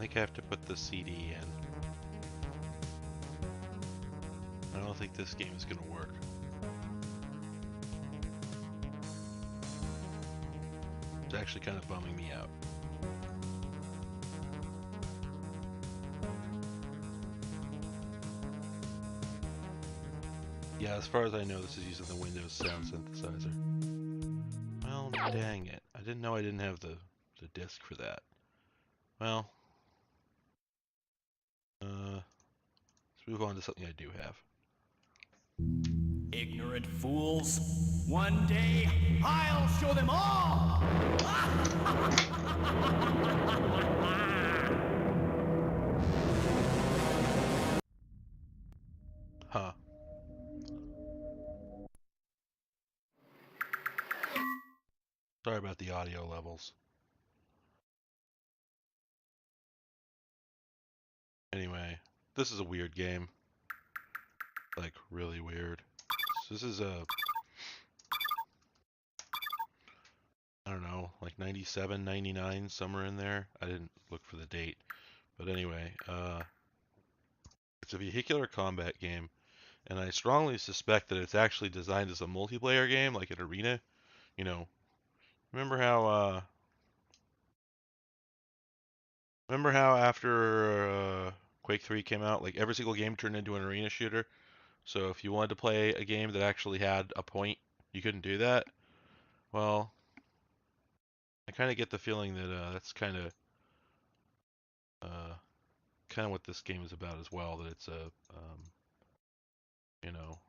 think I have to put the CD in. I don't think this game is gonna work. It's actually kind of bumming me out. Yeah, as far as I know, this is using the Windows sound synthesizer. Well, dang it. I didn't know I didn't have the disc for that. Well, let's move on to something I do have. Ignorant fools. One day, I'll show them all! Huh. Sorry about the audio levels. Anyway, this is a weird game. Like, really weird. So this is a... I don't know, like 97, 99, somewhere in there. I didn't look for the date. But anyway, it's a vehicular combat game. And I strongly suspect that it's actually designed as a multiplayer game, like an arena. You know, remember how after Quake 3 came out, like every single game turned into an arena shooter? So if you wanted to play a game that actually had a point, you couldn't do that. Well, I kind of get the feeling that that's uh, kind of what this game is about as well. That it's a, you know,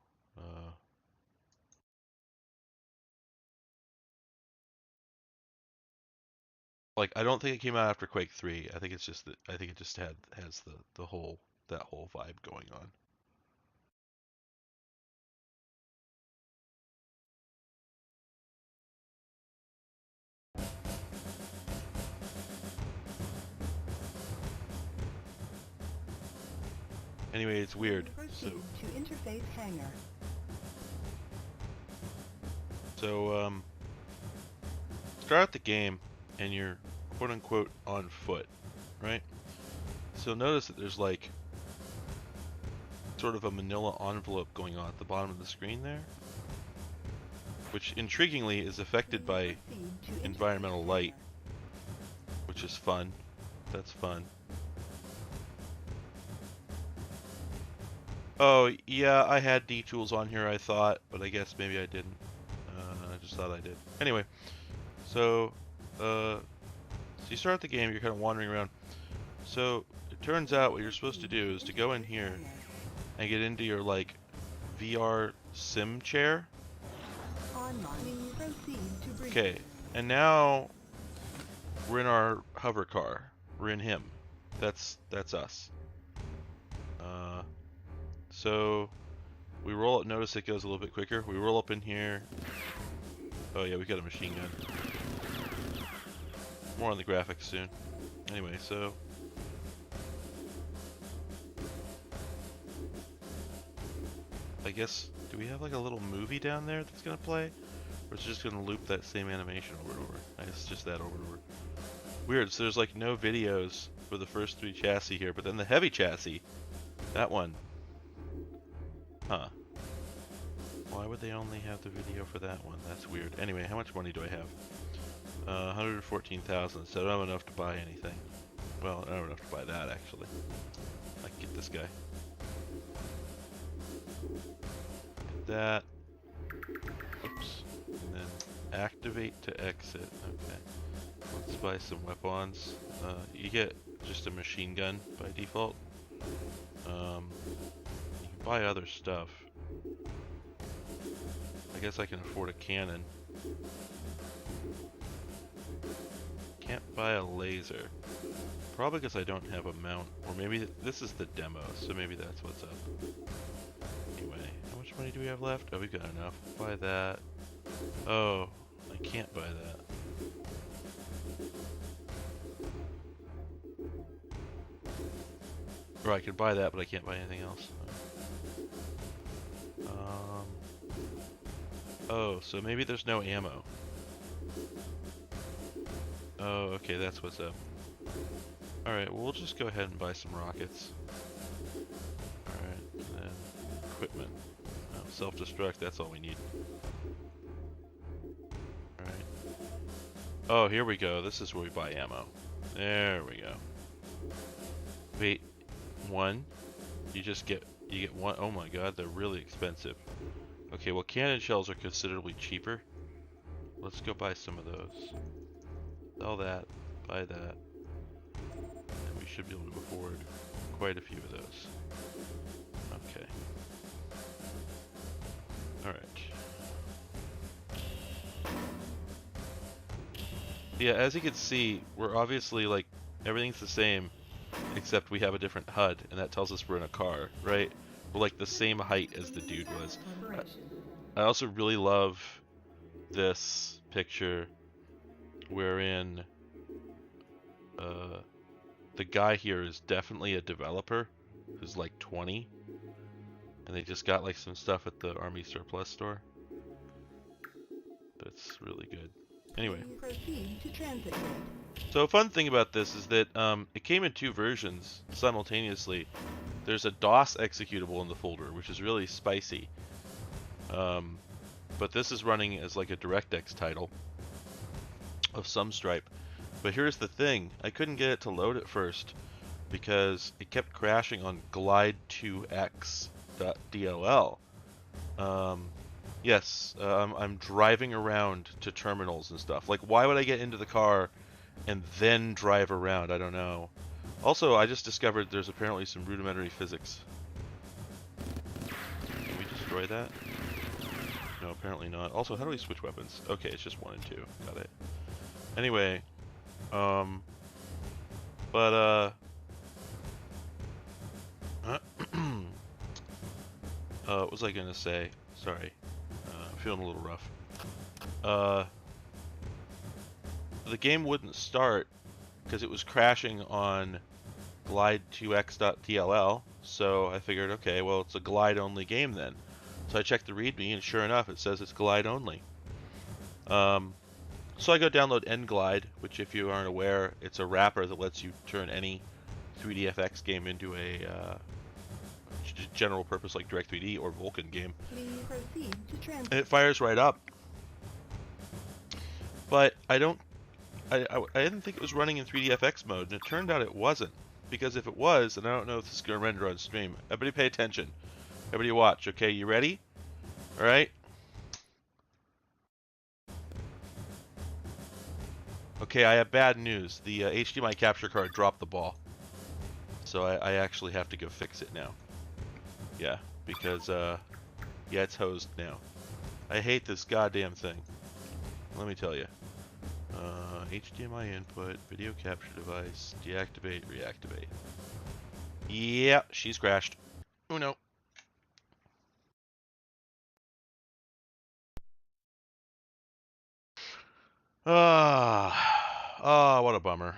like I don't think it came out after Quake 3. I think it's just that I think it just has the whole that whole vibe going on. Anyway, it's weird. To interface hangar. So start out the game and you're quote unquote on foot, right? So notice that there's like sort of a manila envelope going on at the bottom of the screen there, which intriguingly is affected by environmental light, which is fun. That's fun. Oh, yeah, I had D-tools on here, I thought, but I guess maybe I didn't. I just thought I did. Anyway, so you start the game, you're kind of wandering around. So it turns out what you're supposed to do is to go in here and get into your, like, VR sim chair. Okay, and now we're in our hover car. We're in him. That's us. So we roll up. Notice it goes a little bit quicker. We roll up in here. Oh yeah, we got a machine gun. More on the graphics soon. Anyway, so I guess, do we have like a little movie down there that's gonna play? Or is it just gonna loop that same animation over and over? I guess it's just that over and over. Weird, so there's like no videos for the first 3 chassis here, but then the heavy chassis, that one. Huh. Why would they only have the video for that one? That's weird. Anyway, how much money do I have? 114,000, so I don't have enough to buy anything. Well, I don't have enough to buy that, actually. I can get this guy. Get that. Oops. And then activate to exit. Okay. Let's buy some weapons. You get just a machine gun by default. You can buy other stuff. I guess I can afford a cannon. Can't buy a laser. Probably because I don't have a mount. Or maybe this is the demo, so maybe that's what's up. Anyway, how much money do we have left? Oh, we've got enough. Buy that. Oh, I can't buy that. Or I could buy that, but I can't buy anything else. Oh, so maybe there's no ammo. Oh, okay, that's what's up. Alright, well, we'll just go ahead and buy some rockets. Alright, and then equipment. Oh, self-destruct, that's all we need. Alright. Oh, here we go. This is where we buy ammo. There we go. Wait, one? You get one? Oh my god, they're really expensive. Okay, well, cannon shells are considerably cheaper. Let's go buy some of those. Sell that, buy that. And we should be able to afford quite a few of those. Okay. Alright. Yeah, as you can see, we're obviously like, everything's the same, except we have a different HUD, and that tells us we're in a car, right? We're like the same height as the dude was. I also really love this picture wherein the guy here is definitely a developer who's like 20, and they just got like some stuff at the Army Surplus store. That's really good. Anyway. Proceed to transit grid. So a fun thing about this is that it came in two versions simultaneously. There's a DOS executable in the folder, which is really spicy. But this is running as like a DirectX title of some stripe. But here's the thing, I couldn't get it to load at first because it kept crashing on glide2x.dll. Yes, I'm driving around to terminals and stuff. Like, why would I get into the car and then drive around? I don't know. Also, I just discovered there's apparently some rudimentary physics. Can we destroy that? No, apparently not. Also, how do we switch weapons? Okay, it's just 1 and 2. Got it. Anyway, what was I gonna say? Sorry. I'm feeling a little rough. The game wouldn't start because it was crashing on glide2x.dll, so I figured, okay, well, it's a glide-only game then. So I checked the README, and sure enough, it says it's glide-only. So I go download nglide, which, if you aren't aware, it's a wrapper that lets you turn any 3DFX game into a general purpose like Direct3D or Vulkan game. Please proceed to transit. And it fires right up. But I didn't think it was running in 3DFX mode, and it turned out it wasn't. Because if it was, and I don't know if this is going to render on stream, everybody pay attention. Everybody watch, okay? You ready? Alright? Okay, I have bad news. The HDMI capture card dropped the ball. So I actually have to go fix it now. Yeah, because, yeah, it's hosed now. I hate this goddamn thing. Let me tell you. HDMI input, video capture device, deactivate, reactivate. Yeah, she's crashed. Oh no. What a bummer.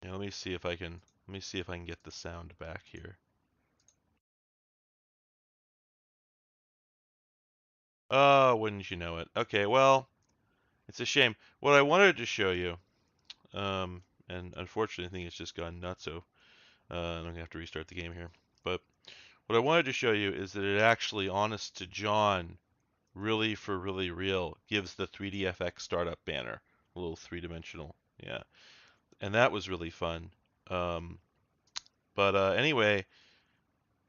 Yeah, let me see if I can get the sound back here. Oh, wouldn't you know it? Okay, well, it's a shame. What I wanted to show you, and unfortunately I think it's just gone nuts, so I'm gonna have to restart the game here. But what I wanted to show you is that it actually, honest to John, really for really real, gives the 3DFX startup banner, a little three-dimensional, yeah. And that was really fun. Anyway,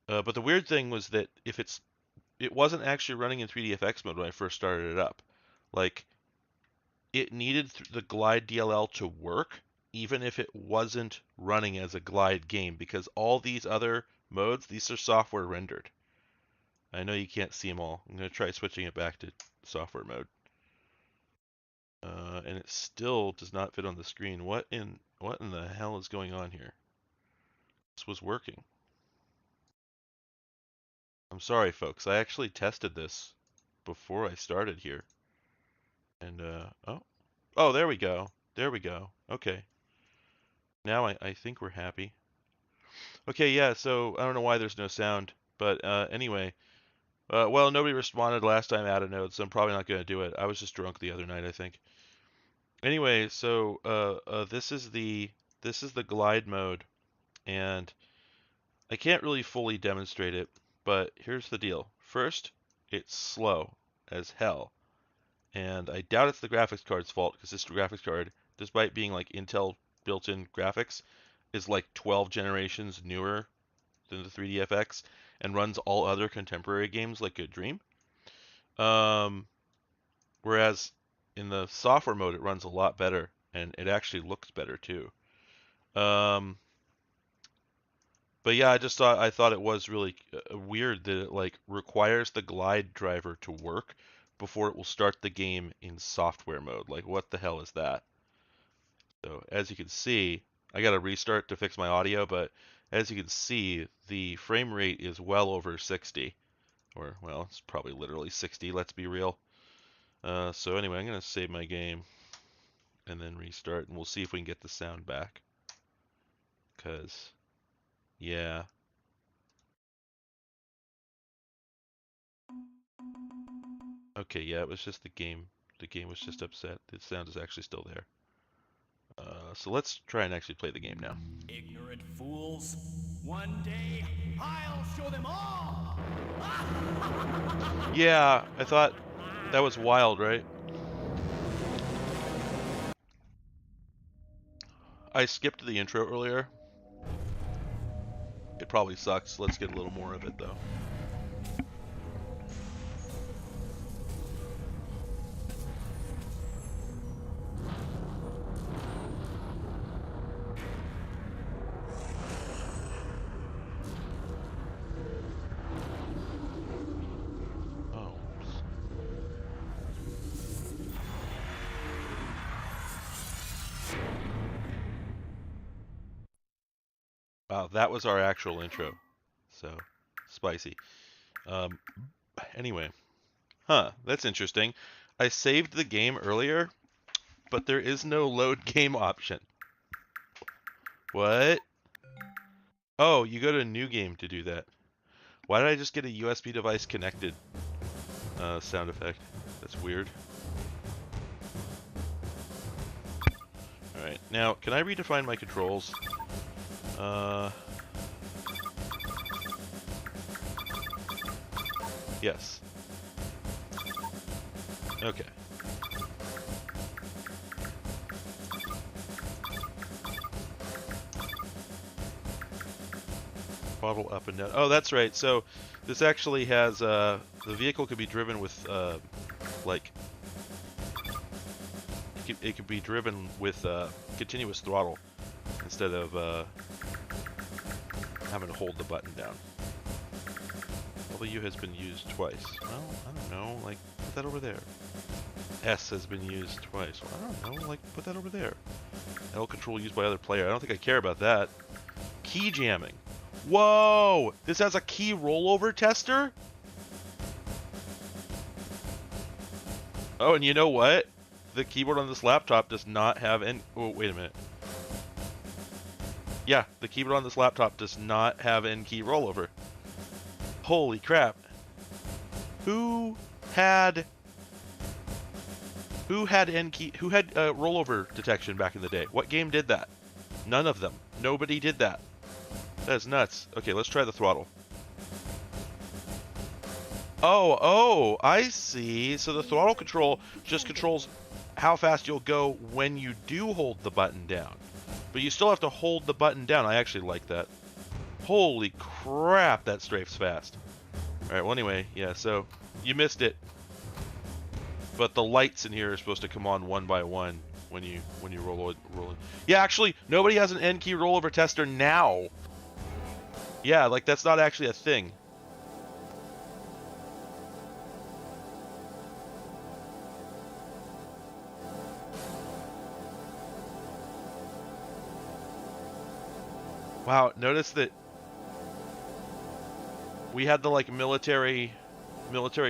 but the weird thing was that it wasn't actually running in 3DFX mode when I first started it up. Like, it needed the Glide DLL to work, even if it wasn't running as a Glide game, because all these other modes, these are software rendered. I know you can't see them all. I'm going to try switching it back to software mode. And it still does not fit on the screen. What in the hell is going on here? This was working. I'm sorry, folks. I actually tested this before I started here. And, oh, there we go. There we go. Okay. Now I think we're happy. Okay, yeah, so I don't know why there's no sound. But, anyway. Well, nobody responded last time I added notes, so I'm probably not going to do it. I was just drunk the other night, I think. Anyway, so this is the glide mode, and I can't really fully demonstrate it, but here's the deal. First, it's slow as hell, and I doubt it's the graphics card's fault because this graphics card, despite being like Intel built-in graphics, is like 12 generations newer than the 3DFX and runs all other contemporary games like a dream. Um, Whereas in the software mode, it runs a lot better and it actually looks better too. Um, but yeah, I thought it was really weird that it like requires the glide driver to work before it will start the game in software mode. Like, what the hell is that? So as you can see, I got to restart to fix my audio, but as you can see, the frame rate is well over 60, or well, it's probably literally 60. Let's be real. So anyway, I'm gonna save my game and then restart, and we'll see if we can get the sound back. Cause yeah. Okay, yeah, it was just the game. The game was just upset. The sound is actually still there. So let's try and actually play the game now. Ignorant fools. One day, I'll show them all! Yeah, I thought that was wild, right? I skipped the intro earlier. It probably sucks. Let's get a little more of it though. Oh. Wow, that was our actual intro. So, spicy. Um, anyway. Huh, that's interesting. I saved the game earlier, but there is no load game option. What? Oh, you go to new game to do that. Why did I just get a USB device connected sound effect? That's weird. Alright, now, can I redefine my controls? Yes. Okay. Throttle up and down. Oh, that's right. So this actually has the vehicle could be driven with like it could be driven with continuous throttle instead of having to hold the button down. W has been used twice. Well, I don't know. Like, put that over there. S has been used twice. Well, I don't know. Like, put that over there. L control used by other player. I don't think I care about that. Key jamming. Whoa! This has a key rollover tester? Oh, and you know what? The keyboard on this laptop does not have any... Oh, wait a minute. Yeah, the keyboard on this laptop does not have N-key rollover. Holy crap. Who had N-key... Who had rollover detection back in the day? What game did that? None of them. Nobody did that. That's nuts. Okay, let's try the throttle. Oh, I see. So the throttle control just controls how fast you'll go when you do hold the button down. But you still have to hold the button down. I actually like that. Holy crap, that strafes fast. Alright, well anyway, yeah, so you missed it. But the lights in here are supposed to come on one by one when you roll it. Yeah, actually, nobody has an N-key rollover tester now. Yeah, like that's not actually a thing. Wow, notice that we had the like military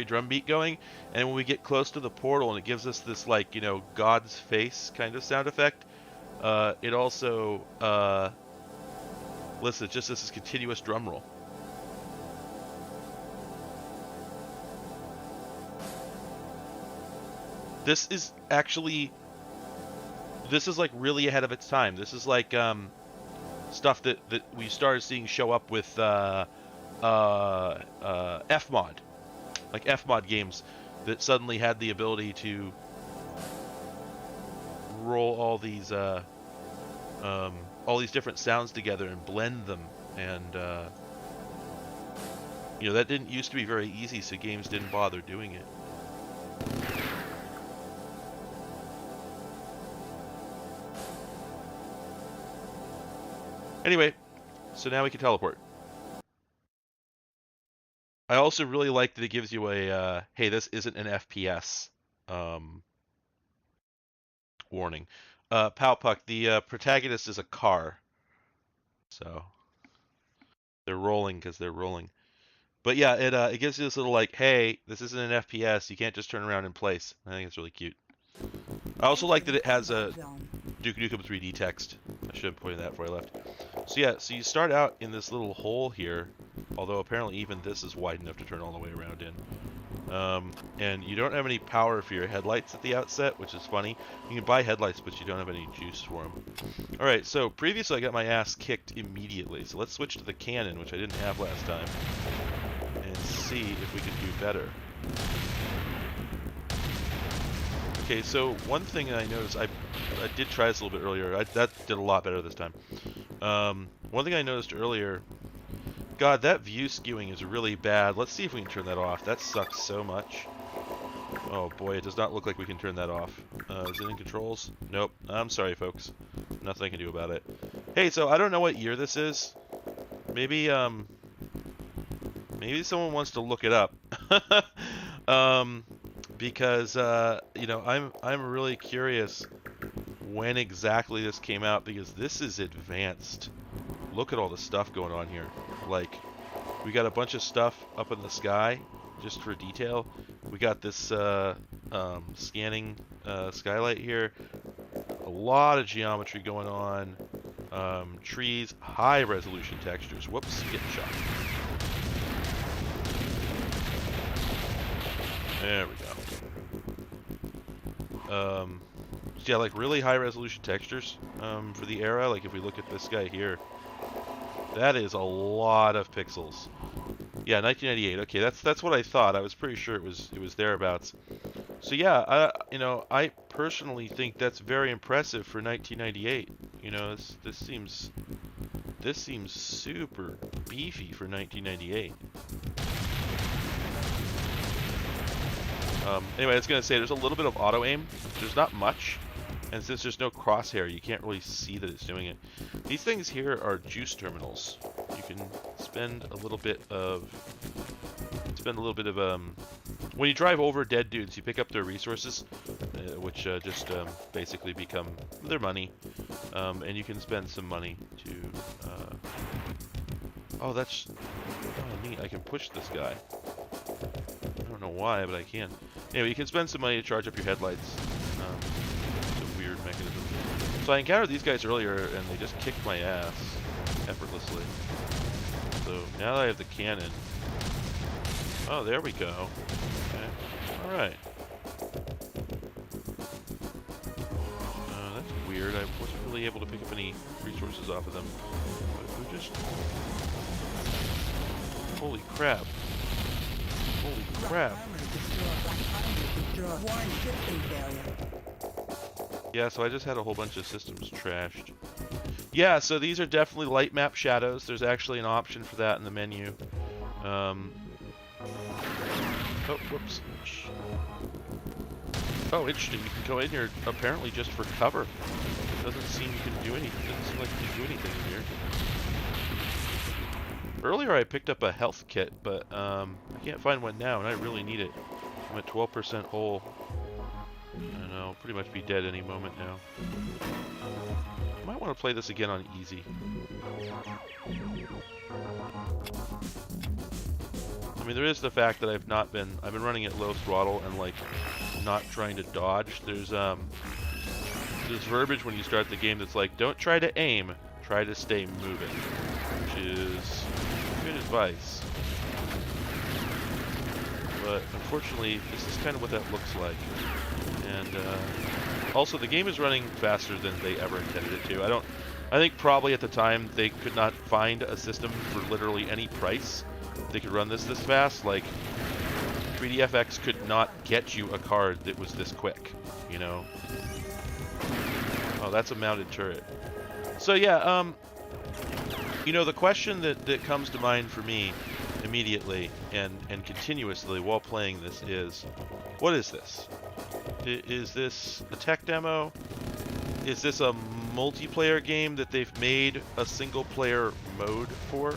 drum beat going, and when we get close to the portal and it gives us this like, you know, God's face kind of sound effect, it also listen, just this is continuous drum roll. This is actually this is like really ahead of its time. This is like stuff that we started seeing show up with Fmod, like Fmod games that suddenly had the ability to roll all these different sounds together and blend them, and you know, that didn't used to be very easy, so games didn't bother doing it. Anyway, so now we can teleport. I also really like that it gives you a, hey, this isn't an FPS warning. Powpuck, the protagonist is a car. So, they're rolling because they're rolling. But yeah, it gives you this little like, hey, this isn't an FPS, you can't just turn around in place. I think it's really cute. I also like that it has a Duke Nukem 3D text. I should have pointed that before I left. So yeah, so you start out in this little hole here, although apparently even this is wide enough to turn all the way around in. And you don't have any power for your headlights at the outset, which is funny. You can buy headlights, but you don't have any juice for them. Alright, so previously I got my ass kicked immediately, so let's switch to the cannon, which I didn't have last time, and see if we can do better. Okay, so one thing I noticed, I did try this a little bit earlier. That did a lot better this time. One thing I noticed earlier, God, that view skewing is really bad. Let's see if we can turn that off. That sucks so much. Oh boy, it does not look like we can turn that off. Is it in controls? Nope. I'm sorry, folks. Nothing I can do about it. Hey, so I don't know what year this is. Maybe maybe someone wants to look it up. Because you know, I'm really curious when exactly this came out, because this is advanced. Look at all the stuff going on here. Like, we got a bunch of stuff up in the sky just for detail. We got this scanning skylight here. A lot of geometry going on. Trees, high resolution textures. Whoops, getting shot. There we go. So yeah, like really high resolution textures for the era. Like if we look at this guy here, that is a lot of pixels. Yeah, 1998. Okay, that's what I thought. I was pretty sure it was thereabouts. So yeah, you know, I personally think that's very impressive for 1998. You know, this seems super beefy for 1998. Anyway, I was gonna say there's a little bit of auto aim. There's not much, and since there's no crosshair, you can't really see that it's doing it. These things here are juice terminals. You can spend a little bit of when you drive over dead dudes, you pick up their resources, which just basically become their money, and you can spend some money to. Oh, that's neat. I can push this guy. I don't know why, but I can. Anyway, you can spend some money to charge up your headlights. It's a weird mechanism. So I encountered these guys earlier, and they just kicked my ass effortlessly. So now that I have the cannon... Oh, there we go. Okay. Alright. That's weird. I wasn't really able to pick up any resources off of them. But we just... Holy crap. Holy crap. Yeah, so I just had a whole bunch of systems trashed. Yeah, so these are definitely light map shadows. There's actually an option for that in the menu. Oh, whoops. Oh, interesting. You can go in here apparently just for cover. It doesn't seem you can do anything. It doesn't seem like you can do anything in here. Earlier I picked up a health kit, but I can't find one now, and I really need it. I'm at 12% whole, and I'll pretty much be dead any moment now. I might want to play this again on easy. I mean, there is the fact that I've been running at low throttle and like not trying to dodge. There's verbiage when you start the game that's like, don't try to aim, try to stay moving, which is good advice. But unfortunately, this is kind of what that looks like. And Also, the game is running faster than they ever intended it to. I think probably at the time they could not find a system for literally any price they could run this fast. Like 3DFX could not get you a card that was this quick, you know. Oh, that's a mounted turret. So yeah, you know, the question that comes to mind for me immediately and continuously while playing this is, what is this? Is this a tech demo? Is this a multiplayer game that they've made a single player mode for?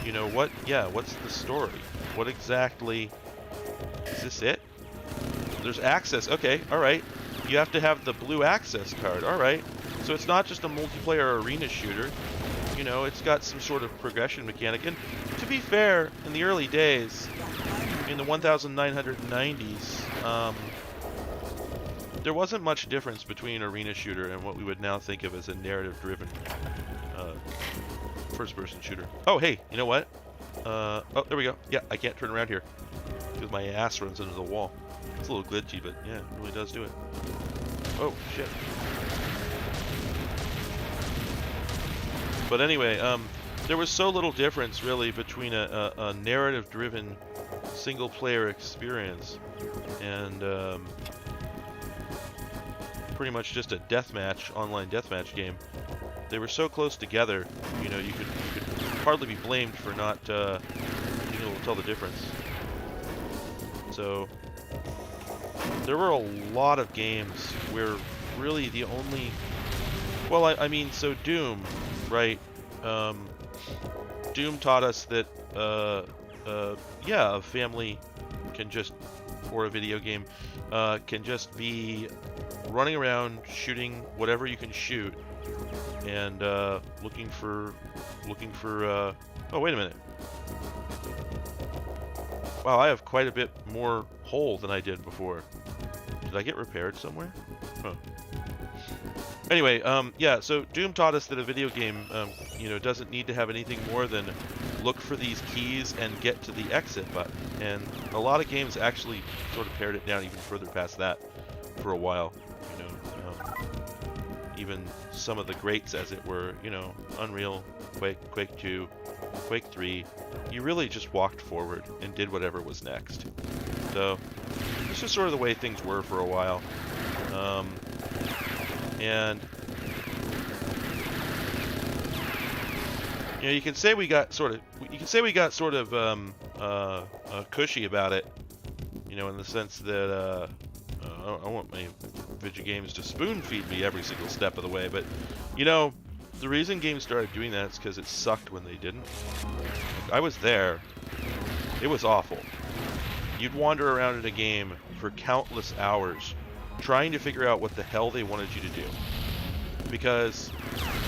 You know what? Yeah, what's the story? What exactly? Is this it? There's access. Okay, alright. You have to have the blue access card. Alright. So it's not just a multiplayer arena shooter. You know, it's got some sort of progression mechanic. And to be fair, in the early days, in the 1990s, there wasn't much difference between arena shooter and what we would now think of as a narrative-driven first-person shooter. Oh, hey, you know what? Oh, there we go. Yeah, I can't turn around here because my ass runs into the wall. It's a little glitchy, but yeah, it really does do it. Oh, shit. But anyway, there was so little difference, really, between a narrative-driven single-player experience and pretty much just a deathmatch, online deathmatch game. They were so close together, you know, you could hardly be blamed for not being able to tell the difference. So there were a lot of games where really the only, well, I mean, so Doom, right? Doom taught us that, yeah, a family can just, or a video game, can just be running around shooting whatever you can shoot, and looking for, oh, wait a minute. Wow, I have quite a bit more hole than I did before. Did I get repaired somewhere? Huh. Anyway, yeah, so Doom taught us that a video game, you know, doesn't need to have anything more than look for these keys and get to the exit button. And a lot of games actually sort of pared it down even further past that for a while. You know, even some of the greats, as it were, you know, Unreal, Quake 2, Quake 3, you really just walked forward and did whatever was next. So, this is sort of the way things were for a while. And you know, you can say we got sort of cushy about it, you know, in the sense that I want my video games to spoon feed me every single step of the way. But you know, the reason games started doing that is because it sucked when they didn't. I was there. It was awful. You'd wander around in a game for countless hours trying to figure out what the hell they wanted you to do. Because,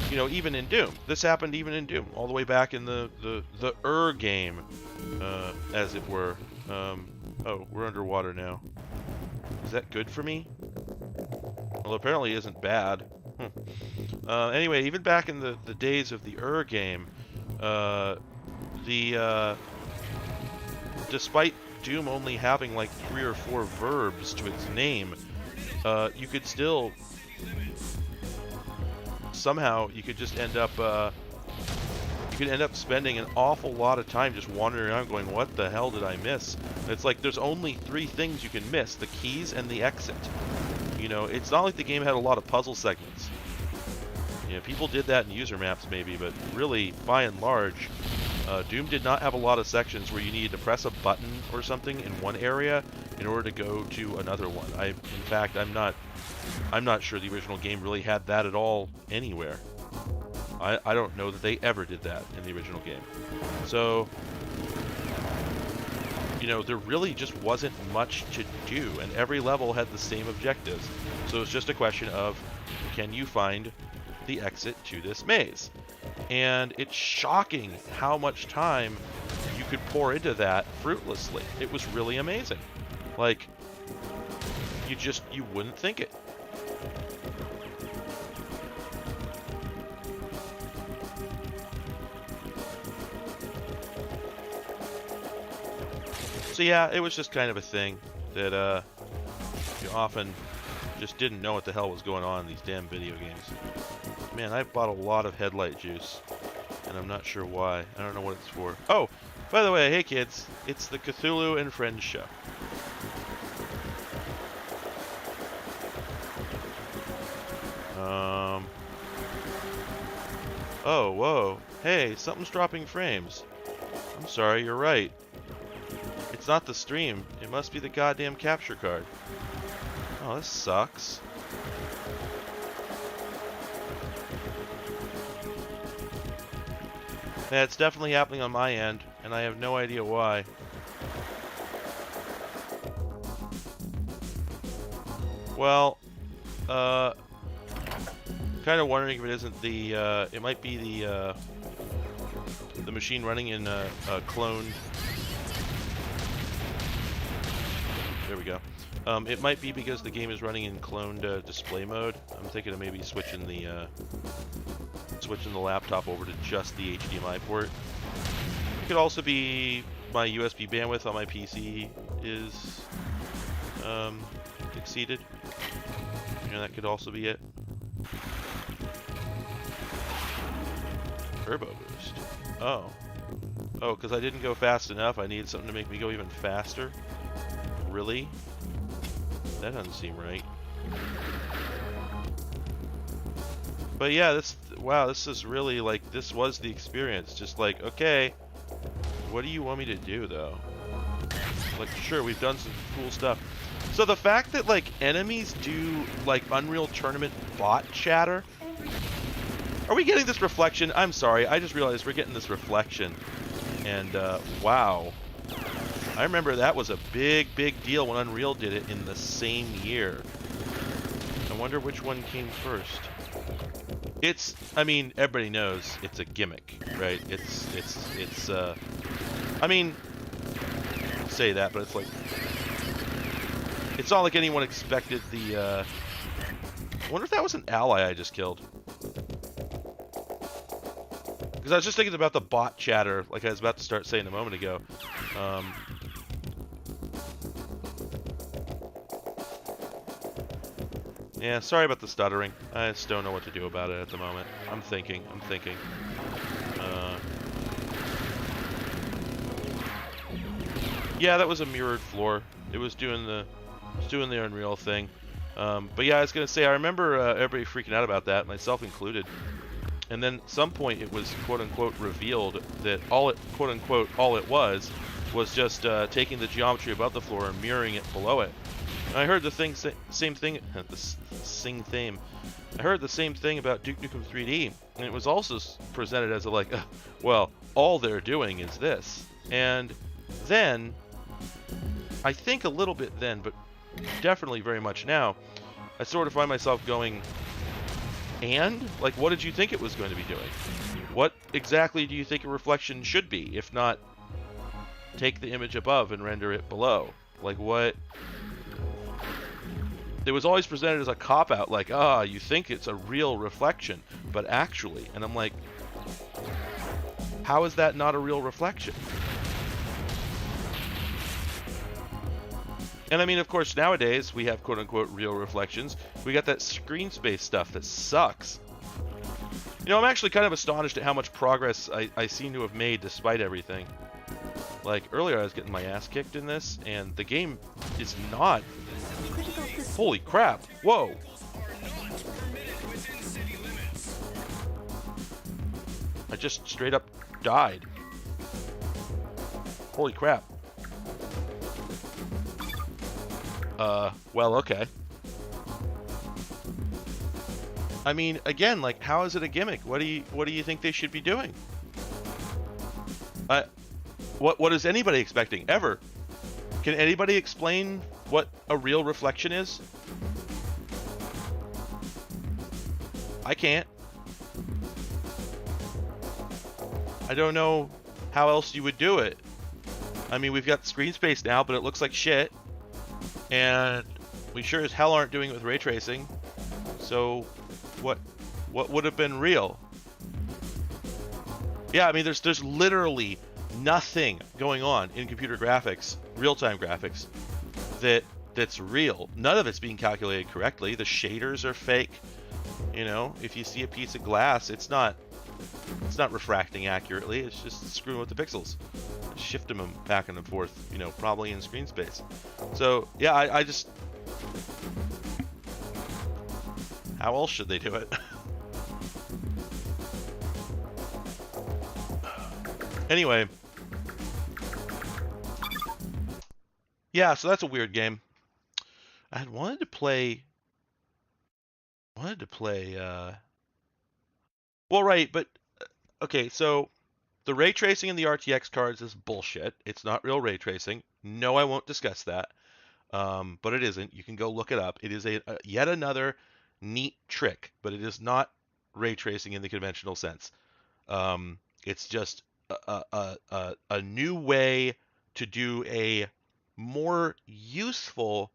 you know, even in Doom, this happened even in Doom, all the way back in the game, as it were. Oh, we're underwater now. Is that good for me? Well, apparently it isn't bad. Anyway, even back in the days of the game, despite Doom only having like 3 or 4 verbs to its name, you could still somehow you could just end up spending an awful lot of time just wandering around going, what the hell did I miss? And it's like there's only 3 things you can miss: the keys and the exit. You know, it's not like the game had a lot of puzzle segments. You know, people did that in user maps maybe, but really, by and large, Doom did not have a lot of sections where you needed to press a button or something in one area in order to go to another one. In fact, I'm not sure the original game really had that at all anywhere. I don't know that they ever did that in the original game. So, you know, there really just wasn't much to do, and every level had the same objectives. So it's just a question of, can you find the exit to this maze? And it's shocking how much time you could pour into that fruitlessly. It was really amazing. Like, you wouldn't think it. So yeah, it was just kind of a thing that you often just didn't know what the hell was going on in these damn video games. Man, I bought a lot of headlight juice, and I'm not sure why. I don't know what it's for. Oh, by the way, hey kids, it's the Cthulhu and Friends show. Oh, whoa. Hey, something's dropping frames. I'm sorry, you're right. It's not the stream. It must be the goddamn capture card. Oh, this sucks. Yeah, it's definitely happening on my end, and I have no idea why. Well, kind of wondering if it isn't the, it might be the machine running in a cloned. There we go. It might be because the game is running in cloned display mode. I'm thinking of maybe switching the laptop over to just the HDMI port. It could also be my USB bandwidth on my PC is exceeded. And that could also be it. Turbo boost. Oh. Oh, because I didn't go fast enough. I needed something to make me go even faster. Really? That doesn't seem right. But yeah, wow, this is really like, this was the experience. Just like, okay, what do you want me to do though? Like, sure, we've done some cool stuff. So the fact that like enemies do like Unreal Tournament bot chatter. Are we getting this reflection? I'm sorry, I just realized we're getting this reflection. And wow. I remember that was a big deal when Unreal did it in the same year. I wonder which one came first. It's, I mean, everybody knows it's a gimmick, right? It's I mean, say that, but it's like, it's not like anyone expected the, I wonder if that was an ally I just killed. Because I was just thinking about the bot chatter, like I was about to start saying a moment ago. Yeah, sorry about the stuttering. I just don't know what to do about it at the moment. I'm thinking. Yeah, that was a mirrored floor. It was doing the Unreal thing. But yeah, I was gonna say, I remember everybody freaking out about that, myself included. And then at some point it was quote-unquote revealed that all it was just taking the geometry above the floor and mirroring it below it. And I heard the same thing, I heard the same thing about Duke Nukem 3D, and it was also presented as a like, well, all they're doing is this. And then, I think a little bit then, but definitely very much now, I sort of find myself going, and? Like, what did you think it was going to be doing? What exactly do you think a reflection should be, if not take the image above and render it below? Like, what? It was always presented as a cop-out, like, you think it's a real reflection, but actually, and I'm like, how is that not a real reflection? And I mean, of course, nowadays, we have quote-unquote real reflections. We got that screen space stuff that sucks. You know, I'm actually kind of astonished at how much progress I seem to have made despite everything. Like, earlier I was getting my ass kicked in this, and the game is not... Holy crap! Whoa! I just straight up died. Holy crap. Well, okay. I mean, again, like, how is it a gimmick? What do you think they should be doing? What is anybody expecting ever? Can anybody explain what a real reflection is? I can't. I don't know how else you would do it. I mean, we've got screen space now, but it looks like shit. And we sure as hell aren't doing it with ray tracing. So what would have been real? Yeah, I mean, there's literally nothing going on in computer graphics, real-time graphics, that's real. None of it's being calculated correctly. The shaders are fake. You know, if you see a piece of glass, it's not refracting accurately. It's just screwing with the pixels, shifting them back and forth. You know, probably in screen space. So yeah, I just, how else should they do it? Anyway, yeah, so that's a weird game. I had wanted to play. Well, right, but okay, so the ray tracing in the RTX cards is bullshit. It's not real ray tracing. No, I won't discuss that. But it isn't. You can go look it up. It is a yet another neat trick, but it is not ray tracing in the conventional sense. It's just a new way to do a more useful.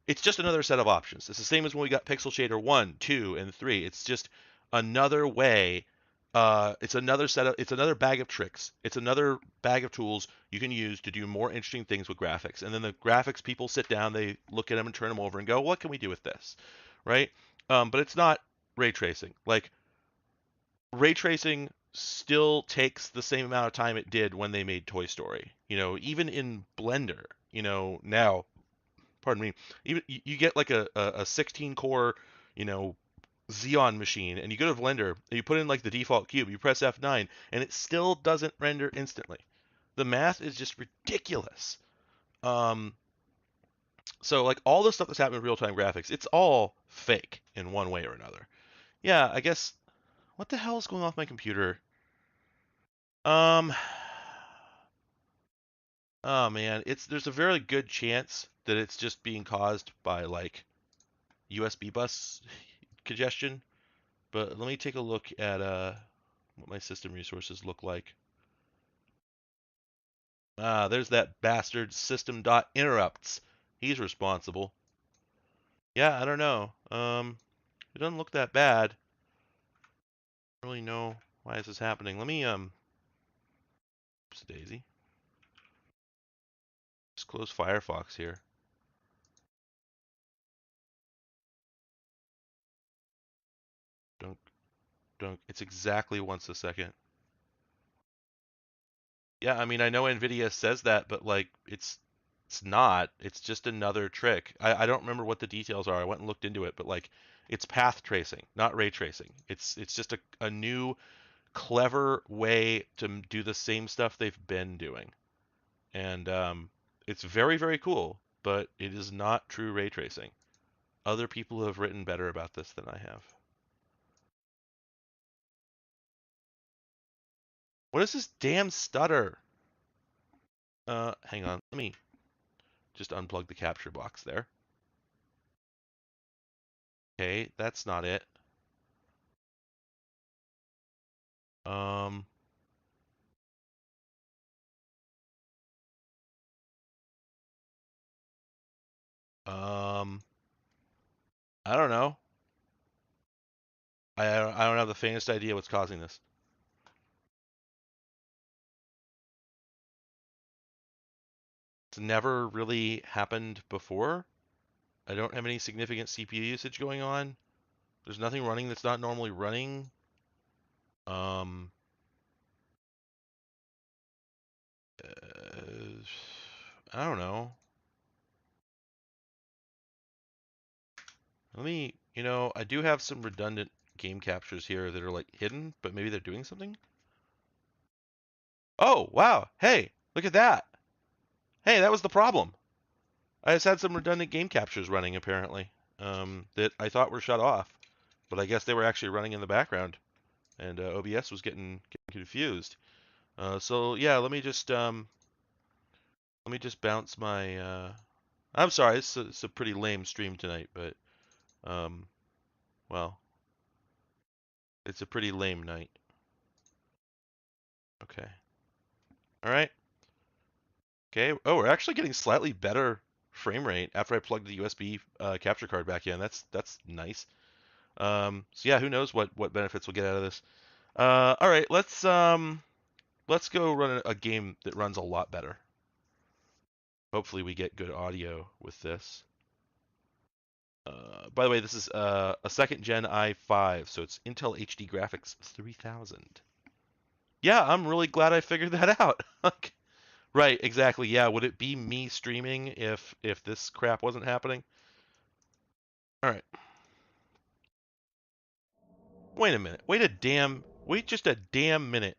It's just another set of options. It's the same as when we got Pixel Shader 1, 2, and 3. It's just another way. It's another bag of tricks. It's another bag of tools you can use to do more interesting things with graphics. And then the graphics people sit down, they look at them and turn them over and go, what can we do with this? Right? But it's not ray tracing. Like, ray tracing still takes the same amount of time it did when they made Toy Story. You know, even in Blender, you know, now, pardon me, even you get like a 16 core, you know, Xeon machine, and you go to Blender and you put in like the default cube, you press F9, and it still doesn't render instantly. The math is just ridiculous. Um, so like all the stuff that's happening with real-time graphics, it's all fake in one way or another. Yeah, I guess. What the hell is going on with my computer? Um, oh man, there's a very good chance that it's just being caused by like USB bus congestion. But let me take a look at what my system resources look like. Ah, there's that bastard system.interrupts. He's responsible. Yeah, I don't know. It doesn't look that bad. I don't really know why this is happening. Let me oops daisy. Just close Firefox here. Don't don't. It's exactly once a second. Yeah, I mean, I know Nvidia says that, but like it's not. It's just another trick. I don't remember what the details are. I went and looked into it, but like it's path tracing, not ray tracing. It's just a new clever way to do the same stuff they've been doing. And it's very, very cool, but it is not true ray tracing. Other people have written better about this than I have. What is this damn stutter? Hang on. Let me just unplug the capture box there. Okay, that's not it. Um, um, I don't know. I don't have the faintest idea what's causing this. It's never really happened before. I don't have any significant CPU usage going on. There's nothing running that's not normally running. Um, I don't know. I do have some redundant game captures here that are like hidden, but maybe they're doing something. Oh, wow. Hey, look at that. Hey, that was the problem. I just had some redundant game captures running apparently, that I thought were shut off, but I guess they were actually running in the background, and OBS was getting confused. So yeah, let me just bounce my. I'm sorry, it's a pretty lame stream tonight, but um, well, it's a pretty lame night. Okay. All right. Okay. Oh, we're actually getting slightly better frame rate after I plugged the USB capture card back in. That's nice. So yeah, who knows what benefits we'll get out of this. All right, let's let's go run a game that runs a lot better. Hopefully we get good audio with this. By the way, this is a second gen i5, so it's Intel HD Graphics 3000. Yeah, I'm really glad I figured that out. Right, exactly. Yeah, would it be me streaming if this crap wasn't happening? All right. Wait a minute. Wait just a damn minute.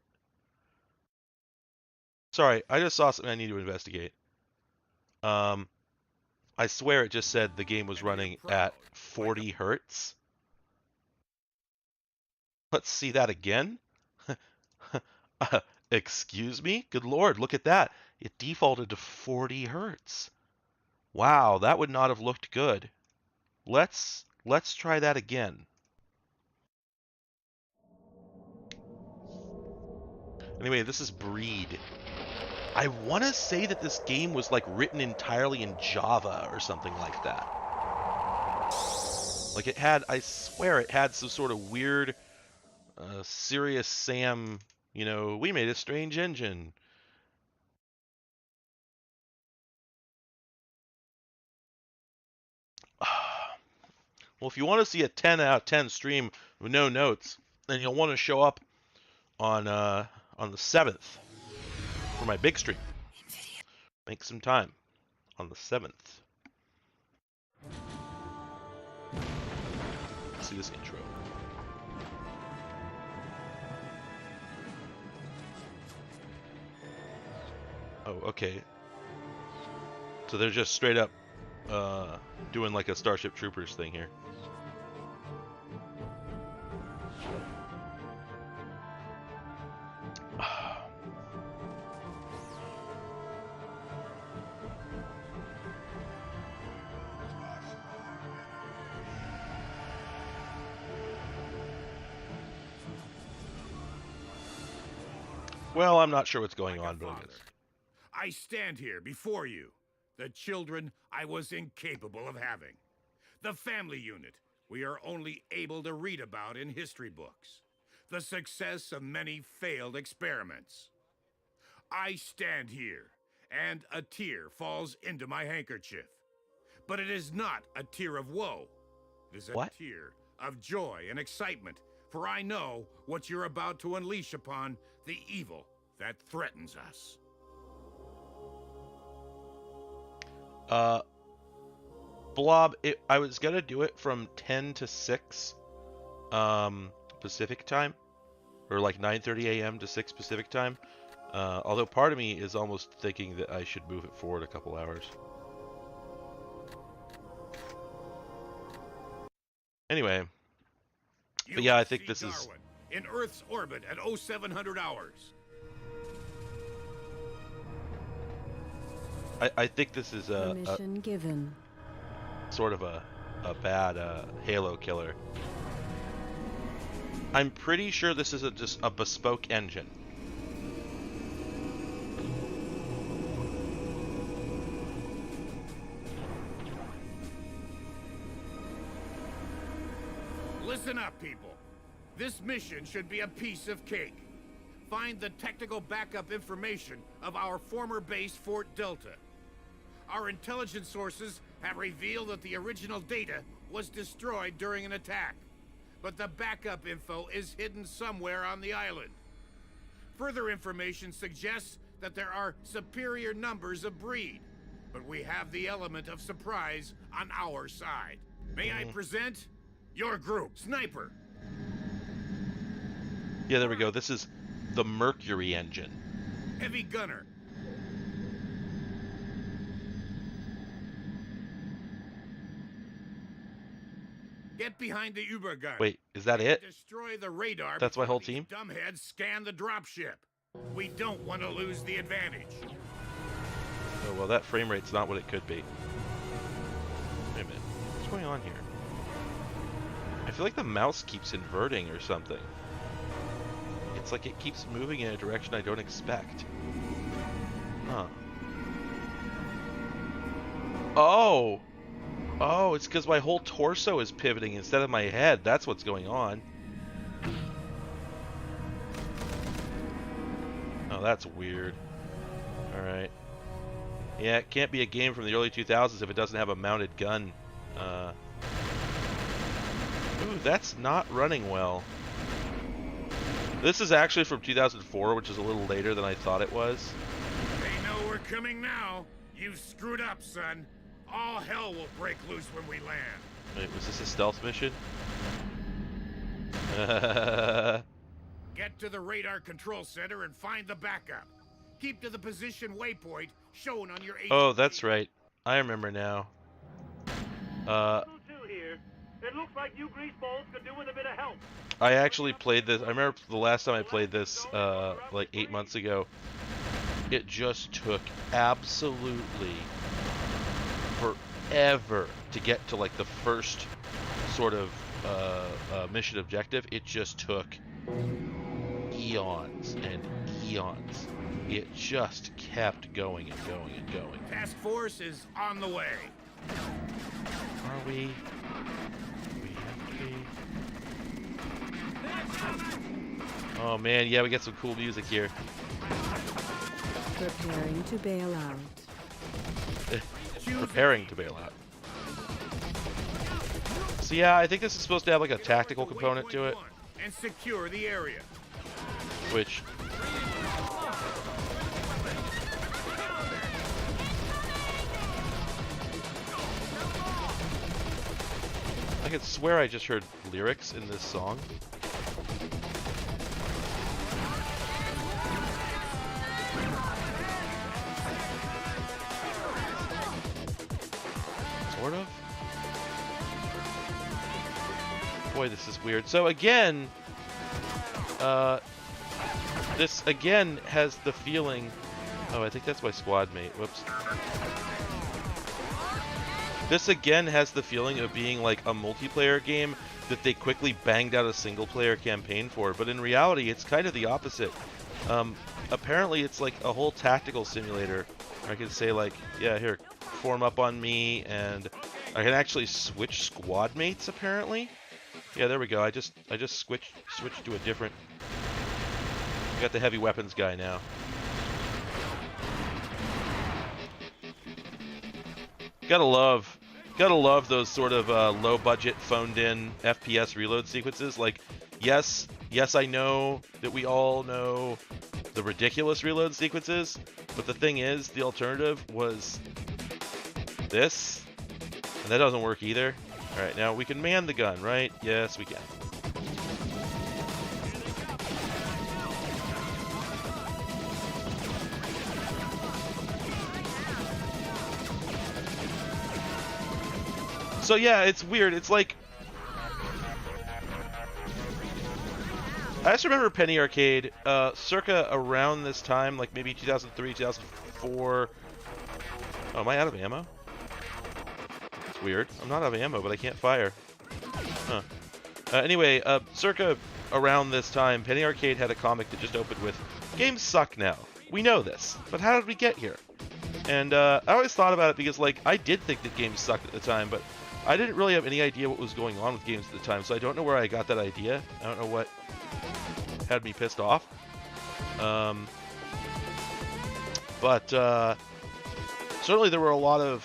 Sorry, I just saw something I need to investigate. I swear it just said the game was running at 40 hertz. Let's see that again. Excuse me? Good lord, look at that. It defaulted to 40 hertz. Wow, that would not have looked good. Let's try that again. Anyway, this is Breed. I want to say that this game was like written entirely in Java or something like that. Like it had, I swear it had some sort of weird Serious Sam, we made a strange engine. Well, if you want to see a 10 out of 10 stream with no notes, then you'll want to show up on the 7th for my big stream. Make some time on the 7th. Let's see this intro. Oh, okay. So they're just straight up doing like a Starship Troopers thing here. Well, I'm not sure what's going on, but I stand here before you, the children I was incapable of having. The family unit we are only able to read about in history books. The success of many failed experiments. I stand here, and a tear falls into my handkerchief. But it is not a tear of woe. It is a tear of joy and excitement, for I know what you're about to unleash upon the evil that threatens us. Blob, I was gonna do it from 10 to 6 Pacific time, or like 9:30 a.m. to 6 Pacific time. Although part of me is almost thinking that I should move it forward a couple hours. Anyway, but yeah, I think this is in Earth's orbit at 0700 hours. I think this is a mission given. Sort of a bad Halo killer. I'm pretty sure this is just a bespoke engine. Listen up, people. This mission should be a piece of cake. Find the technical backup information of our former base, Fort Delta. Our intelligence sources have revealed that the original data was destroyed during an attack, but the backup info is hidden somewhere on the island. Further information suggests that there are superior numbers of breed, but we have the element of surprise on our side. May I present your group? Sniper. Yeah, there we go. This is the Mercury engine. Heavy gunner. Get behind the Ubergun. Wait, is that it? Destroy the radar. That's my whole team? Dumbheads scan the dropship. We don't want to lose the advantage. Oh, well, that frame rate's not what it could be. Wait a minute. What's going on here? I feel like the mouse keeps inverting or something. It's like it keeps moving in a direction I don't expect. Huh. Oh! Oh, it's because my whole torso is pivoting instead of my head. That's what's going on. Oh, that's weird. Alright. Yeah, it can't be a game from the early 2000s if it doesn't have a mounted gun. Ooh, that's not running well. This is actually from 2004, which is a little later than I thought it was. They know we're coming now. You've screwed up, son. All hell will break loose when we land. Wait, was this a stealth mission? Get to the radar control center and find the backup. Keep to the position waypoint shown on your Oh, HUD. that's right. I remember now. Here. It looks like you greaseballs could do with a bit of help. I actually played this. I remember the last time I played this, like 8 months ago. It just took absolutely forever to get to like the first sort of mission objective. It just took eons and eons. It just kept going and going and going. Task force is on the way. Are we? We have to be. Oh man, yeah, we got some cool music here. Preparing to bail out. Preparing to bail out. So yeah, I think this is supposed to have like a tactical component to it, And secure the area. which I could swear I just heard lyrics in this song. Sort of. Boy, this is weird. So again, this again has the feeling. Oh, I think that's my squad mate. Whoops. This again has the feeling of being like a multiplayer game that they quickly banged out a single-player campaign for, but in reality, it's kind of the opposite. Apparently, it's like a whole tactical simulator. I can say like, yeah, here, form up on me, and I can actually switch squad mates. Apparently, yeah, there we go. I just switched to a different. I got the heavy weapons guy now. Gotta love those sort of low-budget, phoned-in FPS reload sequences. Like, yes, I know that we all know the ridiculous reload sequences, but the thing is, the alternative was this, and that doesn't work either. All right, now we can man the gun, right? Yes, we can. So yeah, it's weird. It's like I just remember Penny Arcade, circa around this time, like maybe 2003, 2004. Oh, am I out of ammo? It's weird. I'm not out of ammo, but I can't fire. Huh. Anyway, circa around this time, Penny Arcade had a comic that just opened with, "Games suck now. We know this, but how did we get here?" And I always thought about it because, like, I did think that games sucked at the time, but I didn't really have any idea what was going on with games at the time, so I don't know where I got that idea. I don't know what had me pissed off. But certainly there were a lot of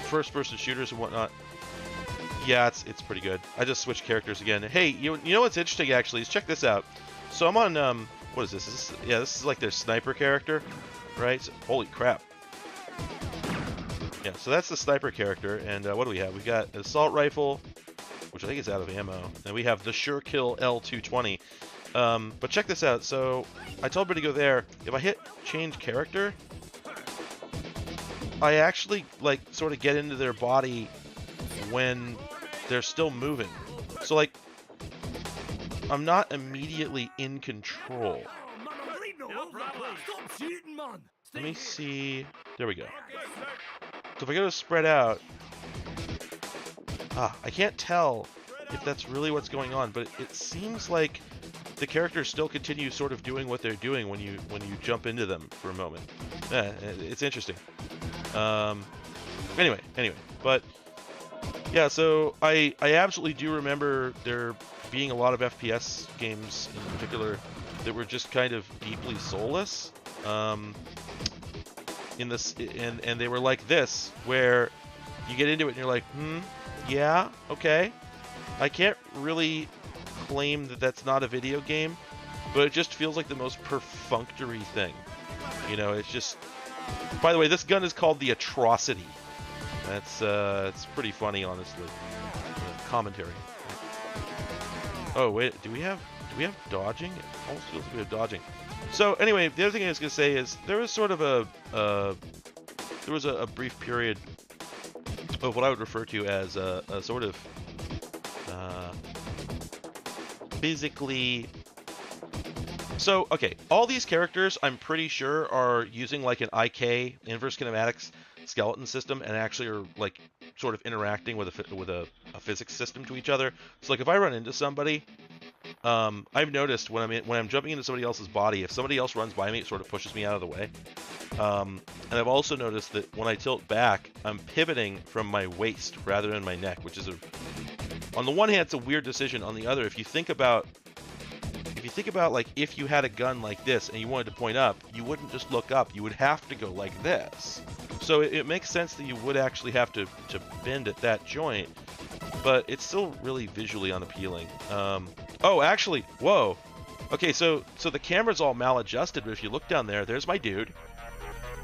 first-person shooters and whatnot. Yeah, it's pretty good. I just switched characters again. Hey, you know what's interesting actually is check this out. So I'm on what is this? This is like their sniper character, right? So, holy crap. Yeah, so that's the sniper character, and what do we have? We've got an assault rifle, which I think is out of ammo, and we have the Sure Kill L220. But check this out. So I told her to go there. If I hit change character, I actually like sort of get into their body when they're still moving. So like, I'm not immediately in control. Let me see. There we go. So if I go to spread out, I can't tell if that's really what's going on, but it seems like the characters still continue sort of doing what they're doing when you jump into them for a moment. It's interesting. Anyway, but yeah, so I absolutely do remember there being a lot of FPS games in particular that were just kind of deeply soulless. In this, and they were like this, where you get into it and you're like, yeah, okay. I can't really claim that that's not a video game, but it just feels like the most perfunctory thing. You know, it's just... By the way, this gun is called the Atrocity. That's it's pretty funny, honestly. Commentary. Oh wait, do we have dodging? It almost feels like we have dodging. So anyway, the other thing I was gonna say is there was sort of a brief period of what I would refer to as a sort of physically. So okay, all these characters I'm pretty sure are using like an IK, inverse kinematics skeleton system, and actually are like sort of interacting with a physics system to each other. So like if I run into somebody, I've noticed when I'm jumping into somebody else's body, if somebody else runs by me, it sort of pushes me out of the way. And I've also noticed that when I tilt back, I'm pivoting from my waist rather than my neck, which is on the one hand, it's a weird decision. On the other, if you think about like if you had a gun like this and you wanted to point up, you wouldn't just look up, you would have to go like this. So it makes sense that you would actually have to bend at that joint, but it's still really visually unappealing. Oh, actually, whoa. Okay, so the camera's all maladjusted, but if you look down there, there's my dude.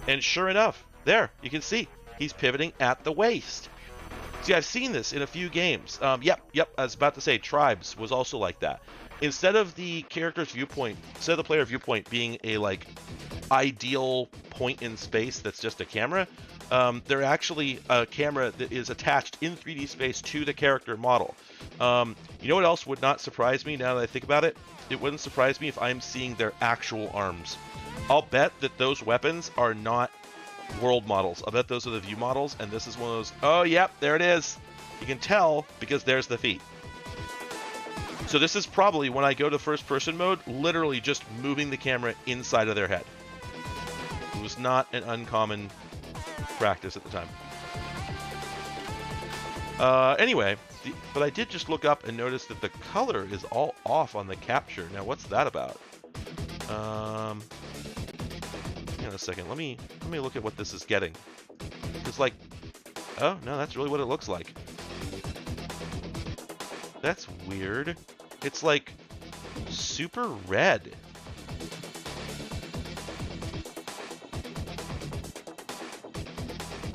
And sure enough, there, you can see, he's pivoting at the waist. See, I've seen this in a few games. Yep, I was about to say Tribes was also like that. Instead of the character's viewpoint, instead of the player viewpoint being a, like, ideal point in space that's just a camera, they're actually a camera that is attached in 3D space to the character model. You know what else would not surprise me now that I think about it? It wouldn't surprise me if I'm seeing their actual arms. I'll bet that those weapons are not world models. I'll bet those are the view models, and this is one of those... Oh, yep, there it is. You can tell because there's the feet. So this is probably, when I go to first-person mode, literally just moving the camera inside of their head. It was not an uncommon practice at the time. Anyway, but I did just look up and notice that the color is all off on the capture. Now, what's that about? Hang on a second. Let me look at what this is getting. It's like, oh no, that's really what it looks like. That's weird. It's like super red.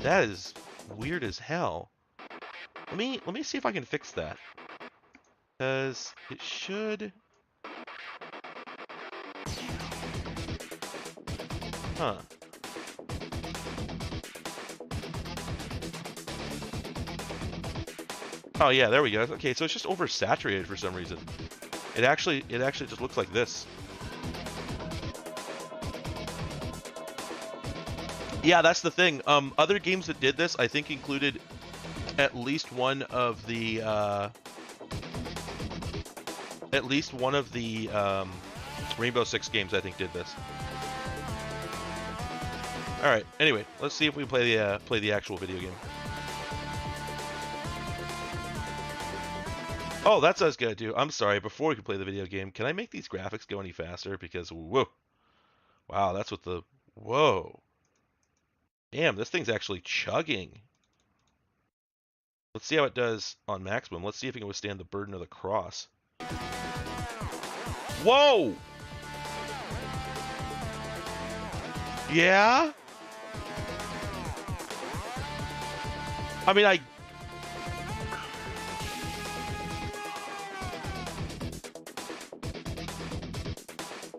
That is weird as hell. Let me see if I can fix that. Because it should... Huh. Oh yeah, there we go. Okay, so it's just oversaturated for some reason. It actually just looks like this. Yeah, that's the thing. Other games that did this, I think, included at least one of the Rainbow Six games, I think, did this. All right. Anyway, let's see if we play the actual video game. Oh, that's what I was gonna do. I'm sorry. Before we can play the video game, can I make these graphics go any faster? Because whoa, wow, that's what the whoa. Damn, this thing's actually chugging. Let's see how it does on maximum. Let's see if it can withstand the burden of the cross. Whoa! Yeah? I mean,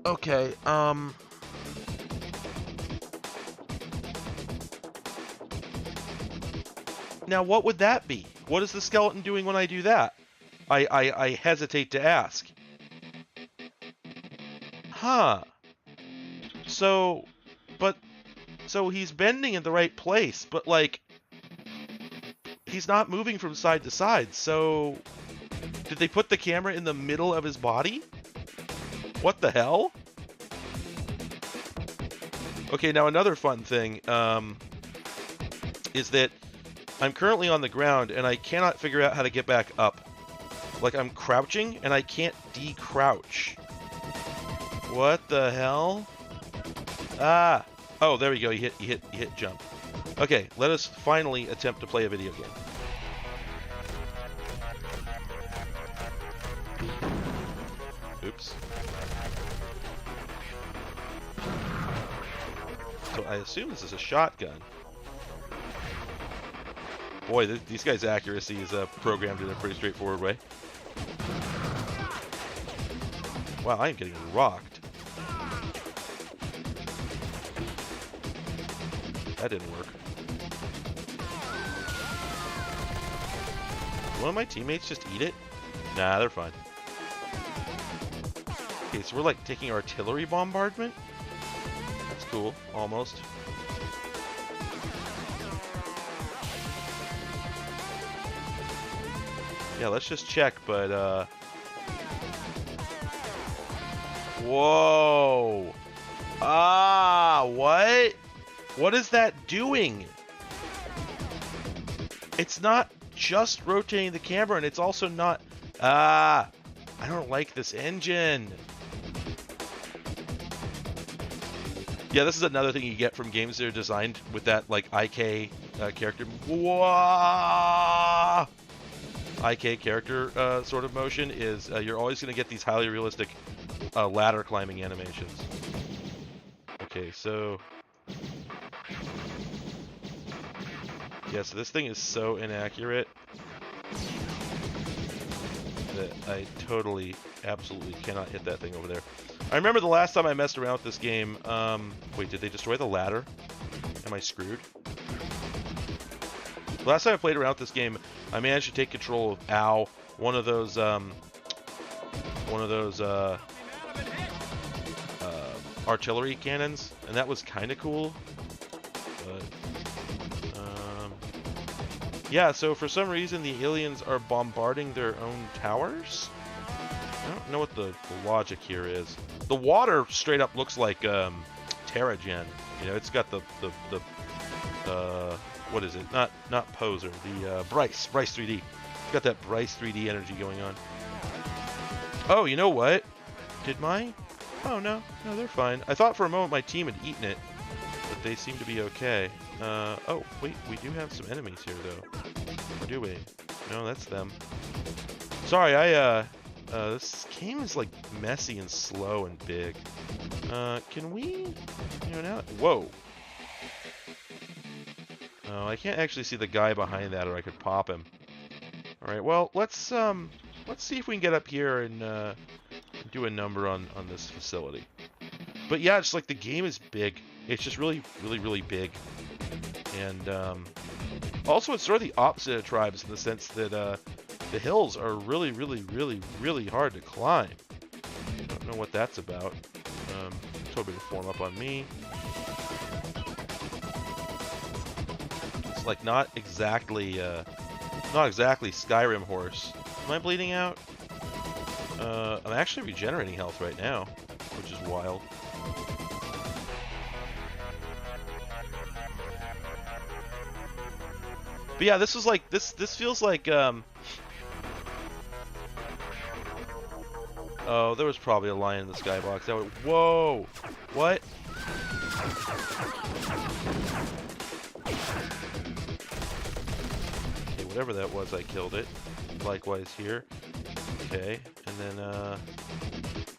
okay, now what would that be? What is the skeleton doing when I do that? I hesitate to ask. Huh. So he's bending in the right place, but like, he's not moving from side to side. So did they put the camera in the middle of his body? What the hell? Okay, now another fun thing is that I'm currently on the ground and I cannot figure out how to get back up. Like, I'm crouching and I can't decrouch. What the hell? Ah! Oh, there we go. You hit jump. Okay, let us finally attempt to play a video game. Oops. So I assume this is a shotgun. Boy, these guys' accuracy is programmed in a pretty straightforward way. Wow, I am getting rocked. That didn't work. One of my teammates just eat it? Nah, they're fine. Okay, so we're like taking artillery bombardment? That's cool, almost. Yeah, let's just check, but whoa! Ah, what? What is that doing? It's not just rotating the camera, and it's also not... I don't like this engine. Yeah, this is another thing you get from games that are designed with that, like, IK character... Whoa! IK character sort of motion is you're always going to get these highly realistic ladder climbing animations. Okay, so... Yeah, so this thing is so inaccurate that I totally, absolutely cannot hit that thing over there. I remember the last time I messed around with this game, wait, did they destroy the ladder? Am I screwed? The last time I played around with this game, I managed to take control of, ow, one of those artillery cannons, and that was kind of cool. But, yeah, so for some reason the aliens are bombarding their own towers? I don't know what the logic here is. The water straight up looks like Terragen. You know, it's got the what is it? Not Poser, the Bryce 3D. It's got that Bryce 3D energy going on. Oh, you know what? Did my... Oh, no, they're fine. I thought for a moment my team had eaten it, but they seem to be okay. Oh, wait, we do have some enemies here, though. Or do we? No, that's them. Sorry, this game is, like, messy and slow and big. Can we... You know, now... Whoa! Oh, I can't actually see the guy behind that, or I could pop him. Alright, well, let's see if we can get up here and, do a number on this facility. But yeah, it's like the game is big. It's just really, really, really big. And also it's sort of the opposite of Tribes in the sense that the hills are really, really, really, really hard to climb. I don't know what that's about. Told me to form up on me. It's like not exactly Skyrim horse. Am I bleeding out? I'm actually regenerating health right now, which is wild. But yeah, this is like this feels like oh, there was probably a lion in the skybox. That would... Whoa! What? Okay, whatever that was, I killed it. Likewise here. Okay, and then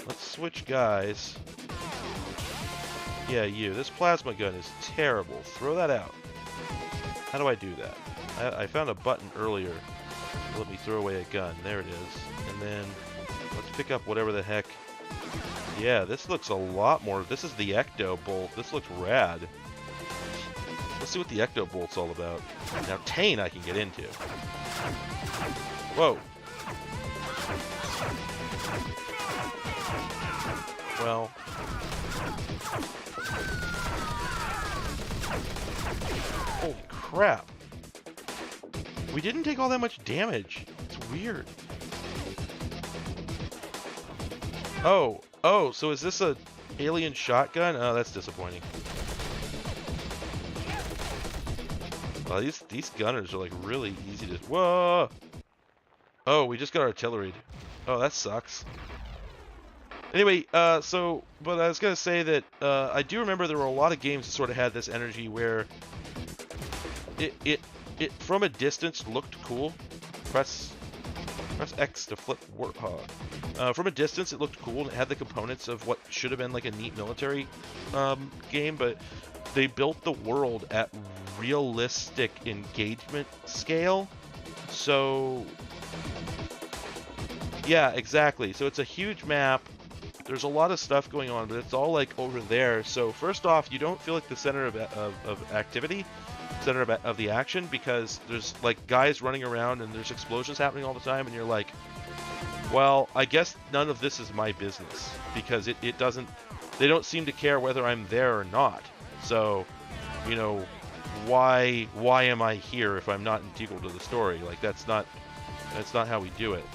let's switch guys. Yeah, you. This plasma gun is terrible. Throw that out. How do I do that? I found a button earlier to let me throw away a gun. There it is. And then let's pick up whatever the heck. Yeah, this looks a lot more... This is the Ecto Bolt. This looks rad. Let's see what the Ecto Bolt's all about. Now, Tane I can get into. Whoa. Well... Holy crap. We didn't take all that much damage. It's weird. Oh, so is this a alien shotgun? Oh, that's disappointing. Well, these gunners are like really easy to... Whoa! Oh, we just got artilleried. Oh, that sucks. Anyway, but I was gonna say that I do remember there were a lot of games that sort of had this energy where it from a distance looked cool. Press X to flip Warthog. From a distance, it looked cool and it had the components of what should have been like a neat military game, but they built the world at realistic engagement scale. So, yeah, exactly. So it's a huge map. There's a lot of stuff going on, but it's all like over there. So first off, you don't feel like the center of activity, center of the action, because there's like guys running around and there's explosions happening all the time, and you're like, well, I guess none of this is my business, because it doesn't, they don't seem to care whether I'm there or not. So, you know, why am I here if I'm not integral to the story? Like that's not how we do it.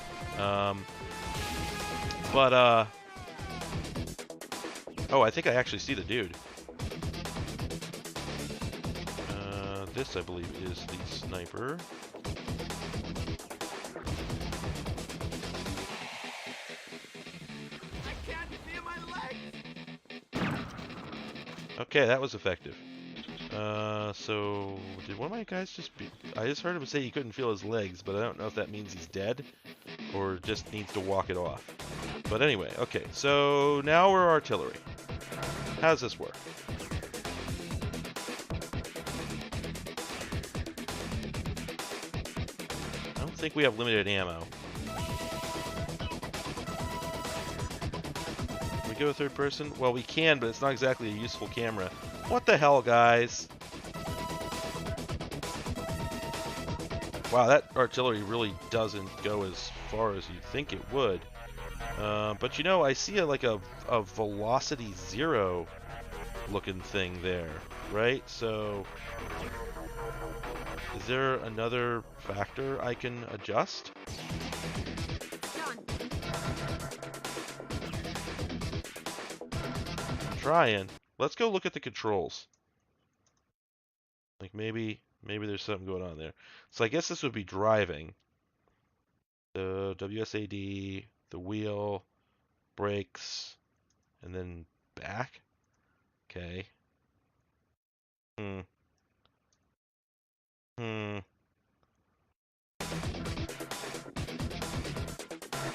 Oh, I think I actually see the dude. This, I believe, is the sniper. I can't feel my legs! Okay, that was effective. So did one of my guys just be... I just heard him say he couldn't feel his legs, but I don't know if that means he's dead or just needs to walk it off. But anyway, okay, so now we're artillery. How does this work? I don't think we have limited ammo. Can we go third person? Well, we can, but it's not exactly a useful camera. What the hell, guys? Wow, that artillery really doesn't go as far as you'd think it would. But you know, I see a velocity 0 looking thing there, right? So, is there another factor I can adjust? I'm trying. Let's go look at the controls. Like maybe there's something going on there. So I guess this would be driving. The WSAD, the wheel, brakes, and then back. Okay.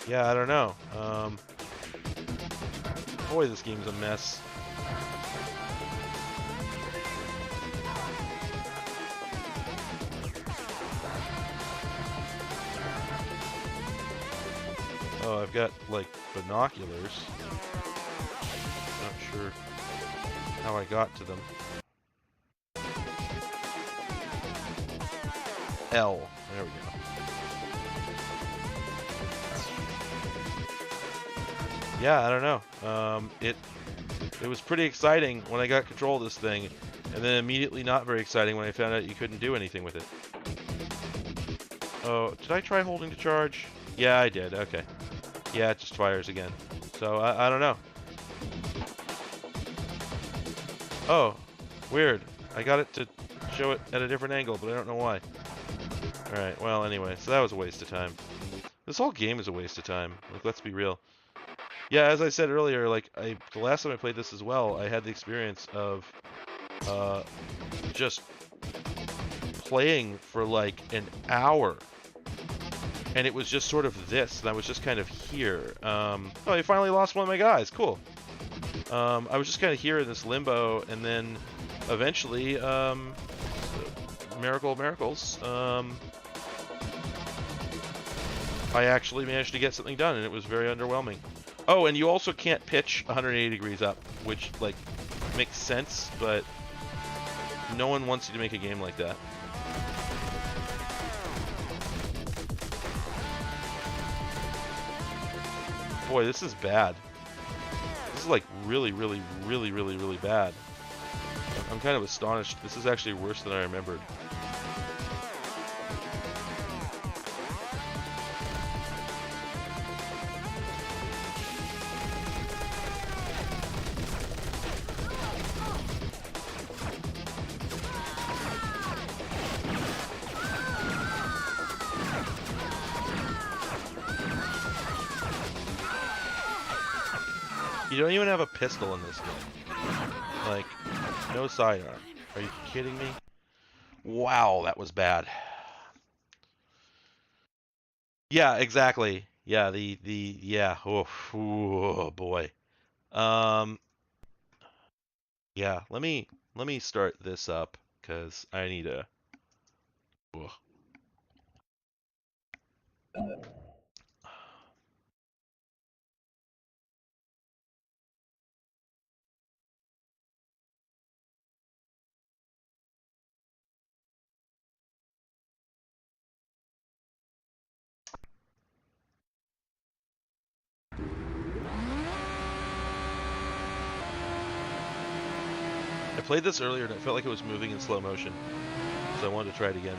Yeah, I don't know. Boy, this game's a mess. Oh, I've got, like, binoculars. Not sure how I got to them. L. There we go. Yeah, I don't know. It was pretty exciting when I got control of this thing, and then immediately not very exciting when I found out you couldn't do anything with it. Oh, did I try holding to charge? Yeah, I did. Okay. Yeah, it just fires again. So, I don't know. Oh, weird. I got it to show it at a different angle, but I don't know why. Alright, well, anyway, so that was a waste of time. This whole game is a waste of time. Like, let's be real. Yeah, as I said earlier, like, the last time I played this as well, I had the experience of, just playing for, like, an hour. And it was just sort of this, and I was just kind of here. Oh, I finally lost one of my guys. Cool. I was just kind of here in this limbo, and then eventually, miracle of miracles, I actually managed to get something done, and it was very underwhelming. Oh, and you also can't pitch 180 degrees up, which, like, makes sense, but no one wants you to make a game like that. Boy, this is bad. This is like really, really, really, really, really bad. I'm kind of astonished. This is actually worse than I remembered. You don't even have a pistol in this game. Like, no sidearm. Are you kidding me? Wow, that was bad. Yeah, exactly. Yeah, yeah. Oh boy. Um, yeah. Let me start this up because I need to. Ugh. I played this earlier and it felt like it was moving in slow motion, so I wanted to try it again.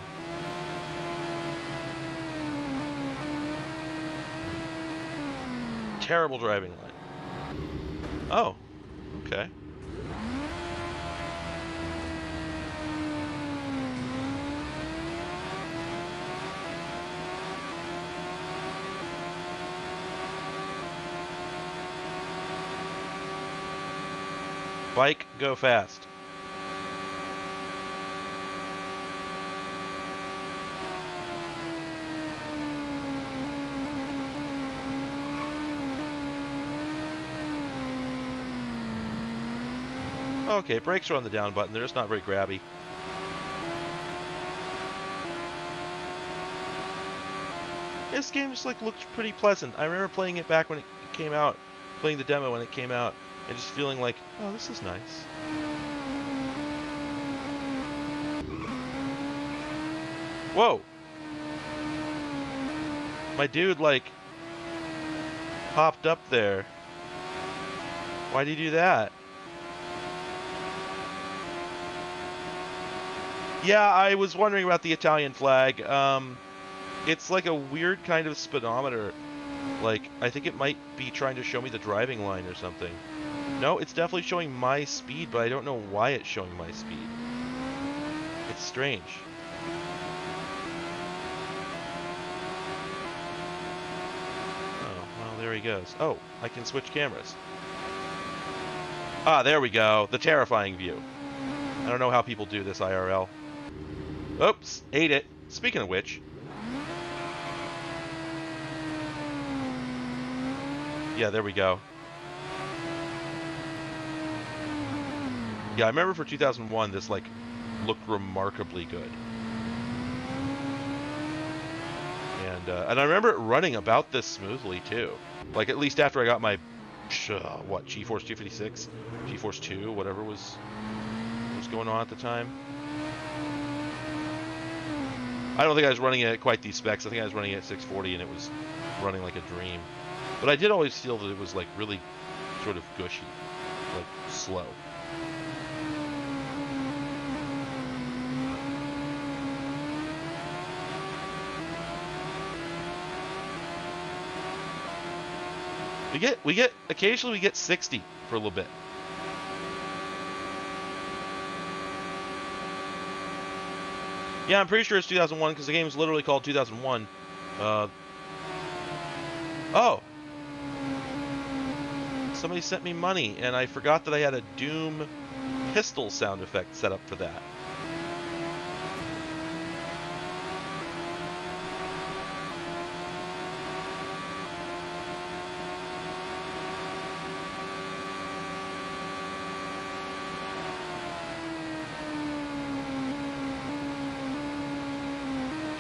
Terrible driving line. Oh, okay. Bike, go fast. Okay, brakes are on the down button. They're just not very grabby. This game just like looked pretty pleasant. I remember playing it back when it came out, playing the demo when it came out, and just feeling like, oh, this is nice. Whoa! My dude like popped up there. Why'd he do that? Yeah, I was wondering about the Italian flag. It's like a weird kind of speedometer. Like, I think it might be trying to show me the driving line or something. No, it's definitely showing my speed, but I don't know why it's showing my speed. It's strange. Oh, well, there he goes. Oh, I can switch cameras. Ah, there we go. The terrifying view. I don't know how people do this IRL. Oops, ate it. Speaking of which. Yeah, there we go. Yeah, I remember for 2001, this, like, looked remarkably good. And I remember it running about this smoothly, too. Like, at least after I got my, what, GeForce 256? GeForce 2, whatever was going on at the time. I don't think I was running it at quite these specs. I think I was running it at 640 and it was running like a dream. But I did always feel that it was like really sort of gushy, like slow. Occasionally we get 60 for a little bit. Yeah, I'm pretty sure it's 2001 because the game is literally called 2001. Oh. Somebody sent me money, and I forgot that I had a Doom pistol sound effect set up for that.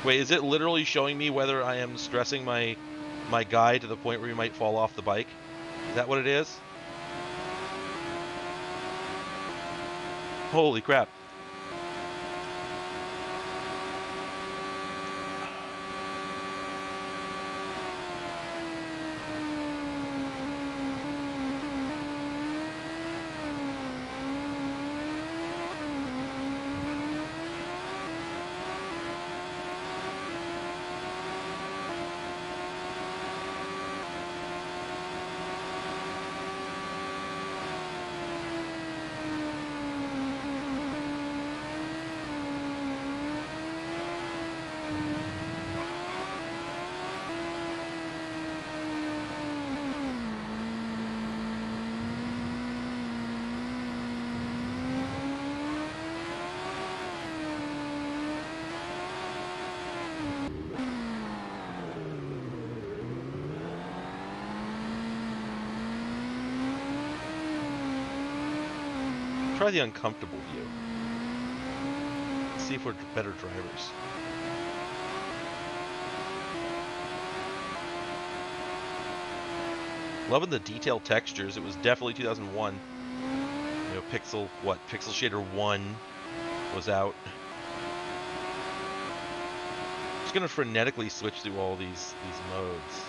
Wait, is it literally showing me whether I am stressing my guy to the point where he might fall off the bike? Is that what it is? Holy crap. try the uncomfortable view. See if we're better drivers. Loving the detailed textures. It was definitely 2001. You know, Pixel Shader 1 was out. Just gonna frenetically switch through all these modes.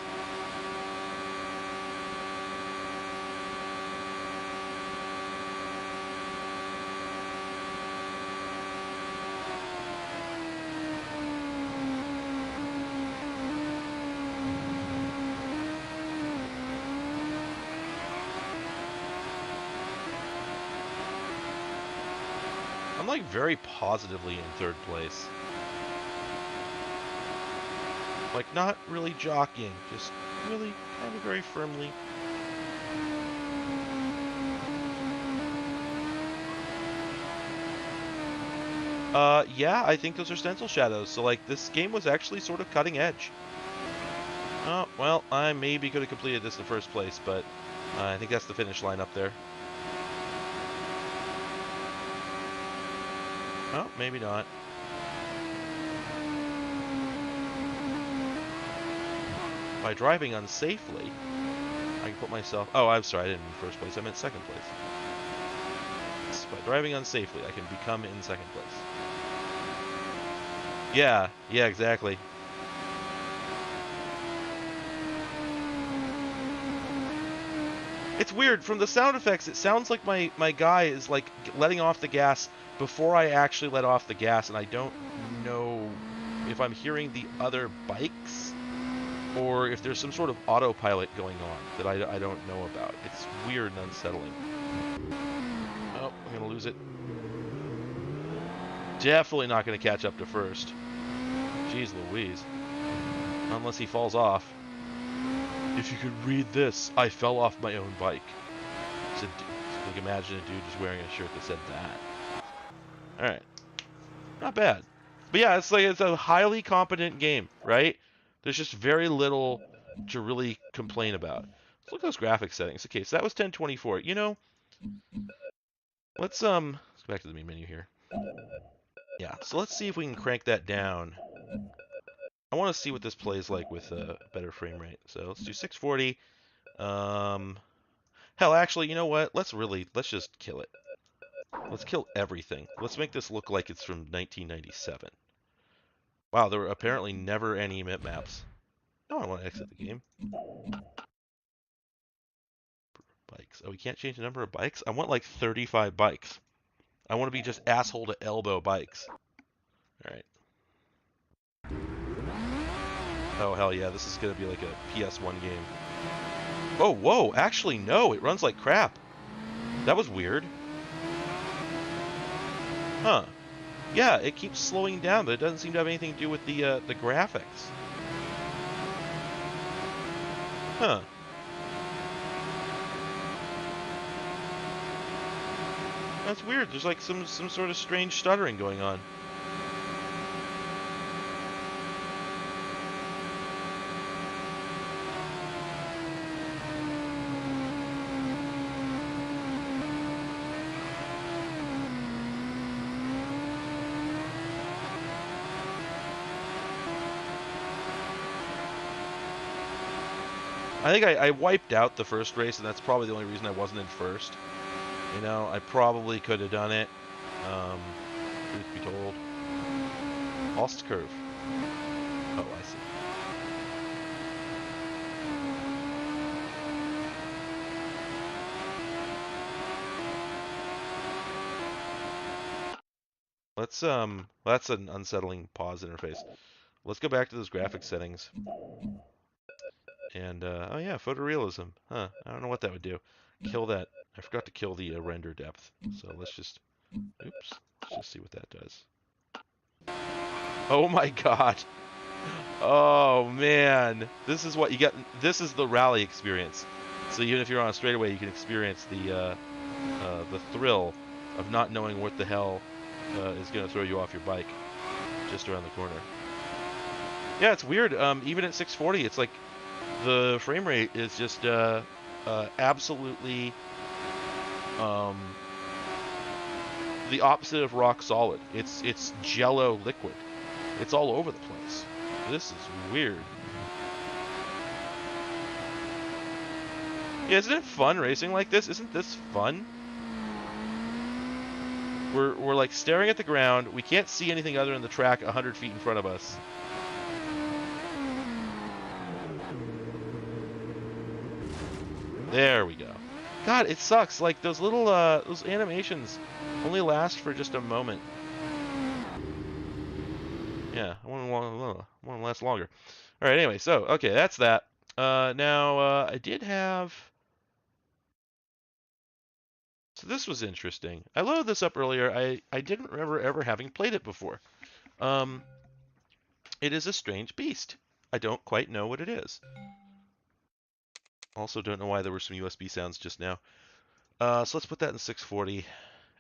I'm like very positively in third place. Like not really jockeying, just really kind of very firmly. Yeah, I think those are stencil shadows. So like this game was actually sort of cutting edge. Oh, well, I maybe could have completed this in the first place, but I think that's the finish line up there. Oh, maybe not. By driving unsafely, I can put myself... Oh, I'm sorry, I didn't mean first place, I meant second place. By driving unsafely, I can become in second place. Yeah, exactly. It's weird, from the sound effects, it sounds like my guy is like letting off the gas before I actually let off the gas, and I don't know if I'm hearing the other bikes or if there's some sort of autopilot going on that I don't know about. It's weird and unsettling. Oh, I'm gonna lose it. Definitely not gonna catch up to first. Jeez Louise. Unless he falls off. If you could read this, I fell off my own bike. Said, like, imagine a dude just wearing a shirt that said that. Alright. Not bad. But yeah, it's a highly competent game, right? There's just very little to really complain about. Let's look at those graphics settings. Okay, so that was 1024. You know, let's go back to the main menu here. Yeah, so let's see if we can crank that down. I want to see what this plays like with a better frame rate. So let's do 640. Hell, actually, you know what? Let's just kill it. Let's kill everything. Let's make this look like it's from 1997. Wow, there were apparently never any emit maps. No, I want to exit the game. Bikes. Oh, we can't change the number of bikes? I want like 35 bikes. I want to be just asshole to elbow bikes. Alright. Oh, hell yeah, this is going to be like a PS1 game. Oh, whoa, actually, no, it runs like crap. That was weird. Huh. Yeah, it keeps slowing down, but it doesn't seem to have anything to do with the graphics. Huh. That's weird. There's like some sort of strange stuttering going on. I think I wiped out the first race, and that's probably the only reason I wasn't in first. You know, I probably could have done it. Truth be told. Lost curve. Oh, I see. Let's that's an unsettling pause interface. Let's go back to those graphics settings. And, oh yeah, photorealism. Huh, I don't know what that would do. Kill that. I forgot to kill the render depth. So let's just, oops, let's just see what that does. Oh my god. Oh man. This is what you get. This is the rally experience. So even if you're on a straightaway, you can experience the thrill of not knowing what the hell is going to throw you off your bike just around the corner. Yeah, it's weird. Even at 640, it's like the frame rate is just absolutely the opposite of rock solid. It's jello liquid. It's all over the place. This is weird. Yeah, isn't it fun racing like this? Isn't this fun? We're like staring at the ground. We can't see anything other than the track 100 feet in front of us. There we go. God, it sucks. Like those little those animations only last for just a moment. Yeah, I want to last longer. All right. Anyway, so okay, that's that. Now I did have. So this was interesting. I loaded this up earlier. I didn't remember ever having played it before. It is a strange beast. I don't quite know what it is. Also don't know why there were some USB sounds just now. So let's put that in 640.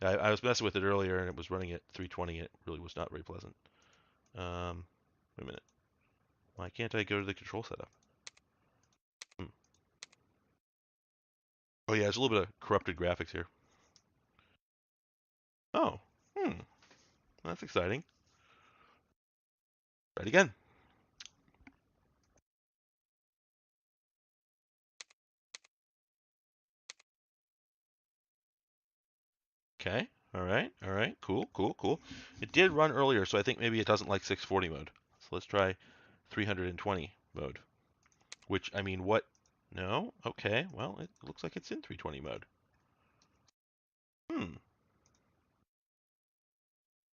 I was messing with it earlier and it was running at 320. It really was not very pleasant. Wait a minute. Why can't I go to the control setup? Oh yeah, there's a little bit of corrupted graphics here. Oh, that's exciting. Try it again. Okay, all right, cool. It did run earlier, so I think maybe it doesn't like 640 mode. So let's try 320 mode. Which, I mean, what? No? Okay, well, it looks like it's in 320 mode.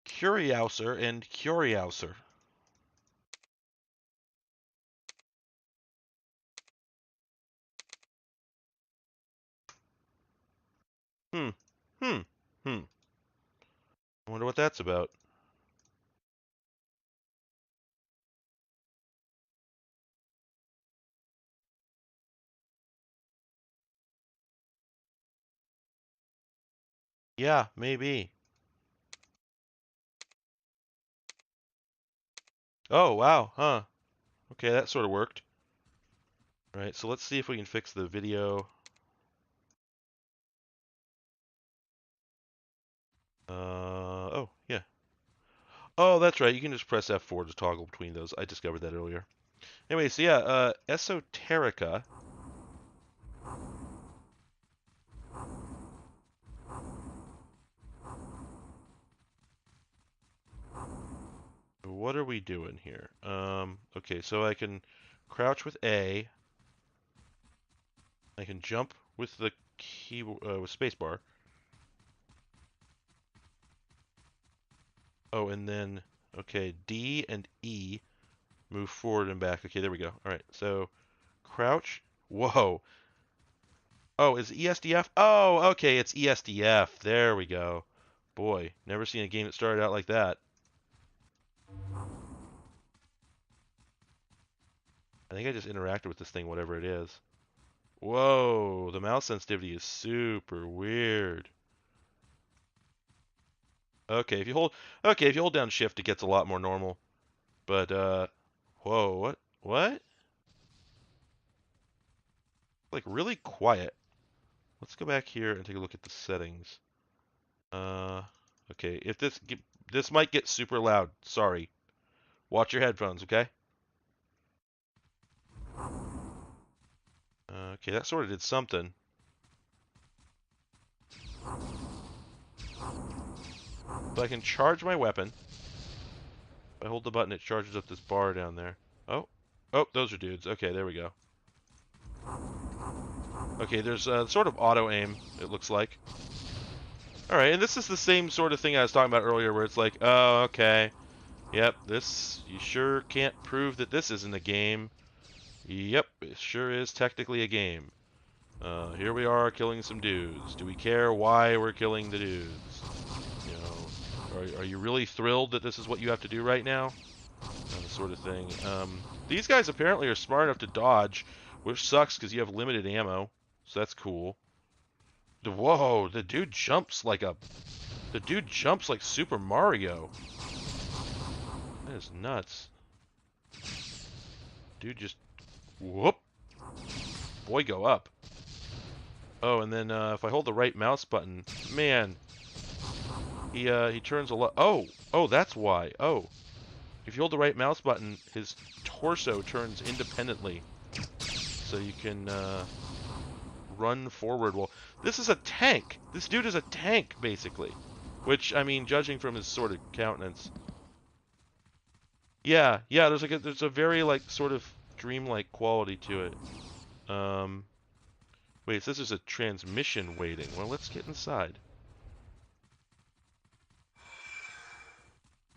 Curiouser and Curiouser. Hmm. I wonder what that's about. Yeah, maybe. Oh, wow, huh. Okay, that sort of worked. All right, so let's see if we can fix the video. Oh, yeah. Oh, that's right. You can just press F4 to toggle between those. I discovered that earlier. Anyway, so yeah, Esoterica. What are we doing here? Okay, so I can crouch with A. I can jump with the keyboard with spacebar. Oh, and then okay, D and E move forward and back. Okay, there we go. All right, so crouch. Whoa. Oh, is it ESDF? Oh, okay, it's ESDF. There we go. Boy, never seen a game that started out like that. I think I just interacted with this thing, whatever it is. Whoa, the mouse sensitivity is super weird. Okay, if you hold down shift, it gets a lot more normal. But whoa, what? What? Like really quiet. Let's go back here and take a look at the settings. Okay, if this might get super loud. Sorry. Watch your headphones, okay? Okay, that sort of did something. But I can charge my weapon. If I hold the button, it charges up this bar down there. Oh, those are dudes. Okay, there we go. Okay, there's sort of auto aim, it looks like. Alright, and this is the same sort of thing I was talking about earlier, where it's like, oh, okay. Yep, you sure can't prove that this isn't a game. Yep, it sure is technically a game. Here we are killing some dudes. Do we care why we're killing the dudes? You know, are you really thrilled that this is what you have to do right now? Sort of thing. These guys apparently are smart enough to dodge, which sucks because you have limited ammo. So that's cool. Whoa, the dude jumps like Super Mario. That is nuts. Dude just whoop. Boy, go up. Oh, and then if I hold the right mouse button, man, He turns a lot. Oh, that's why. Oh, if you hold the right mouse button, his torso turns independently, so you can run forward. Well, this is a tank. This dude is a tank, basically. Which, I mean, judging from his sort of countenance. Yeah, yeah. There's a very like sort of dreamlike quality to it. Wait, it says there's a transmission waiting. Well, let's get inside.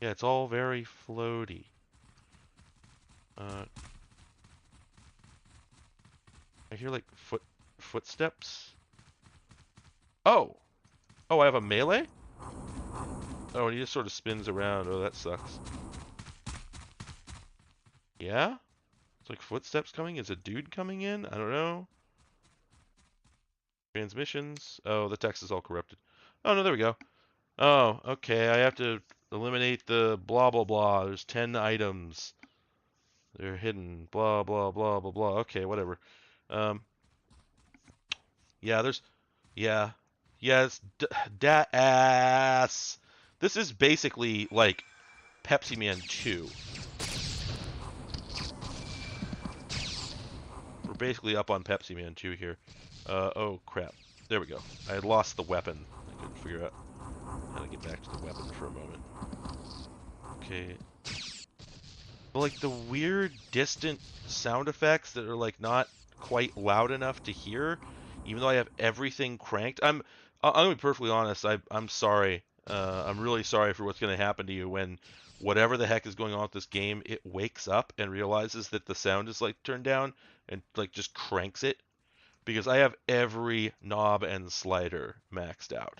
Yeah, it's all very floaty. I hear like footsteps. Oh! Oh, I have a melee? Oh, and he just sort of spins around. Oh, that sucks. Yeah? It's like footsteps coming? Is a dude coming in? I don't know. Transmissions. Oh, the text is all corrupted. Oh, no, there we go. Oh, okay. I have to eliminate the blah, blah, blah. There's 10 items. They're hidden. Blah, blah, blah, blah, blah. Okay, whatever. Yeah, there's... Yeah. Yes. Da-ass. This is basically, like, Pepsi Man 2. We're basically up on Pepsi Man 2 here. Oh, crap. There we go. I had lost the weapon. I couldn't figure out how to get back to the weapon for a moment. Okay. But, like, the weird, distant sound effects that are, like, not quite loud enough to hear, even though I have everything cranked. I'm gonna be perfectly honest. I'm sorry. I'm really sorry for what's gonna happen to you when whatever the heck is going on with this game, it wakes up and realizes that the sound is like turned down and like just cranks it, because I have every knob and slider maxed out,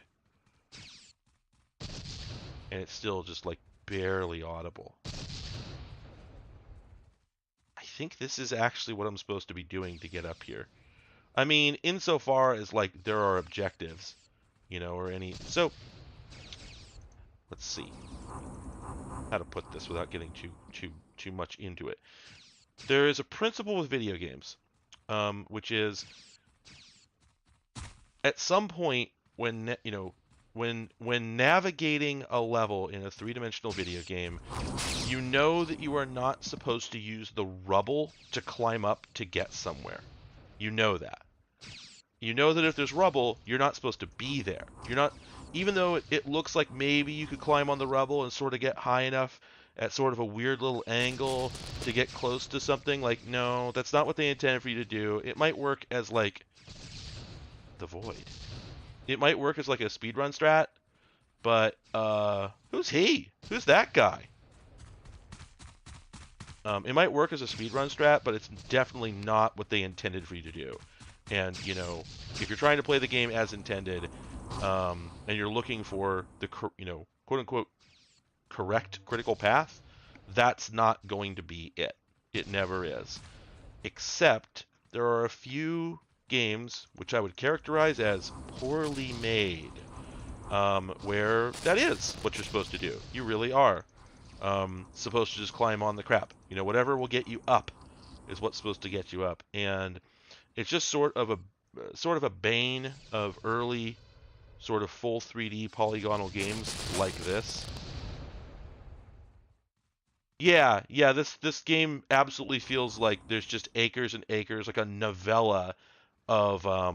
and it's still just like barely audible. I think this is actually what I'm supposed to be doing to get up here. I mean, insofar as like there are objectives, you know, or any. So let's see how to put this without getting too much into it. There is a principle with video games, which is at some point when when navigating a level in a three-dimensional video game, you know that you are not supposed to use the rubble to climb up to get somewhere. You know that. You know that if there's rubble, you're not supposed to be there. You're not, even though it looks like maybe you could climb on the rubble and sort of get high enough at sort of a weird little angle to get close to something, like, no, that's not what they intended for you to do. It might work as like the void. It might work as like a speedrun strat, but who's he? Who's that guy? It might work as a speedrun strat, but it's definitely not what they intended for you to do. And, you know, if you're trying to play the game as intended, and you're looking for the, quote-unquote, correct critical path, that's not going to be it. It never is. Except there are a few games which I would characterize as poorly made, where that is what you're supposed to do. You really are supposed to just climb on the crap. You know, whatever will get you up is what's supposed to get you up. And it's just sort of a bane of early sort of full 3D polygonal games like this. Yeah, this game absolutely feels like there's just acres and acres, like a novella of a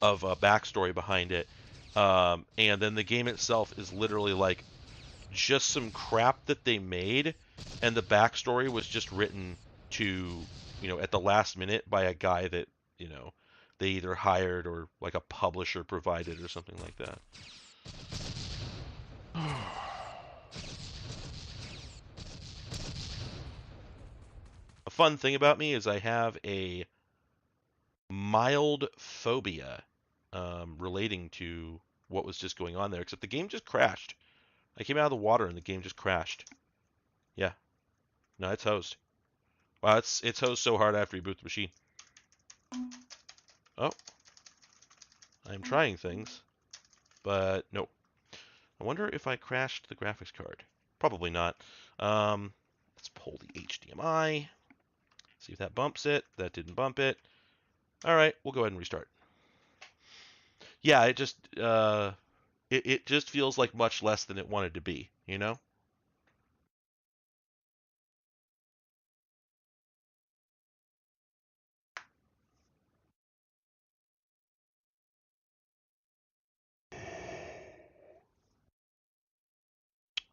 backstory behind it. And then the game itself is literally like just some crap that they made, and the backstory was just written to, at the last minute by a guy that, they either hired or like a publisher provided or something like that. A fun thing about me is I have a mild phobia relating to what was just going on there, except the game just crashed. I came out of the water and the game just crashed. Yeah. No, it's hosed. Wow, it's hosed so hard I have to reboot the machine. Oh. I'm trying things, but nope. I wonder if I crashed the graphics card. Probably not. Let's pull the HDMI. See if that bumps it. That didn't bump it. All right, we'll go ahead and restart. Yeah, it just it just feels like much less than it wanted to be, you know?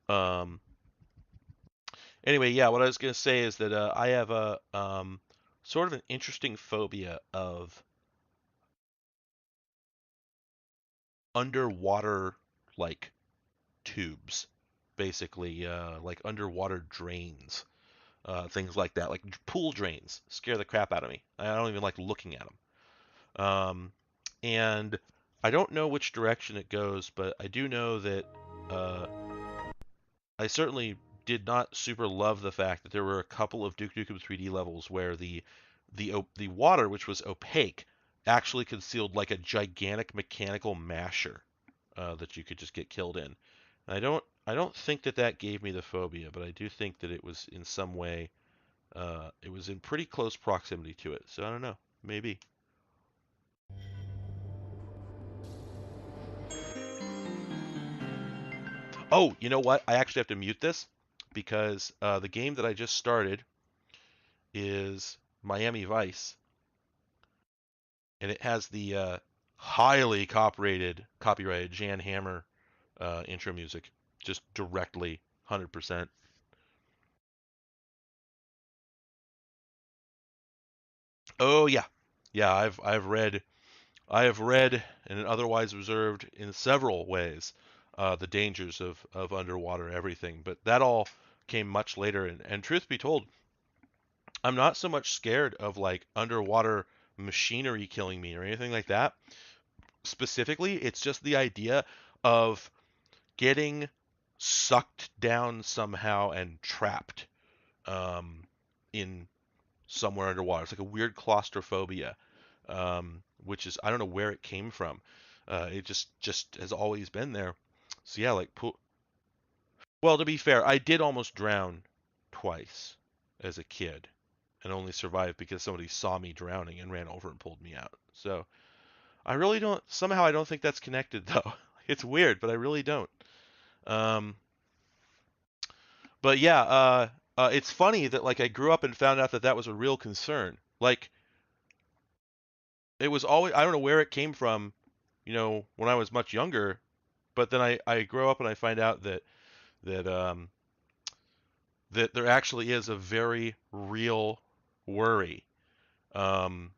Um, anyway, yeah, what I was gonna say is that I have a sort of an interesting phobia of underwater like tubes, basically, like underwater drains, things like that, like pool drains scare the crap out of me. I don't even like looking at them. And I don't know which direction it goes, but I do know that uh, I certainly did not super love the fact that there were a couple of Duke Nukem 3D levels where the water, which was opaque, actually concealed like a gigantic mechanical masher that you could just get killed in. And I don't think that that gave me the phobia, but I do think that it was in some way it was in pretty close proximity to it. So I don't know, maybe. Oh, you know what? I actually have to mute this because the game that I just started is Miami Vice, and it has the highly copyrighted Jan Hammer intro music, just directly 100%. Oh yeah, yeah. I have read and otherwise observed in several ways the dangers of underwater everything, but that all came much later. And truth be told, I'm not so much scared of like underwater machinery killing me or anything like that. Specifically, it's just the idea of getting sucked down somehow and trapped um, in somewhere underwater. It's like a weird claustrophobia, which is I don't know where it came from. It just has always been there. So yeah, like well, to be fair, I did almost drown twice as a kid, and only survived because somebody saw me drowning and ran over and pulled me out. So I really don't. Somehow I don't think that's connected though. It's weird, but I really don't. Um, but yeah, it's funny that like I grew up and found out that that was a real concern. Like it was always I don't know where it came from, when I was much younger, but then I grow up and I find out that that there actually is a very real worry. Um,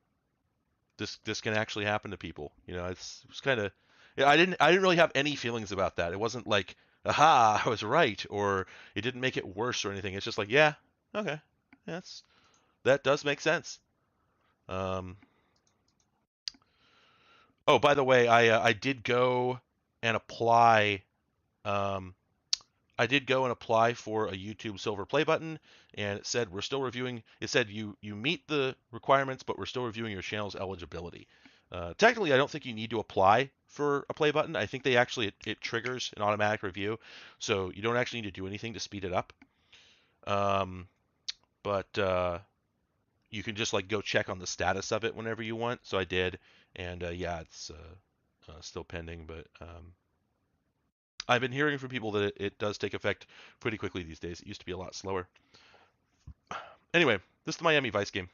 this can actually happen to people. It's kind of yeah, I didn't really have any feelings about that. It wasn't like aha, I was right, or it didn't make it worse or anything. It's just like yeah, okay, that does make sense. Um, oh, by the way, I did go and apply. Um, I did go and apply for a YouTube Silver Play button, and it said we're still reviewing. It said you meet the requirements, but we're still reviewing your channel's eligibility. Technically, I don't think you need to apply for a play button. I think they actually it triggers an automatic review, so you don't actually need to do anything to speed it up. Um, but you can just like go check on the status of it whenever you want. So I did, and yeah, it's still pending, but I've been hearing from people that it does take effect pretty quickly these days. It used to be a lot slower. Anyway, this is the Miami Vice game.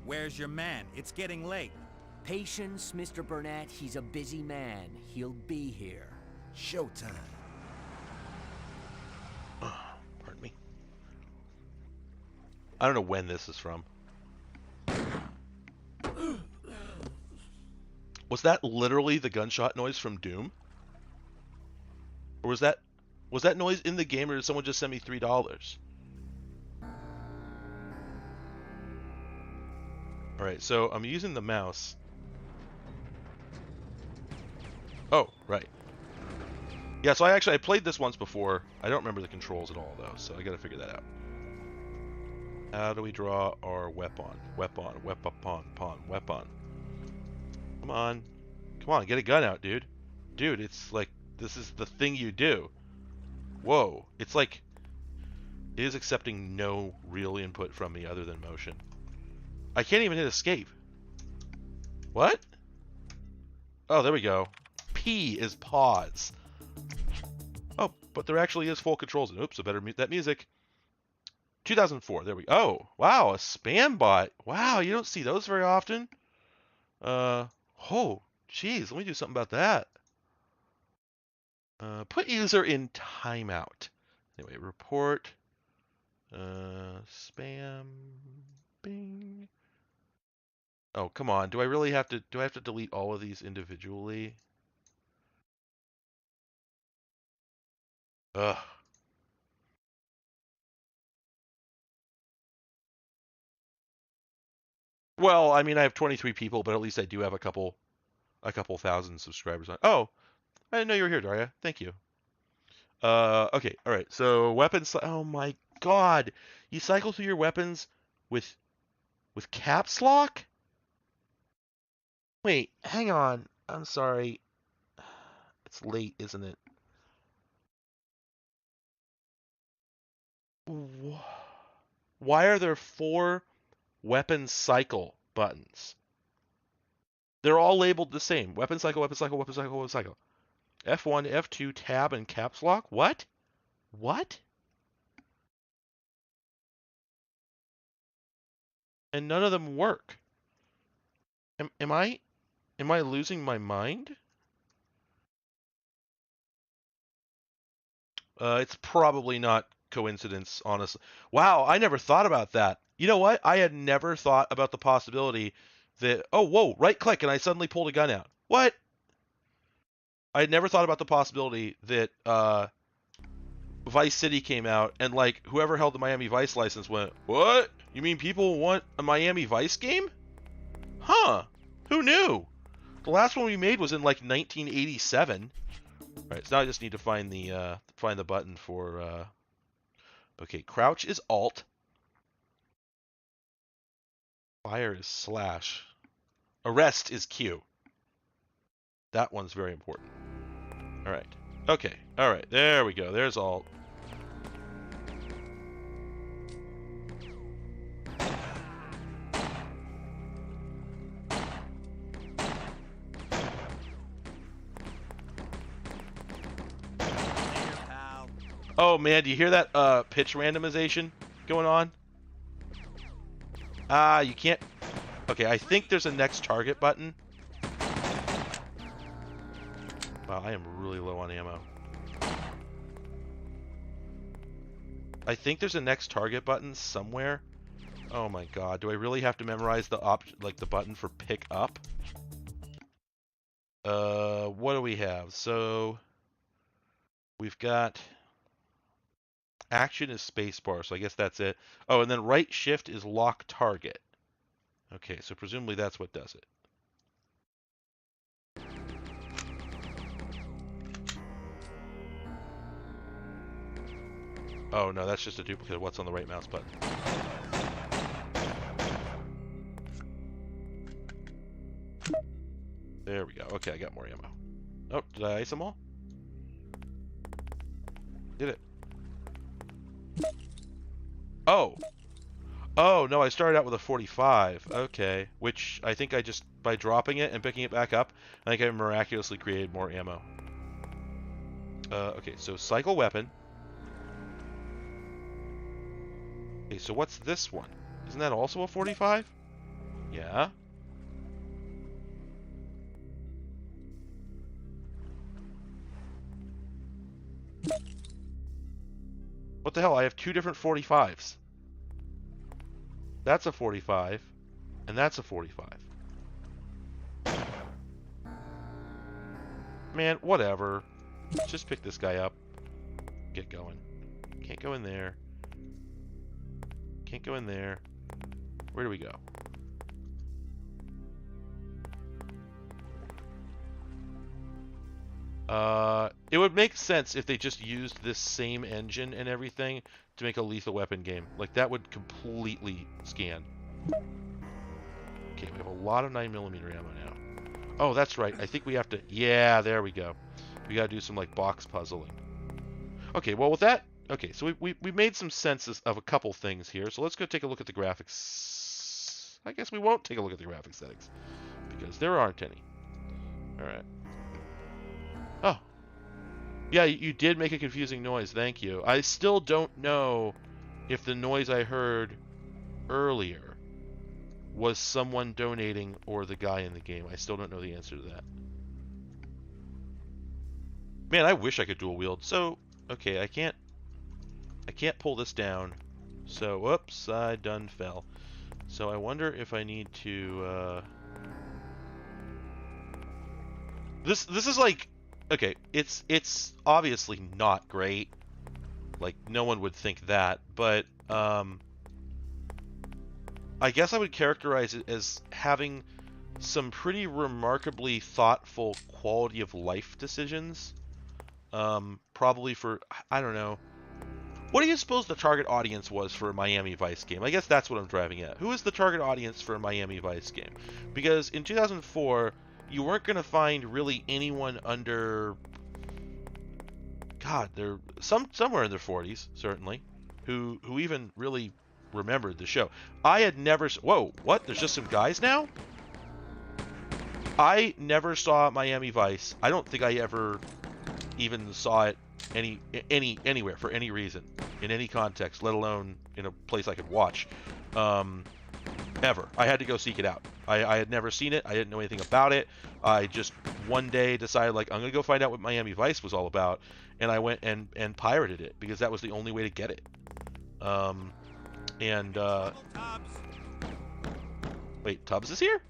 Where's your man? It's getting late. Patience, Mr. Burnett. He's a busy man. He'll be here. Showtime. Pardon me. I don't know when this is from. Was that literally the gunshot noise from Doom? Or was that noise in the game, or did someone just send me $3? Alright, so I'm using the mouse. Oh, right. Yeah, so I played this once before. I don't remember the controls at all, though, so I gotta figure that out. How do we draw our weapon? Weapon, pawn, weapon. Come on. Come on, get a gun out, dude. Dude, it's like, this is the thing you do. Whoa. It's like, It is accepting no real input from me other than motion. I can't even hit escape. What? Oh, there we go. P is pause. Oh, but there actually is full controls. Oops, I better mute that music. 2004, there we go. Oh, wow, a spam bot. Wow, you don't see those very often. Oh, geez, let me do something about that. Put user in timeout. Anyway, report. Spam. Bing. Oh, come on. Do I really have to, do I have to delete all of these individually? Ugh. Well, I mean, I have 23 people, but at least I do have a couple thousand subscribers on. Oh, I didn't know you were here, Daria. Thank you. Okay, all right. So weapons. Oh my God, you cycle through your weapons with caps lock? Wait, hang on. I'm sorry. It's late, isn't it? Why are there 4 weapon cycle buttons? They're all labeled the same. Weapon cycle, weapon cycle, weapon cycle, weapon cycle. F1, F2, tab, and caps lock? What? What? And none of them work. Am I losing my mind? It's probably not coincidence, honestly. Wow, I never thought about that. You know what? I had never thought about the possibility that, oh, whoa, right click and I suddenly pulled a gun out. What? I had never thought about the possibility that Vice City came out and like whoever held the Miami Vice license went, what? You mean people want a Miami Vice game? Huh? Who knew? The last one we made was in like 1987. All right, so now I just need to find the button for. Okay, crouch is Alt. Fire is slash. Arrest is Q. That one's very important. All right. Okay. All right. There we go. There's Alt. Oh man, do you hear that pitch randomization going on? Ah, you can't. Okay, I think there's a next target button. Wow, I am really low on ammo. I think there's a next target button somewhere. Oh my god, do I really have to memorize the the button for pick up? What do we have? So we've got action is spacebar, so I guess that's it. Oh, and then right shift is lock target. Okay, so presumably that's what does it. Oh no, that's just a duplicate of what's on the right mouse button. There we go. Okay, I got more ammo. Oh, did I ice them all? Did it? Oh. Oh, no, I started out with a 45. Okay. Which I think I just, by dropping it and picking it back up, I think I miraculously created more ammo. Okay, so cycle weapon. Okay, so what's this one? Isn't that also a 45? Yeah. What the hell? I have 2 different 45s. That's a 45, and that's a 45. Man, whatever. Just pick this guy up. Get going. Can't go in there. Can't go in there. Where do we go? It would make sense if they just used this same engine and everything to make a lethal weapon game. Like, that would completely scan. Okay, we have a lot of 9mm ammo now. Oh, that's right. I think we have to... Yeah, there we go. We gotta do some, like, box puzzling. Okay, well, with that okay, so we made some sense of a couple things here. So let's go take a look at the graphics. I guess we won't take a look at the graphics settings because there aren't any. All right. Oh. Yeah, you did make a confusing noise. Thank you. I still don't know if the noise I heard earlier was someone donating or the guy in the game. I still don't know the answer to that. Man, I wish I could dual wield. So, okay, I can't pull this down. So, whoops, I done fell. So I wonder if I need to, This is like, okay, it's obviously not great. Like, no one would think that, but, I guess I would characterize it as having some pretty remarkably thoughtful quality of life decisions. Probably for, I don't know. What do you suppose the target audience was for a Miami Vice game? I guess that's what I'm driving at. Who is the target audience for a Miami Vice game? Because in 2004, you weren't going to find really anyone under, God, they're somewhere in their 40s, certainly, who even really remembered the show. I had never... Whoa, what? There's just some guys now? I never saw Miami Vice. I don't think I ever even saw it anywhere for any reason, in any context, let alone in a place I could watch. Ever. I had to go seek it out. I had never seen it. I didn't know anything about it. I just one day decided, like, I'm going to go find out what Miami Vice was all about. And I went and pirated it because that was the only way to get it. Wait, Tubbs is here?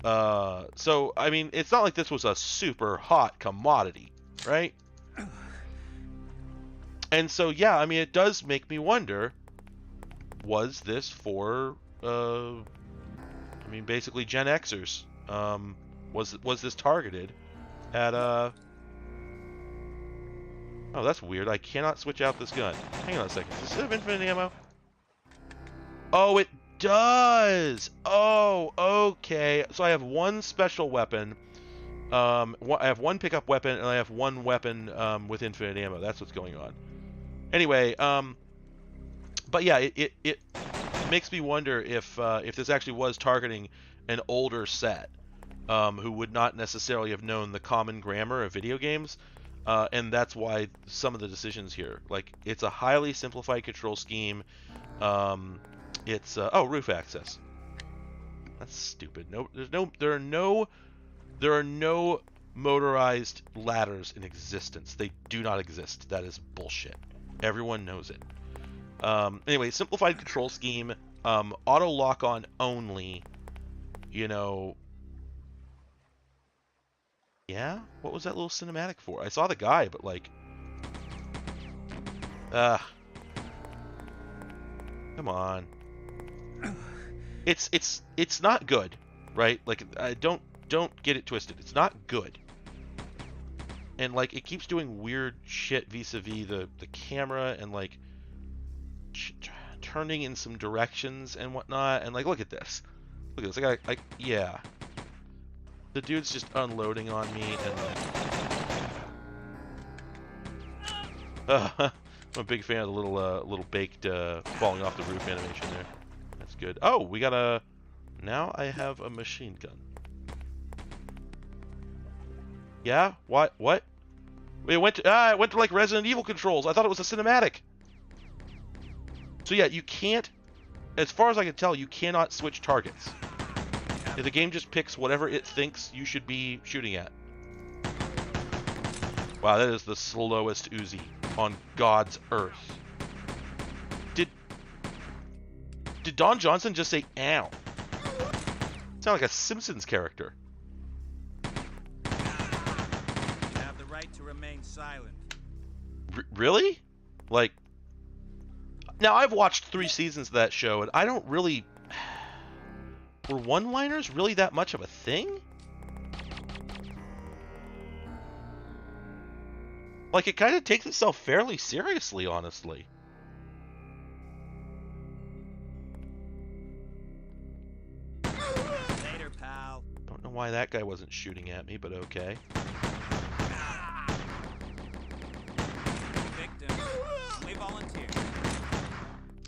So, I mean, it's not like this was a super hot commodity, right? And so, yeah, I mean, it does make me wonder, was this for, I mean, basically Gen Xers? Was this targeted at, Oh, that's weird. I cannot switch out this gun. Hang on a second. Does it have infinite ammo? Oh, it does! Oh, okay. So I have one special weapon. I have one pickup weapon, and I have one weapon with infinite ammo. That's what's going on. Anyway, but yeah, it makes me wonder if this actually was targeting an older set who would not necessarily have known the common grammar of video games. And that's why some of the decisions here, like, it's a highly simplified control scheme. It's oh, roof access. That's stupid. There are no motorized ladders in existence. They do not exist. That is bullshit. Everyone knows it. Anyway, simplified control scheme. Auto lock on only. You know. Yeah? What was that little cinematic for? I saw the guy, but like... Come on. It's not good, right? Like, don't get it twisted. It's not good. And like, it keeps doing weird shit vis-a-vis the camera and like turning in some directions and whatnot. And like, look at this. Look at this. Like, yeah. The dude's just unloading on me, and I'm a big fan of the little baked falling off the roof animation there. That's good. Oh, we got a... Now I have a machine gun. Yeah? What? It went to like Resident Evil controls. I thought it was a cinematic. So yeah, you can't... As far as I can tell, you cannot switch targets. The game just picks whatever it thinks you should be shooting at. Wow, that is the slowest Uzi on God's earth. Did Don Johnson just say ow? Sound like a Simpsons character. You have the right to remain silent. Really? Like, now I've watched 3 seasons of that show, and I don't really... Were one-liners really that much of a thing? Like, it kind of takes itself fairly seriously, honestly. Later, pal. Don't know why that guy wasn't shooting at me, but okay.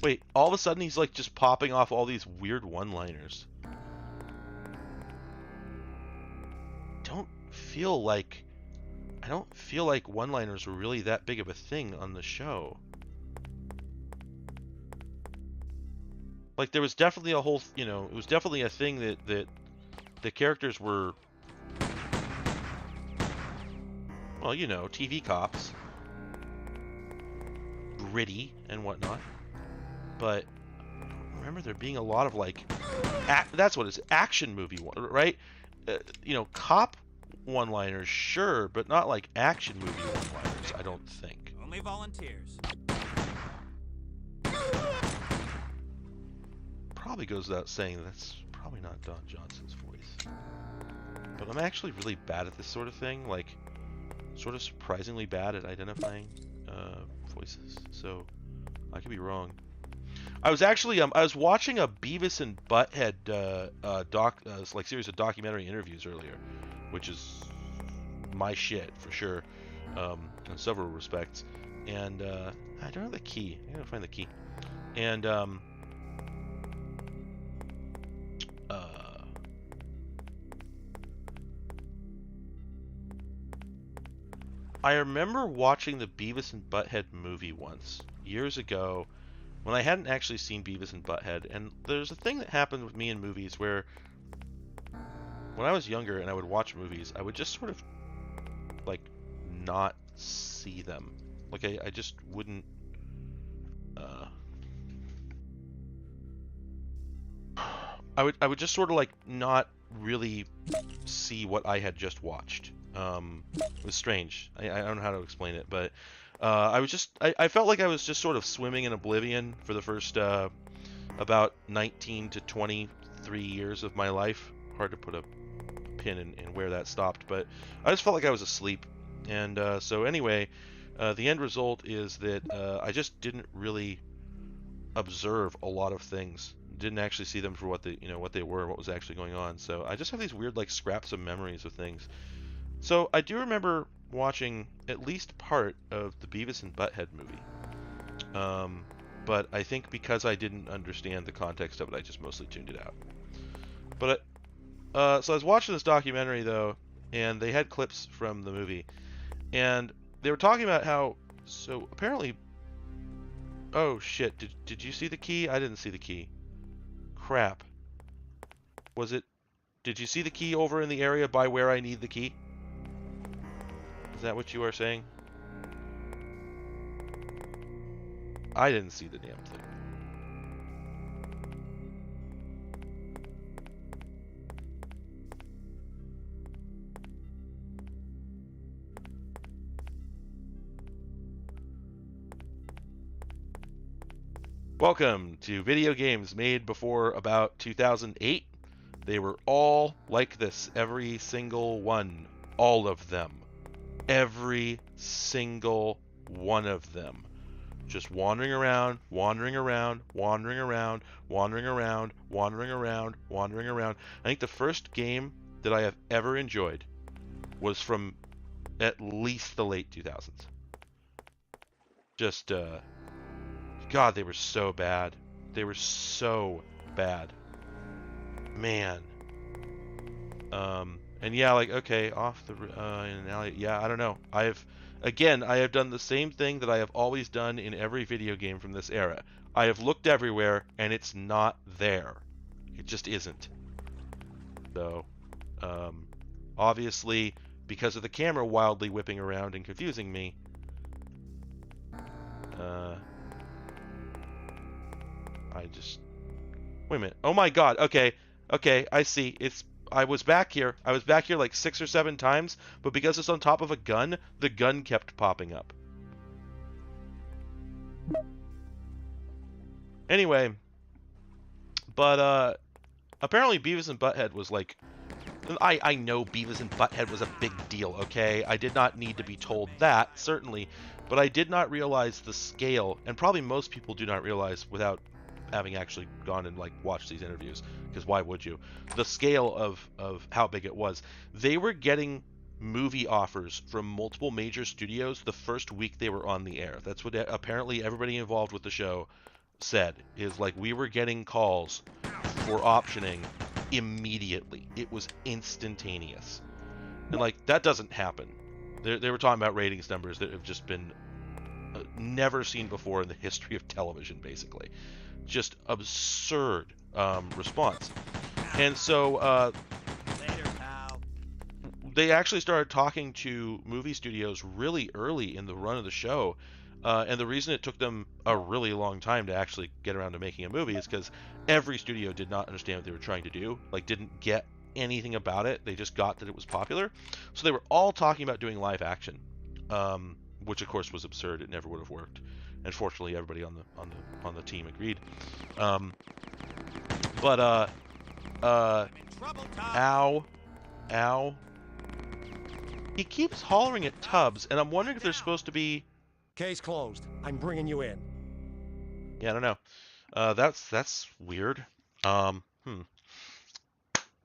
Wait, all of a sudden he's like just popping off all these weird one-liners. I don't feel like one-liners were really that big of a thing on the show. Like there was definitely a whole, you know, it was definitely a thing that the characters were, well, you know, TV cops, gritty and whatnot. But I don't remember there being a lot of like, that's what it's action movie, right? You know, cop one-liners, sure, but not like action movie one-liners, I don't think. Only volunteers. Probably goes without saying that's probably not Don Johnson's voice. But I'm actually really bad at this sort of thing, like sort of surprisingly bad at identifying voices, so I could be wrong. I was actually I was watching a Beavis and Butthead like series of documentary interviews earlier, which is my shit for sure, in several respects. And I don't have the key. I gotta find the key. And I remember watching the Beavis and Butthead movie once, years ago, when I hadn't actually seen Beavis and Butthead, and there's a thing that happened with me in movies where when I was younger and I would watch movies, I would just sort of like not see them. Like I just wouldn't I would just sort of like not really see what I had just watched. It was strange. I don't know how to explain it, but I felt like I was just sort of swimming in oblivion for the first about 19 to 23 years of my life. Hard to put a pin in where that stopped, but I just felt like I was asleep. And so anyway, the end result is that I just didn't really observe a lot of things. Didn't actually see them for what they were, what was actually going on. So I just have these weird like scraps of memories of things. So I do remember watching at least part of the Beavis and Butthead movie. But I think because I didn't understand the context of it, I just mostly tuned it out. But so I was watching this documentary though, and they had clips from the movie, and they were talking about how, so apparently, oh shit, did you see the key? I didn't see the key. Crap. Did you see the key over in the area by where I need the key? Is that what you are saying? I didn't see the damn thing. Welcome to video games made before about 2008. They were all like this, every single one. All of them. Every single one of them. Just wandering around, wandering around, wandering around, wandering around, wandering around, wandering around. I think the first game that I have ever enjoyed was from at least the late 2000s. Just, God, they were so bad. They were so bad. Man. And yeah, like, okay, off the, in an alley, yeah, I don't know. I have done the same thing that I have always done in every video game from this era. I have looked everywhere, and it's not there. It just isn't. So, obviously, because of the camera wildly whipping around and confusing me, wait a minute. Oh my god, okay, I see. I was back here like 6 or 7 times, but because it's on top of a gun, the gun kept popping up. Anyway, but apparently Beavis and Butthead was like, I know Beavis and Butthead was a big deal, okay? I did not need to be told that, certainly, but I did not realize the scale, and probably most people do not realize without having actually gone and like watched these interviews, because why would you? The scale of how big it was. They were getting movie offers from multiple major studios the first week they were on the air. That's what apparently everybody involved with the show said is like we were getting calls for optioning immediately. It was instantaneous. And like that doesn't happen. They were talking about ratings numbers that have just been never seen before in the history of television, basically. Just absurd response. And so Later, pal. they actually started talking to movie studios really early in the run of the show. And the reason it took them a really long time to actually get around to making a movie is because every studio did not understand what they were trying to do, like didn't get anything about it. They just got that it was popular. So they were all talking about doing live action, which of course was absurd. It never would have worked. And fortunately, everybody on the team agreed. But I'm in trouble, Tom. ow. He keeps hollering at Tubbs, and I'm wondering if there's supposed to be. Case closed. I'm bringing you in. Yeah, I don't know. That's weird.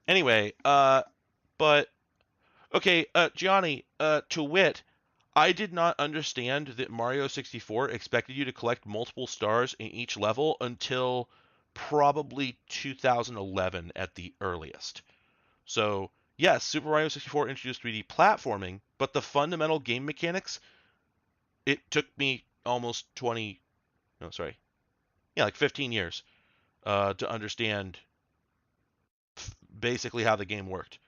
Anyway, but okay, Gianni, to wit, I did not understand that Mario 64 expected you to collect multiple stars in each level until probably 2011 at the earliest. So, yes, Super Mario 64 introduced 3D platforming, but the fundamental game mechanics, it took me almost 15 years to understand basically how the game worked.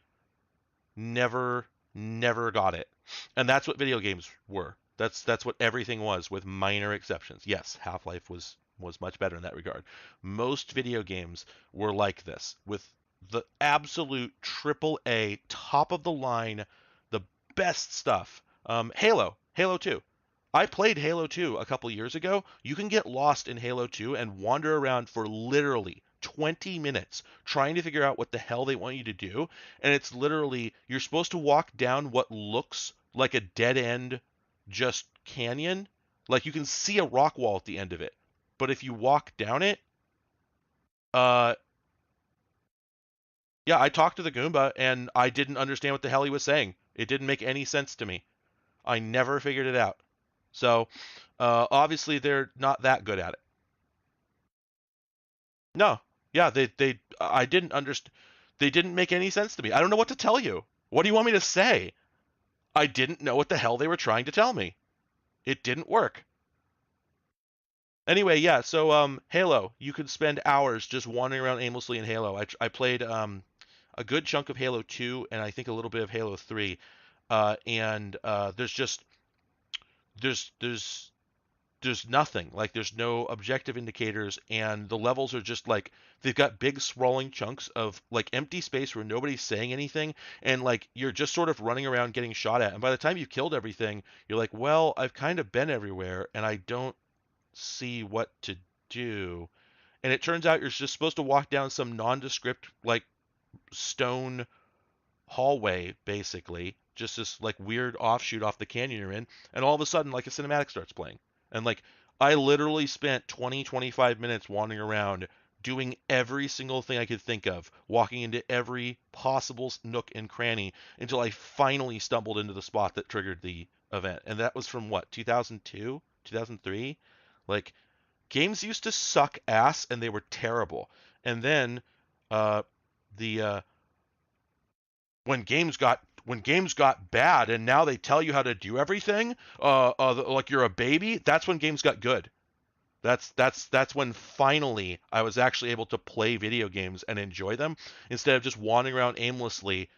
Never got it. And that's what video games were. That's what everything was, with minor exceptions. Yes, Half-Life was much better in that regard. Most video games were like this, with the absolute triple A, top of the line, the best stuff. Halo 2. I played Halo 2 a couple years ago. You can get lost in Halo 2 and wander around for literally 20 minutes trying to figure out what the hell they want you to do. And it's literally, you're supposed to walk down what looks like a dead end, just canyon. Like you can see a rock wall at the end of it. But if you walk down it, yeah, I talked to the Goomba and I didn't understand what the hell he was saying. It didn't make any sense to me. I never figured it out. So, obviously they're not that good at it. No. Yeah, I didn't understand. They didn't make any sense to me. I don't know what to tell you. What do you want me to say? I didn't know what the hell they were trying to tell me. It didn't work. Anyway, yeah, so Halo, you could spend hours just wandering around aimlessly in Halo. I played a good chunk of Halo 2 and I think a little bit of Halo 3. And there's nothing. Like there's no objective indicators, and the levels are just like they've got big sprawling chunks of like empty space where nobody's saying anything, and like you're just sort of running around getting shot at. And by the time you've killed everything, you're like, well, I've kind of been everywhere and I don't see what to do. And it turns out you're just supposed to walk down some nondescript like stone hallway, basically, just this like weird offshoot off the canyon you're in, and all of a sudden like a cinematic starts playing. And like I literally spent 25 minutes wandering around doing every single thing I could think of, walking into every possible nook and cranny until I finally stumbled into the spot that triggered the event. And that was from what, 2002, 2003? Like games used to suck ass and they were terrible. And then the when games got bad and now they tell you how to do everything, like you're a baby, that's when games got good. That's when finally I was actually able to play video games and enjoy them instead of just wandering around aimlessly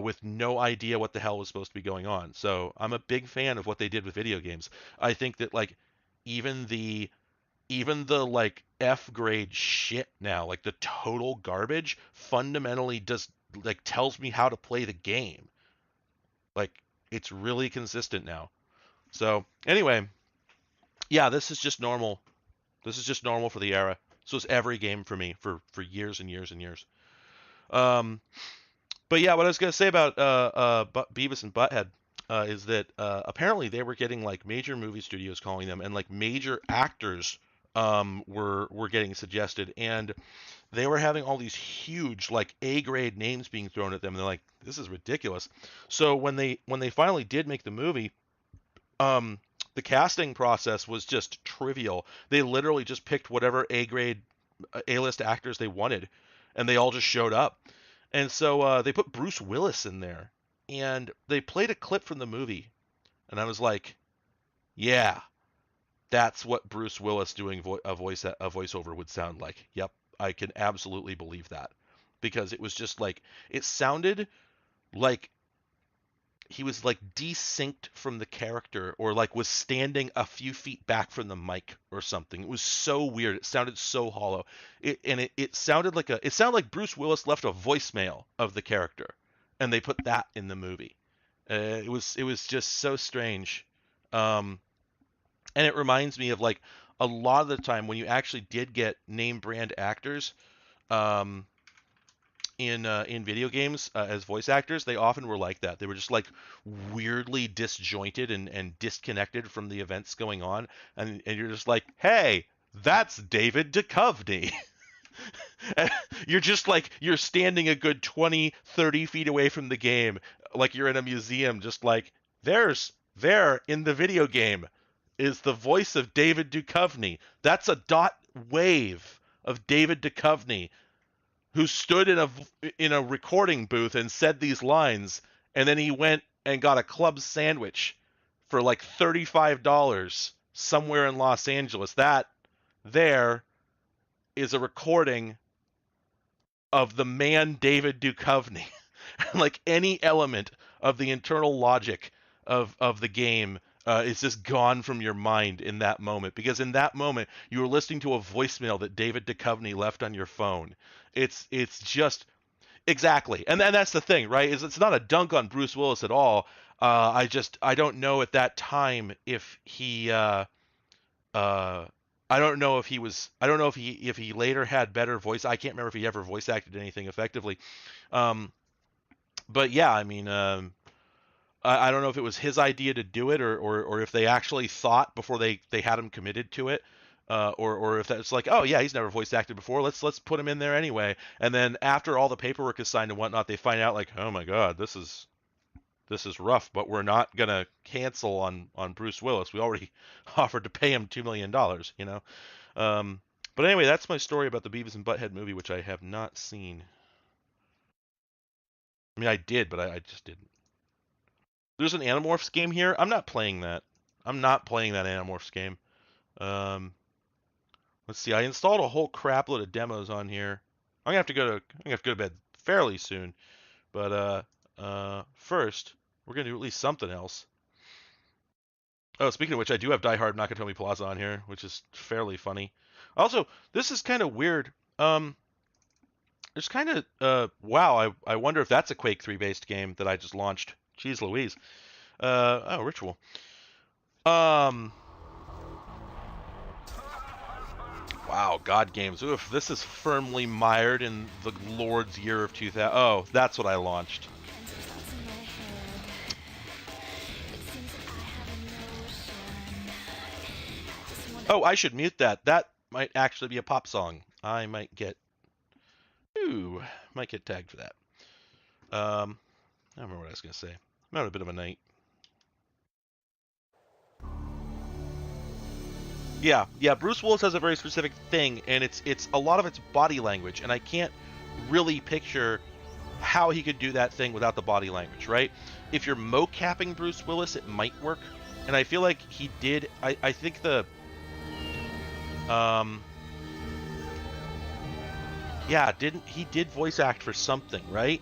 with no idea what the hell was supposed to be going on. So I'm a big fan of what they did with video games. I think that like even the like F grade shit now, like the total garbage, fundamentally does like tells me how to play the game. Like it's really consistent now. So anyway, yeah, this is just normal. This is just normal for the era. So it's every game for me for years and years and years. But yeah, what I was gonna say about Beavis and Butthead is that apparently they were getting like major movie studios calling them, and like major actors were getting suggested, and they were having all these huge like A grade names being thrown at them, and they're like, this is ridiculous. So when they finally did make the movie, the casting process was just trivial. They literally just picked whatever A-grade, A-list actors they wanted, and they all just showed up. And so they put Bruce Willis in there, and they played a clip from the movie, and I was like, yeah, that's what Bruce Willis doing a voiceover would sound like. Yep, I can absolutely believe that, because it was just like, it sounded like he was like desynced from the character, or like was standing a few feet back from the mic or something. It was so weird. It sounded so hollow. It sounded like Bruce Willis left a voicemail of the character, and they put that in the movie. It was just so strange. And it reminds me of like a lot of the time when you actually did get name brand actors, in video games as voice actors, they often were like that. They were just like weirdly disjointed and disconnected from the events going on, and you're just like, hey, that's David Duchovny. You're just like, you're standing a good 20, 30 feet away from the game, like you're in a museum, just like, there in the video game is the voice of David Duchovny. That's a dot wave of David Duchovny, who stood in a recording booth and said these lines, and then he went and got a club sandwich for like $35 somewhere in Los Angeles. That there is a recording of the man David Duchovny. Like any element of the internal logic of the game is just gone from your mind in that moment, because in that moment you were listening to a voicemail that David Duchovny left on your phone. It's just exactly, and that's the thing, right? Is it's not a dunk on Bruce Willis at all. I don't know at that time if he I don't know if he later had better voice. I can't remember if he ever voice acted anything effectively. But yeah, I mean, I don't know if it was his idea to do it, or if they actually thought before they had him committed to it, or if that's like, oh yeah, he's never voice acted before, let's put him in there anyway. And then after all the paperwork is signed and whatnot, they find out like, oh my god, this is rough, but we're not gonna cancel on Bruce Willis. We already offered to pay him $2 million, you know. But anyway, that's my story about the Beavis and Butthead movie, which I have not seen. I mean, I did, but I just didn't. There's an Animorphs game here. I'm not playing that. I'm not playing that Animorphs game. Let's see. I installed a whole crap load of demos on here. I'm gonna have to go to bed fairly soon. But first, we're gonna do at least something else. Oh, speaking of which, I do have Die Hard Nakatomi Plaza on here, which is fairly funny. Also, this is kind of weird. There's kind of wow. I wonder if that's a Quake 3 based game that I just launched. Jeez Louise. Oh, Ritual. Wow, God Games. Oof, this is firmly mired in the Lord's year of 2000. Oh, that's what I launched. Oh, I should mute that. That might actually be a pop song. I might get tagged for that. I don't remember what I was gonna say. I'm having a bit of a night. Yeah. Bruce Willis has a very specific thing, and it's a lot of it's body language, and I can't really picture how he could do that thing without the body language, right? If you're mocapping Bruce Willis, it might work, and I feel like he did. I think the yeah, he did voice act for something, right?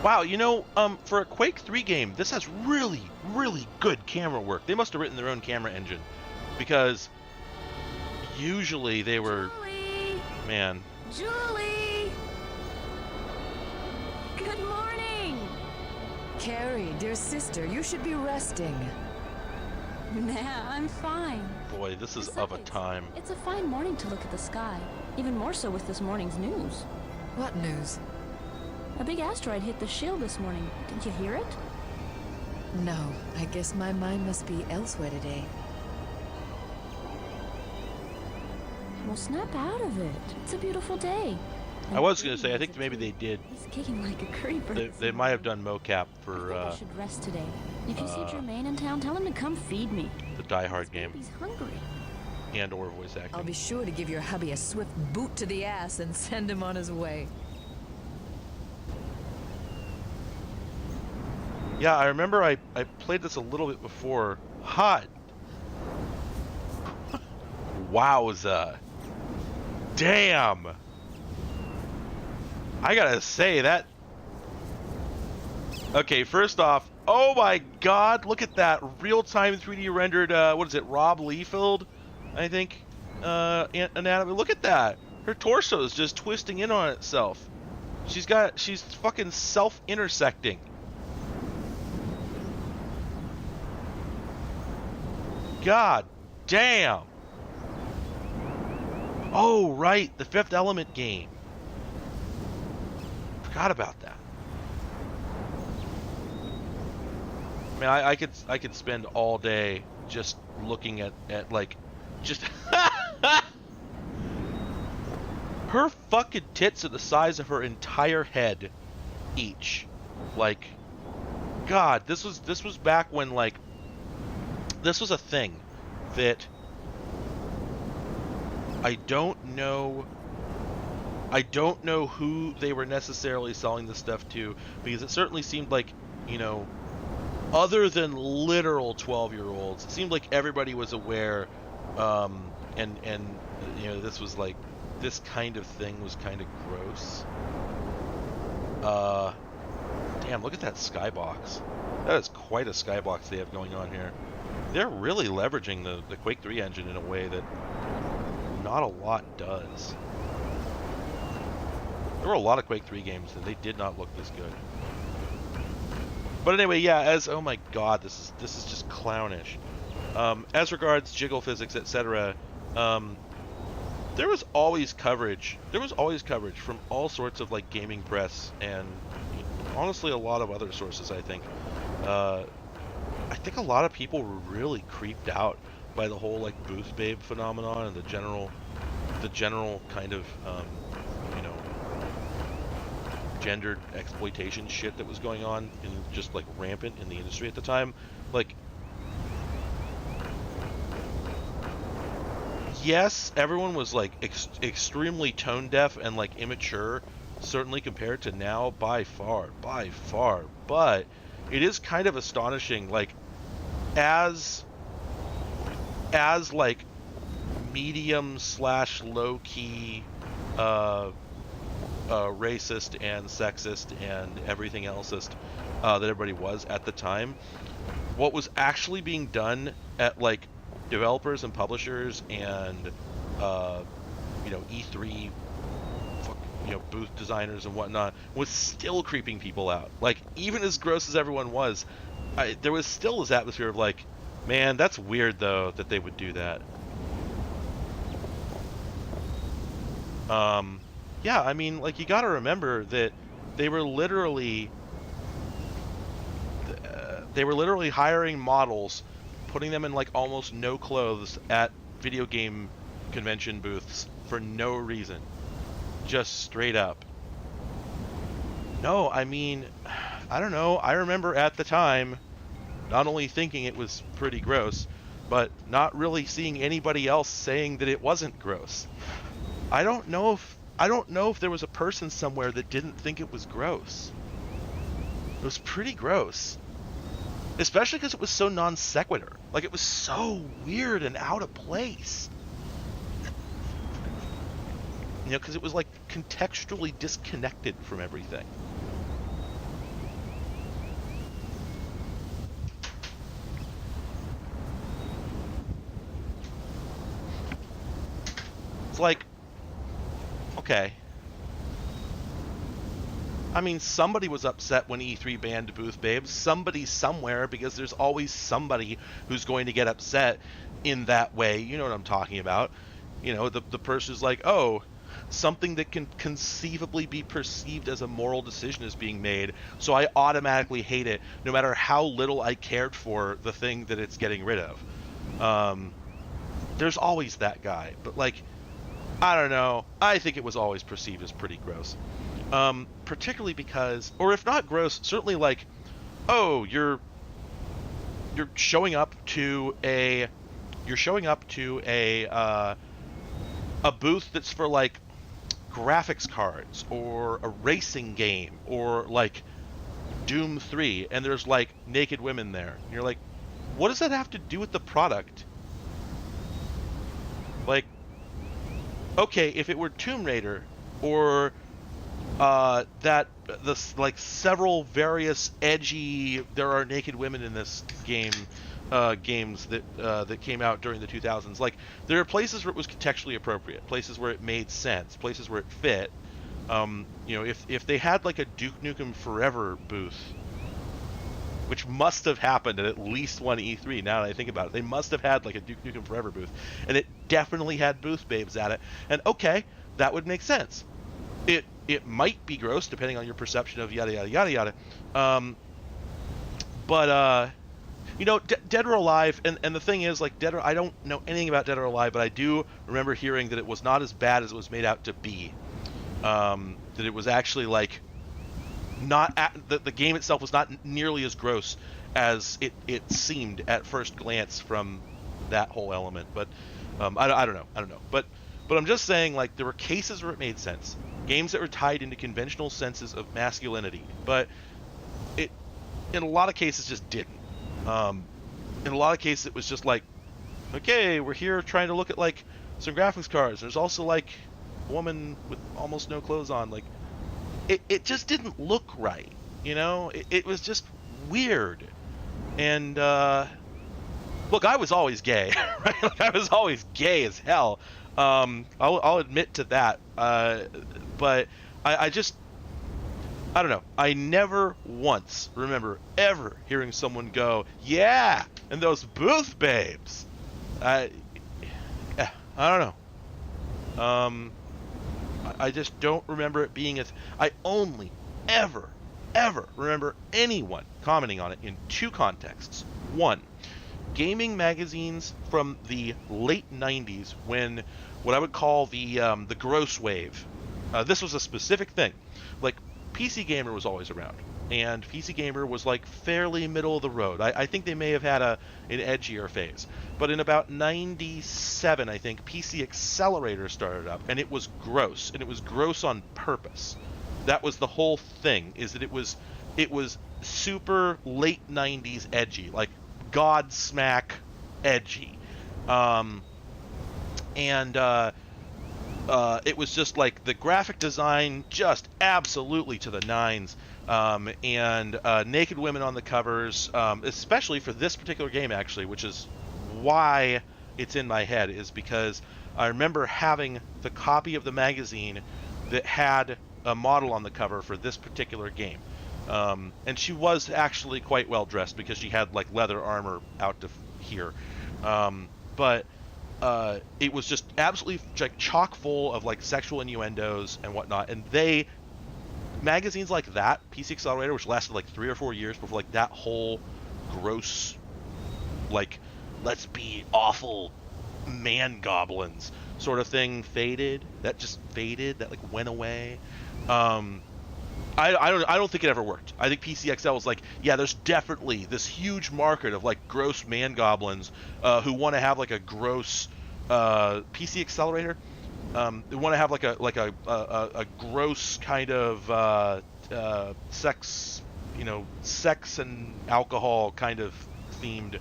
Wow, you know, for a Quake 3 game, this has really, really good camera work. They must have written their own camera engine, because usually they were... Julie! Man. Julie! Good morning! Carrie, dear sister, you should be resting. Nah, I'm fine. Boy, this is of a time. It's a fine morning to look at the sky. Even more so with this morning's news. What news? A big asteroid hit the shield this morning. Didn't you hear it? No, I guess my mind must be elsewhere today. Well, snap out of it. It's a beautiful day. I was gonna say, I think maybe they did. He's kicking like a creeper. They might have done mocap for I should rest today. If you see Jermaine in town, tell him to come feed me. the Die Hard game He's hungry. and/or voice acting. I'll be sure to give your hubby a swift boot to the ass and send him on his way. Yeah, I remember I played this a little bit before. Hot. Wowza. Damn. I gotta say that. Okay, first off, oh my god, look at that real-time 3D rendered, what is it, Rob Liefeld, I think, anatomy. Look at that. Her torso is just twisting in on itself. She's fucking self-intersecting. God damn. Oh, right, the Fifth Element game. Forgot about that. I mean, I could spend all day just looking at like, just her fucking tits are the size of her entire head, each. Like, God, this was back when, like, this was a thing that I don't know who they were necessarily selling this stuff to, because it certainly seemed like, you know, other than literal 12-year-olds, it seemed like everybody was aware, and you know, this was like, this kind of thing was kind of gross. Damn, look at that skybox. That is quite a skybox they have going on here. They're really leveraging the Quake 3 engine in a way that not a lot does. There were a lot of Quake 3 games and they did not look this good. But anyway, yeah, oh my god, this is just clownish. As regards jiggle physics, etc., there was always coverage. There was always coverage from all sorts of, like, gaming press and honestly a lot of other sources, I think. I think a lot of people were really creeped out by the whole, like, booth babe phenomenon and the general kind of, you know, gendered exploitation shit that was going on and just, like, rampant in the industry at the time. Like, yes, everyone was, like, extremely tone deaf and, like, immature, certainly compared to now, by far, but it is kind of astonishing, like, as like medium / low key racist and sexist and everything elseist that everybody was at the time, what was actually being done at, like, developers and publishers and you know, E3 you know, booth designers and whatnot was still creeping people out. Like, even as gross as everyone was, there was still this atmosphere of, like, man, that's weird though that they would do that. Yeah, I mean, like, you gotta remember that they were literally hiring models, putting them in, like, almost no clothes at video game convention booths for no reason. Just straight up. No, I mean, I don't know. I remember at the time not only thinking it was pretty gross, but not really seeing anybody else saying that it wasn't gross. I don't know if there was a person somewhere that didn't think it was gross. It was pretty gross. Especially because it was so non sequitur. Like, it was so weird and out of place. You know, because it was, like, contextually disconnected from everything. It's like, okay. I mean, somebody was upset when E3 banned Booth Babes. Somebody somewhere, because there's always somebody who's going to get upset in that way. You know what I'm talking about. You know, the person's like, oh, something that can conceivably be perceived as a moral decision is being made, so I automatically hate it, no matter how little I cared for the thing that it's getting rid of. There's always that guy, but like, I don't know. I think it was always perceived as pretty gross. Particularly because, or if not gross, certainly like, oh, you're showing up to a booth that's for like graphics cards or a racing game or like Doom 3, and there's like naked women there. And you're like, what does that have to do with the product? Like, okay, if it were Tomb Raider or like several various edgy, there are naked women in this game, games that came out during the 2000s. Like, there are places where it was contextually appropriate, places where it made sense, places where it fit. You know, if they had like a Duke Nukem Forever booth, which must have happened at least one E3, now that I think about it, they must have had like a Duke Nukem Forever booth, and it definitely had booth babes at it, and okay, that would make sense. It might be gross depending on your perception of yada yada yada yada, but you know, Dead or Alive, and the thing is, like, I don't know anything about Dead or Alive, but I do remember hearing that it was not as bad as it was made out to be. That it was actually like the game itself was not nearly as gross as it seemed at first glance from that whole element. But I don't know. But I'm just saying, like, there were cases where it made sense, games that were tied into conventional senses of masculinity, but it in a lot of cases just didn't. In a lot of cases it was just like, okay, we're here trying to look at like some graphics cards. There's also like a woman with almost no clothes on. Like, it just didn't look right, you know? It was just weird. And look, I was always gay, right? Like, I was always gay as hell. I'll admit to that. But I don't know. I never once remember ever hearing someone go, yeah, and those booth babes. I don't know. I just don't remember it being as... I only ever remember anyone commenting on it in two contexts. One, gaming magazines from the late 90s, when what I would call the gross wave. This was a specific thing. Like, PC Gamer was always around, and PC Gamer was like fairly middle of the road. I think they may have had an edgier phase, but in about 97, I think, PC Accelerator started up, and it was gross, and it was gross on purpose. That was the whole thing, is that it was super late 90s edgy, like Godsmack edgy. It was just like the graphic design just absolutely to the nines, and naked women on the covers, especially for this particular game, actually, which is why it's in my head, is because I remember having the copy of the magazine that had a model on the cover for this particular game. And she was actually quite well dressed because she had like leather armor out to here. But it was just absolutely like chock full of like sexual innuendos and whatnot. And magazines like that, PC Accelerator, which lasted like 3 or 4 years before like that whole gross, like, let's be awful man goblins sort of thing faded. That just faded. That like went away. I don't think it ever worked. I think PCXL was like, yeah, there's definitely this huge market of like gross man goblins who want to have like a gross PC Accelerator. They want to have like a gross kind of sex and alcohol kind of themed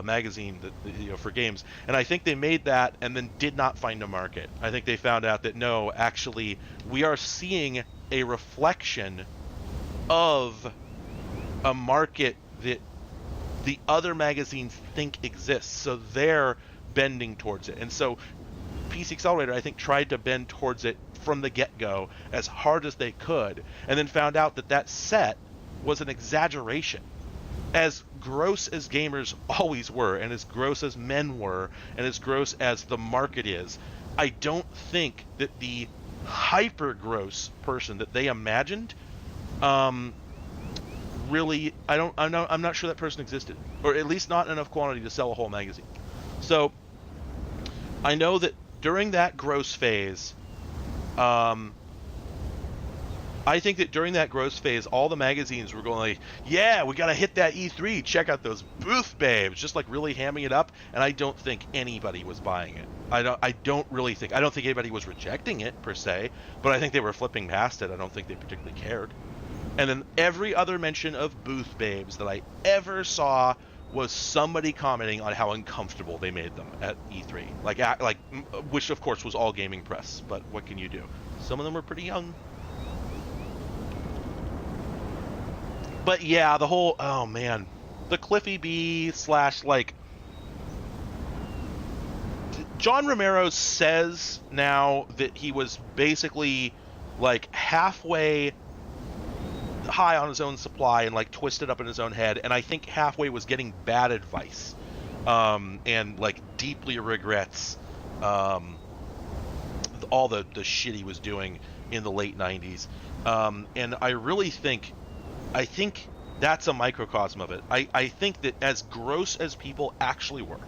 magazine that, for games. And I think they made that and then did not find a market. I think they found out that no, actually, we are seeing a reflection of a market that the other magazines think exists, so they're bending towards it. And so PC Accelerator, I think, tried to bend towards it from the get-go as hard as they could, and then found out that set was an exaggeration. As gross as gamers always were, and as gross as men were, and as gross as the market is, I don't think that the hyper gross person that they imagined really, I'm not sure that person existed, or at least not enough quantity to sell a whole magazine. So I know that during that gross phase, I think that during that growth phase, all the magazines were going like, yeah, we got to hit that E3. Check out those booth babes, just like really hamming it up. And I don't think anybody was buying it. I don't think anybody was rejecting it per se, but I think they were flipping past it. I don't think they particularly cared. And then every other mention of booth babes that I ever saw was somebody commenting on how uncomfortable they made them at E3. Like, which of course was all gaming press, but what can you do? Some of them were pretty young. But yeah, the whole, oh man, the Cliffy B / like, John Romero says now that he was basically like halfway high on his own supply and like twisted up in his own head, and I think halfway was getting bad advice, and like deeply regrets all the shit he was doing in the late 90s, and I really think that's a microcosm of it. I think that as gross as people actually were,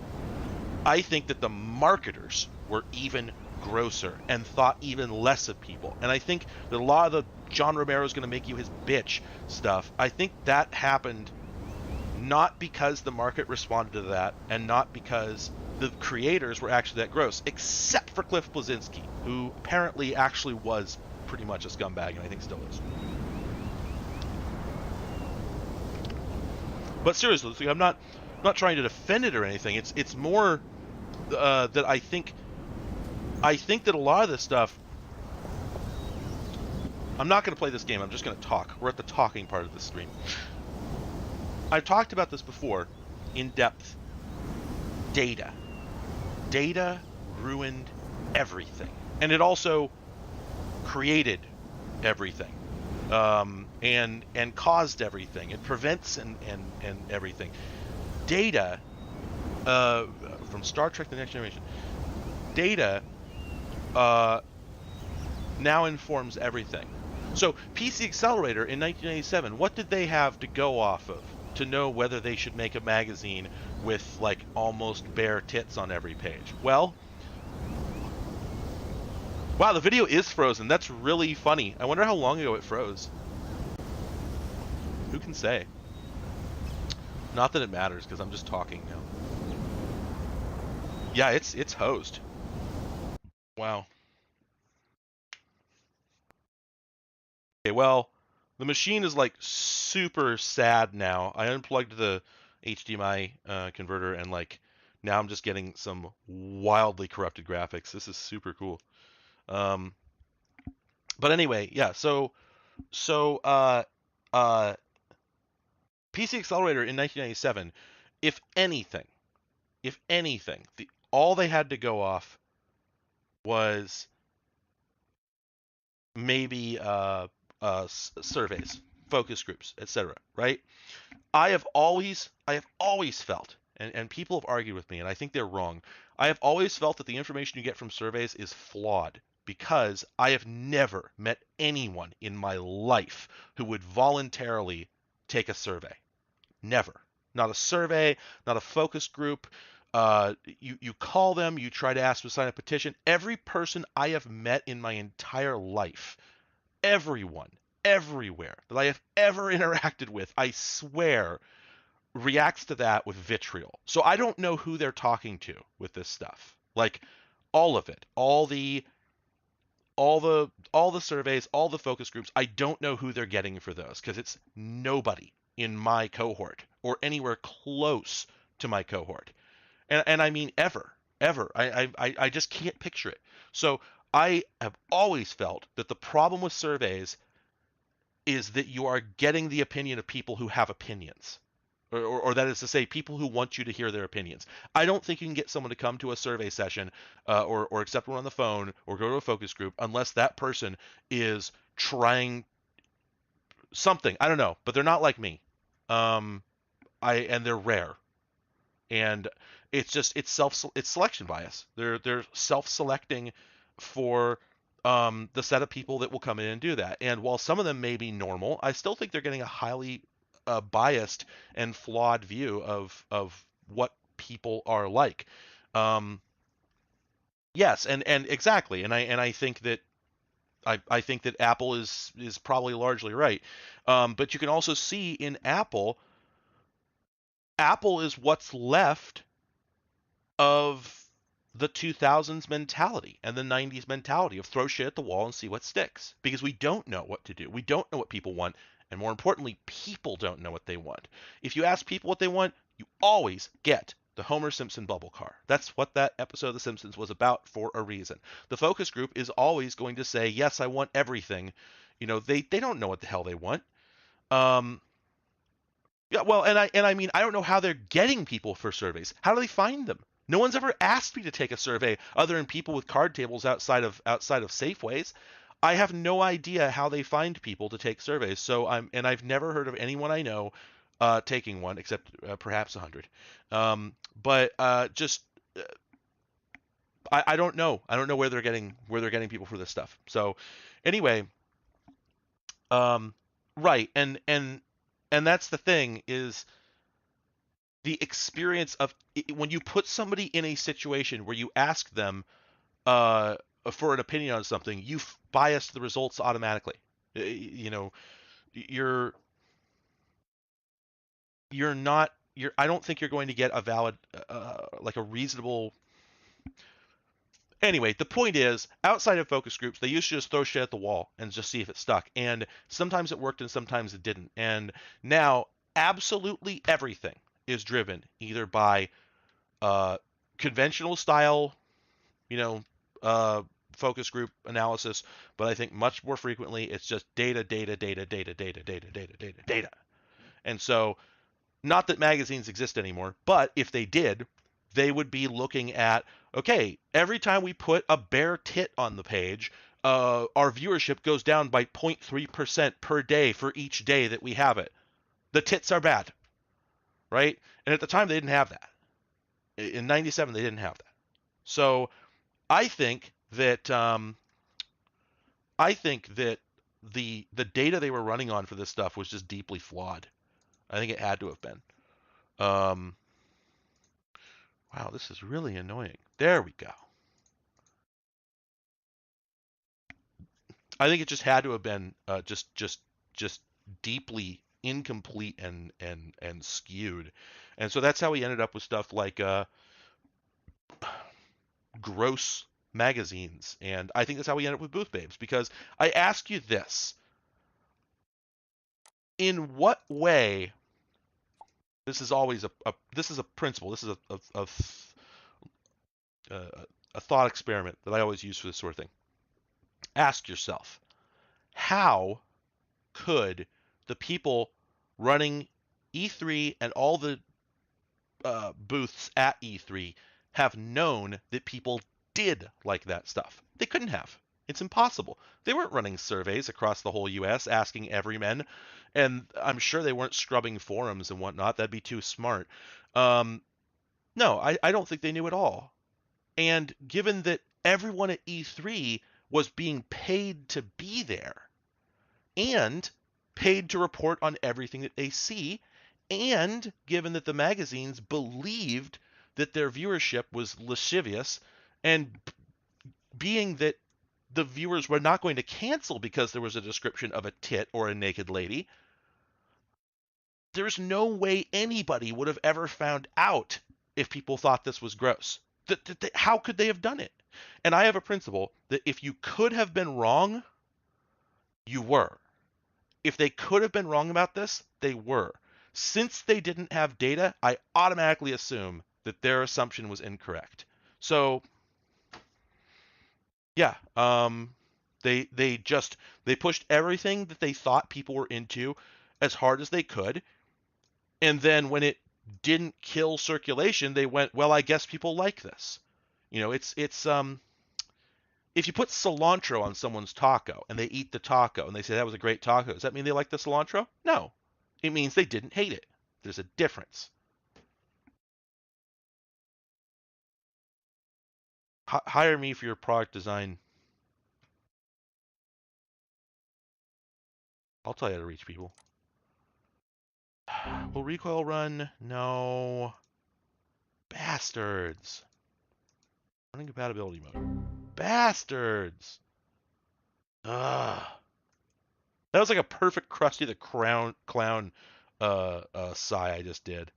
I think that the marketers were even grosser and thought even less of people. And I think that a lot of the John Romero's going to make you his bitch stuff, I think that happened not because the market responded to that and not because the creators were actually that gross, except for Cliff Bleszinski, who apparently actually was pretty much a scumbag, and I think still is. But seriously, I'm not trying to defend it or anything. It's more that I think that a lot of this stuff. I'm not going to play this game. I'm just going to talk. We're at the talking part of the stream. I've talked about this before, in depth. Data ruined everything, and it also created everything. And caused everything. It prevents and everything. Data, from Star Trek: The Next Generation, data now informs everything. So PC Accelerator in 1987, what did they have to go off of to know whether they should make a magazine with like almost bare tits on every page? Well, wow, the video is frozen. That's really funny. I wonder how long ago it froze. Who can say? Not that it matters, because I'm just talking now. Yeah, it's hosed. Wow. Okay, well, the machine is like super sad now. I unplugged the HDMI converter, and like now I'm just getting some wildly corrupted graphics. This is super cool. But anyway, yeah. So PC Accelerator in 1997, if anything, all they had to go off was maybe surveys, focus groups, etc. Right? I have always felt, and people have argued with me, and I think they're wrong. I have always felt that the information you get from surveys is flawed, because I have never met anyone in my life who would voluntarily take a survey. Never. Not a survey, not a focus group. You call them, you try to ask them to sign a petition. Every person I have met in my entire life, everyone, everywhere that I have ever interacted with, I swear, reacts to that with vitriol. So I don't know who they're talking to with this stuff. Like, all of it, all the surveys, all the focus groups, I don't know who they're getting for those, because it's nobody in my cohort or anywhere close to my cohort. And I mean ever. I just can't picture it. So I have always felt that the problem with surveys is that you are getting the opinion of people who have opinions. Or that is to say, people who want you to hear their opinions. I don't think you can get someone to come to a survey session or accept one on the phone or go to a focus group unless that person is trying something. I don't know, but they're not like me. And they're rare. And It's selection bias. They're self-selecting for the set of people that will come in and do that. And while some of them may be normal, I still think they're getting a highly biased and flawed view of what people are like. Yes, and exactly, and I think that I think that Apple is probably largely right. But you can also see in Apple is what's left of the 2000s mentality and the 90s mentality of throw shit at the wall and see what sticks, because we don't know what to do. We don't know what people want, and more importantly, people don't know what they want. If you ask people what they want, you always get the Homer Simpson bubble car. That's what that episode of The Simpsons was about for a reason. The focus group is always going to say, yes, I want everything. They don't know what the hell they want. Yeah, well, and I mean, I don't know how they're getting people for surveys. How do they find them? No one's ever asked me to take a survey other than people with card tables outside of Safeways. I have no idea how they find people to take surveys. So I've never heard of anyone I know taking one, except perhaps 100. But just I don't know. I don't know where they're getting people for this stuff. So anyway, right, and that's the thing, is the experience of when you put somebody in a situation where you ask them for an opinion on something, you bias the results automatically. You're not. I don't think you're going to get a valid, like a reasonable. Anyway, the point is, outside of focus groups, they used to just throw shit at the wall and just see if it stuck. And sometimes it worked and sometimes it didn't. And now, absolutely everything is driven either by conventional style, focus group analysis, but I think much more frequently it's just data. And so, not that magazines exist anymore, but if they did, they would be looking at, okay, every time we put a bare tit on the page, our viewership goes down by 0.3% per day for each day that we have it. The tits are bad, right? And at the time, they didn't have that. In 97, they didn't have that. So I think that the data they were running on for this stuff was just deeply flawed. I think it had to have been. Wow, this is really annoying. There we go. I think it just had to have been just deeply incomplete and skewed. And so that's how we ended up with stuff like gross magazines. And I think that's how we ended up with Booth Babes, because I ask you this. In what way, this is always this is a principle, this is a thought experiment that I always use for this sort of thing. Ask yourself, how could the people running E3 and all the booths at E3 have known that people did like that stuff? They couldn't have. It's impossible. They weren't running surveys across the whole U.S. asking everyman, and I'm sure they weren't scrubbing forums and whatnot. That'd be too smart. No, I don't think they knew at all. And given that everyone at E3 was being paid to be there and paid to report on everything that they see, and given that the magazines believed that their viewership was lascivious, and being that the viewers were not going to cancel because there was a description of a tit or a naked lady, there's no way anybody would have ever found out if people thought this was gross. How could they have done it? And I have a principle that if you could have been wrong, you were. If they could have been wrong about this, they were. Since they didn't have data, I automatically assume that their assumption was incorrect. So, yeah, they pushed everything that they thought people were into as hard as they could, and then when it didn't kill circulation, they went, well, I guess people like this. It's if you put cilantro on someone's taco and they eat the taco and they say that was a great taco, does that mean they like the cilantro? No. It means they didn't hate it. There's a difference. Hire me for your product design. I'll tell you how to reach people. Will recoil run? No. Bastards. Running compatibility mode. Bastards. Ugh. That was like a perfect Krusty the Clown sigh I just did.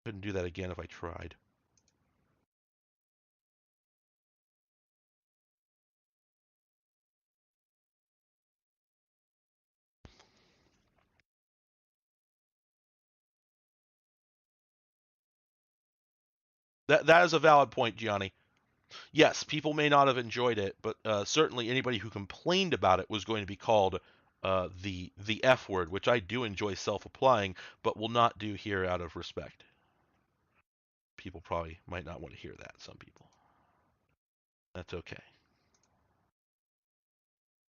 Couldn't do that again if I tried. That is a valid point, Gianni. Yes, people may not have enjoyed it, but certainly anybody who complained about it was going to be called the F word, which I do enjoy self-applying, but will not do here out of respect. People probably might not want to hear that. Some people. That's okay.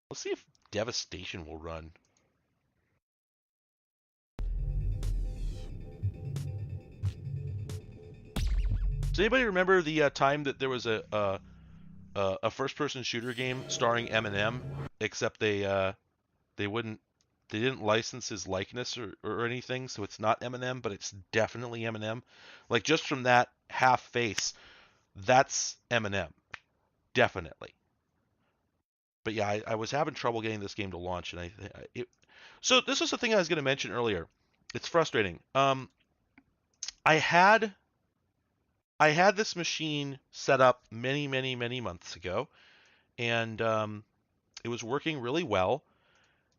Let's see if Devastation will run. Does anybody remember the time that there was a first-person shooter game starring Eminem, except they wouldn't they didn't license his likeness or anything, so it's not Eminem, but it's definitely Eminem. Like just from that half face, that's Eminem, definitely. But yeah, I was having trouble getting this game to launch, and so this was the thing I was going to mention earlier. It's frustrating. I had this machine set up many months ago, and it was working really well.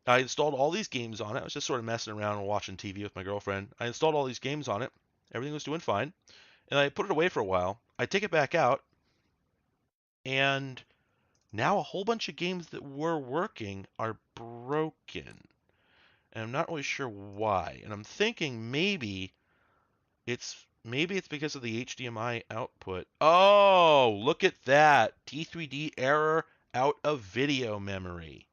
I installed all these games on it. I was just sort of messing around and watching TV with my girlfriend. I installed all these games on it. Everything was doing fine. And I put it away for a while. I take it back out, and now a whole bunch of games that were working are broken. And I'm not really sure why. And I'm thinking maybe it's because of the HDMI output. Oh, look at that. D3D error out of video memory.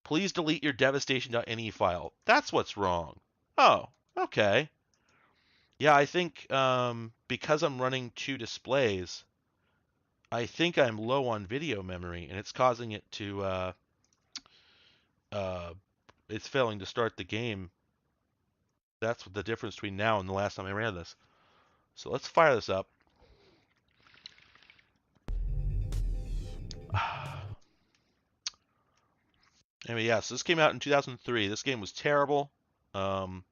Please delete your devastation.ini file. That's what's wrong. Oh, okay. Yeah, I think because I'm running two displays, I think I'm low on video memory, and it's causing it to it's failing to start the game. That's the difference between now and the last time I ran this. So let's fire this up. Anyway, yeah, so this came out in 2003. This game was terrible. Yep.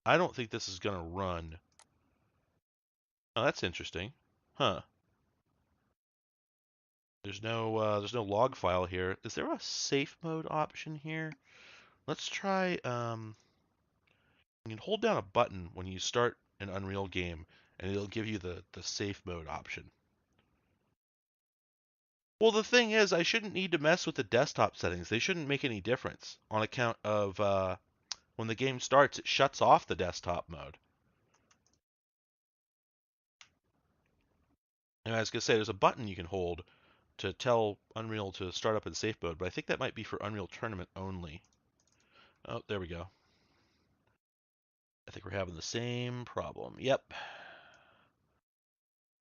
I don't think this is gonna run. Oh, that's interesting. Huh. There's no log file here. Is there a safe mode option here? Let's try you can hold down a button when you start an Unreal game and it'll give you the safe mode option. Well, the thing is, I shouldn't need to mess with the desktop settings. They shouldn't make any difference on account of when the game starts, it shuts off the desktop mode. And I was going to say, there's a button you can hold to tell Unreal to start up in safe mode, but I think that might be for Unreal Tournament only. Oh, there we go. I think we're having the same problem. Yep.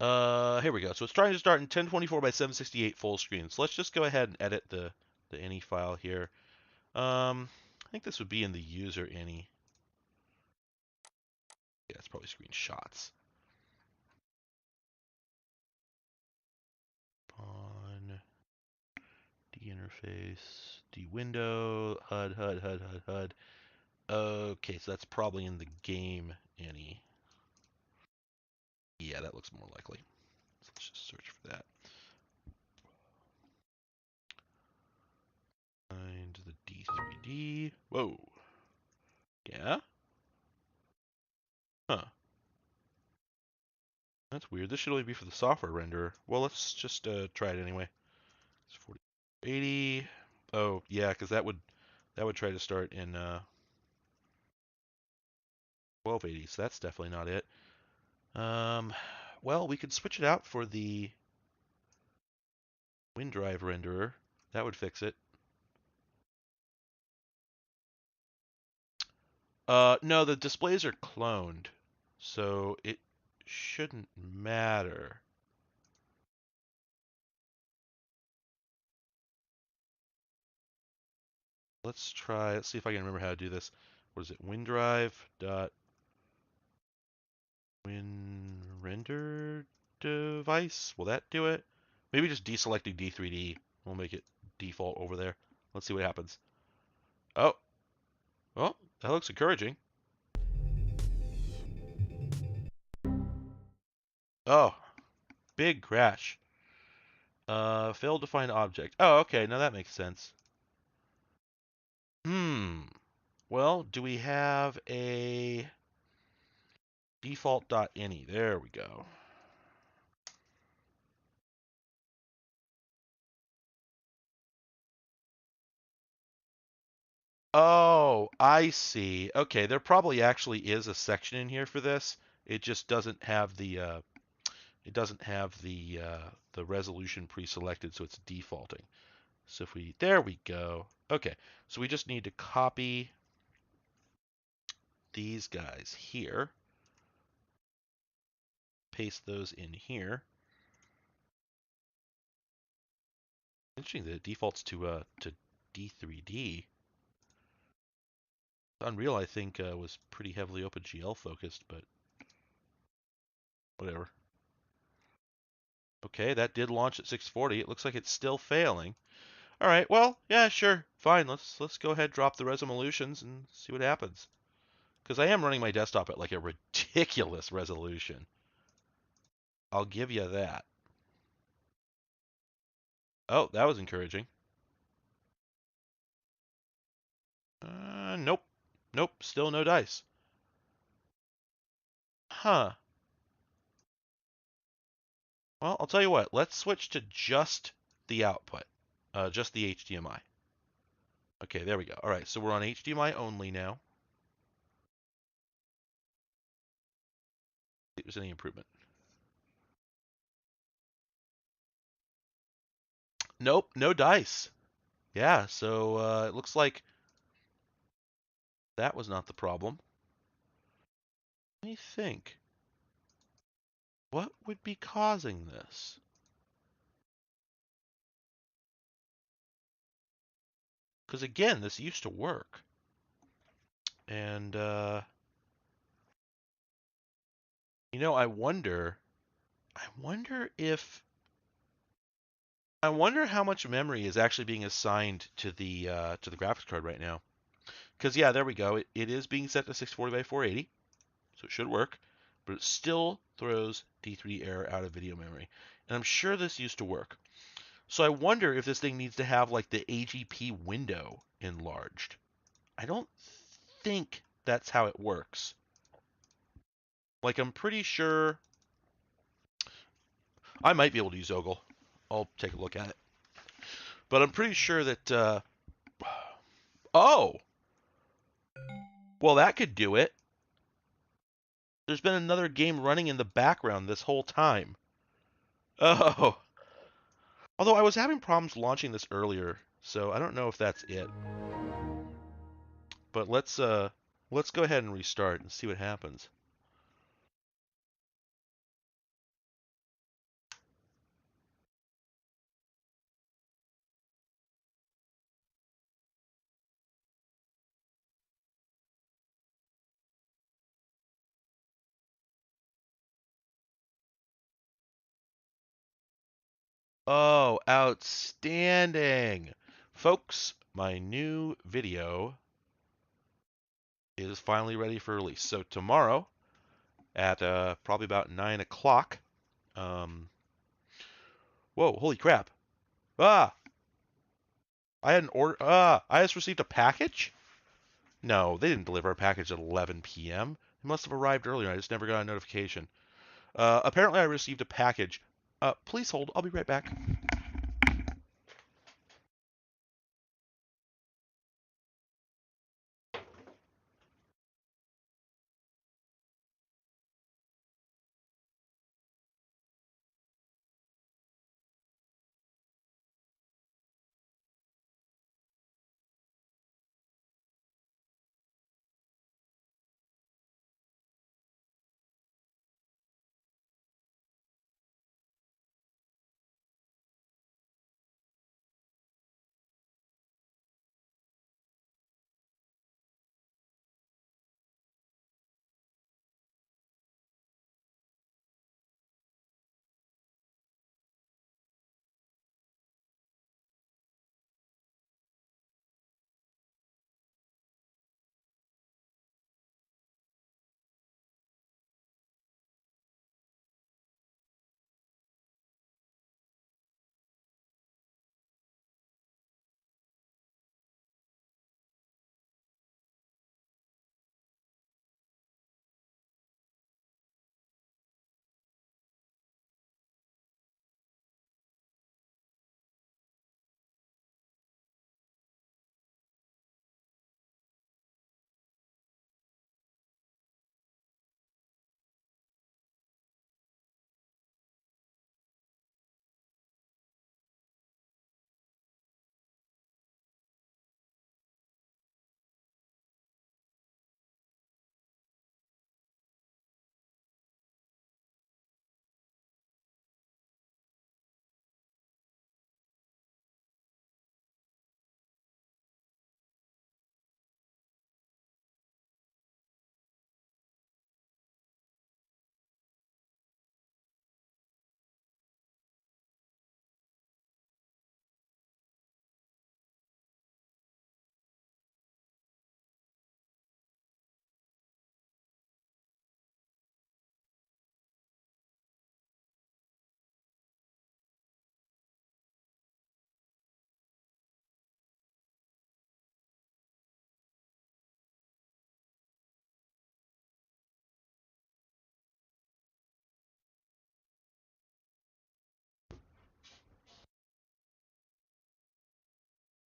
Here we go. So it's trying to start in 1024 by 768 full screen. So let's just go ahead and edit the ini file here. I think this would be in the user ini. Yeah, it's probably screenshots. On D interface, D window, HUD. Okay, so that's probably in the game ini. Yeah, that looks more likely. So let's just search for that. Find the D3D. Whoa. Yeah? Huh. That's weird. This should only be for the software renderer. Well, let's just try it anyway. It's 4080. Oh, yeah, because that would try to start in 1280. So that's definitely not it. Well, we could switch it out for the WinDrive renderer. That would fix it. No, the displays are cloned, so it shouldn't matter. Let's see if I can remember how to do this. What is it? WinDrive dot win render device. Will that do it? Maybe just deselecting D3D will make it default over there. Let's see what happens. Oh, well, that looks encouraging. Oh, big crash. Failed to find object. Oh, okay, now that makes sense. Well, do we have a default.ini? There we go. Oh, I see. Okay, there probably actually is a section in here for this. It just doesn't have the the resolution pre-selected, so it's defaulting. So if we, there we go. Okay, so we just need to copy these guys here, paste those in here. Interesting that it defaults to D3D. Unreal, I think, was pretty heavily OpenGL focused, but whatever. Okay, that did launch at 640. It looks like it's still failing. All right, well, yeah, sure, fine. Let's go ahead, drop the resolutions, and see what happens. Because I am running my desktop at like a ridiculous resolution. I'll give you that. Oh, that was encouraging. Nope. Nope, still no dice. Huh. Well, I'll tell you what. Let's switch to just the output. Just the HDMI. Okay, there we go. All right, so we're on HDMI only now. See if there's any improvement. Nope, no dice. Yeah, so it looks like that was not the problem. Let me think. What would be causing this? Because again, this used to work. And, you know, I wonder if, I wonder how much memory is actually being assigned to the graphics card right now. Because, yeah, there we go. It is being set to 640 by 480, so it should work. But it still throws D3D error out of video memory. And I'm sure this used to work. So I wonder if this thing needs to have like the AGP window enlarged. I don't think that's how it works. Like, I'm pretty sure I might be able to use Ogle. I'll take a look at it. But I'm pretty sure that oh, well, that could do it. There's been another game running in the background this whole time. Oh. Although I was having problems launching this earlier, so I don't know if that's it. But let's go ahead and restart and see what happens. Oh, outstanding! Folks, my new video is finally ready for release. So tomorrow at probably about 9 o'clock. Whoa, holy crap. Ah! I had an order. I just received a package? No, they didn't deliver a package at 11 p.m. It must have arrived earlier. I just never got a notification. Apparently I received a package. Please hold. I'll be right back.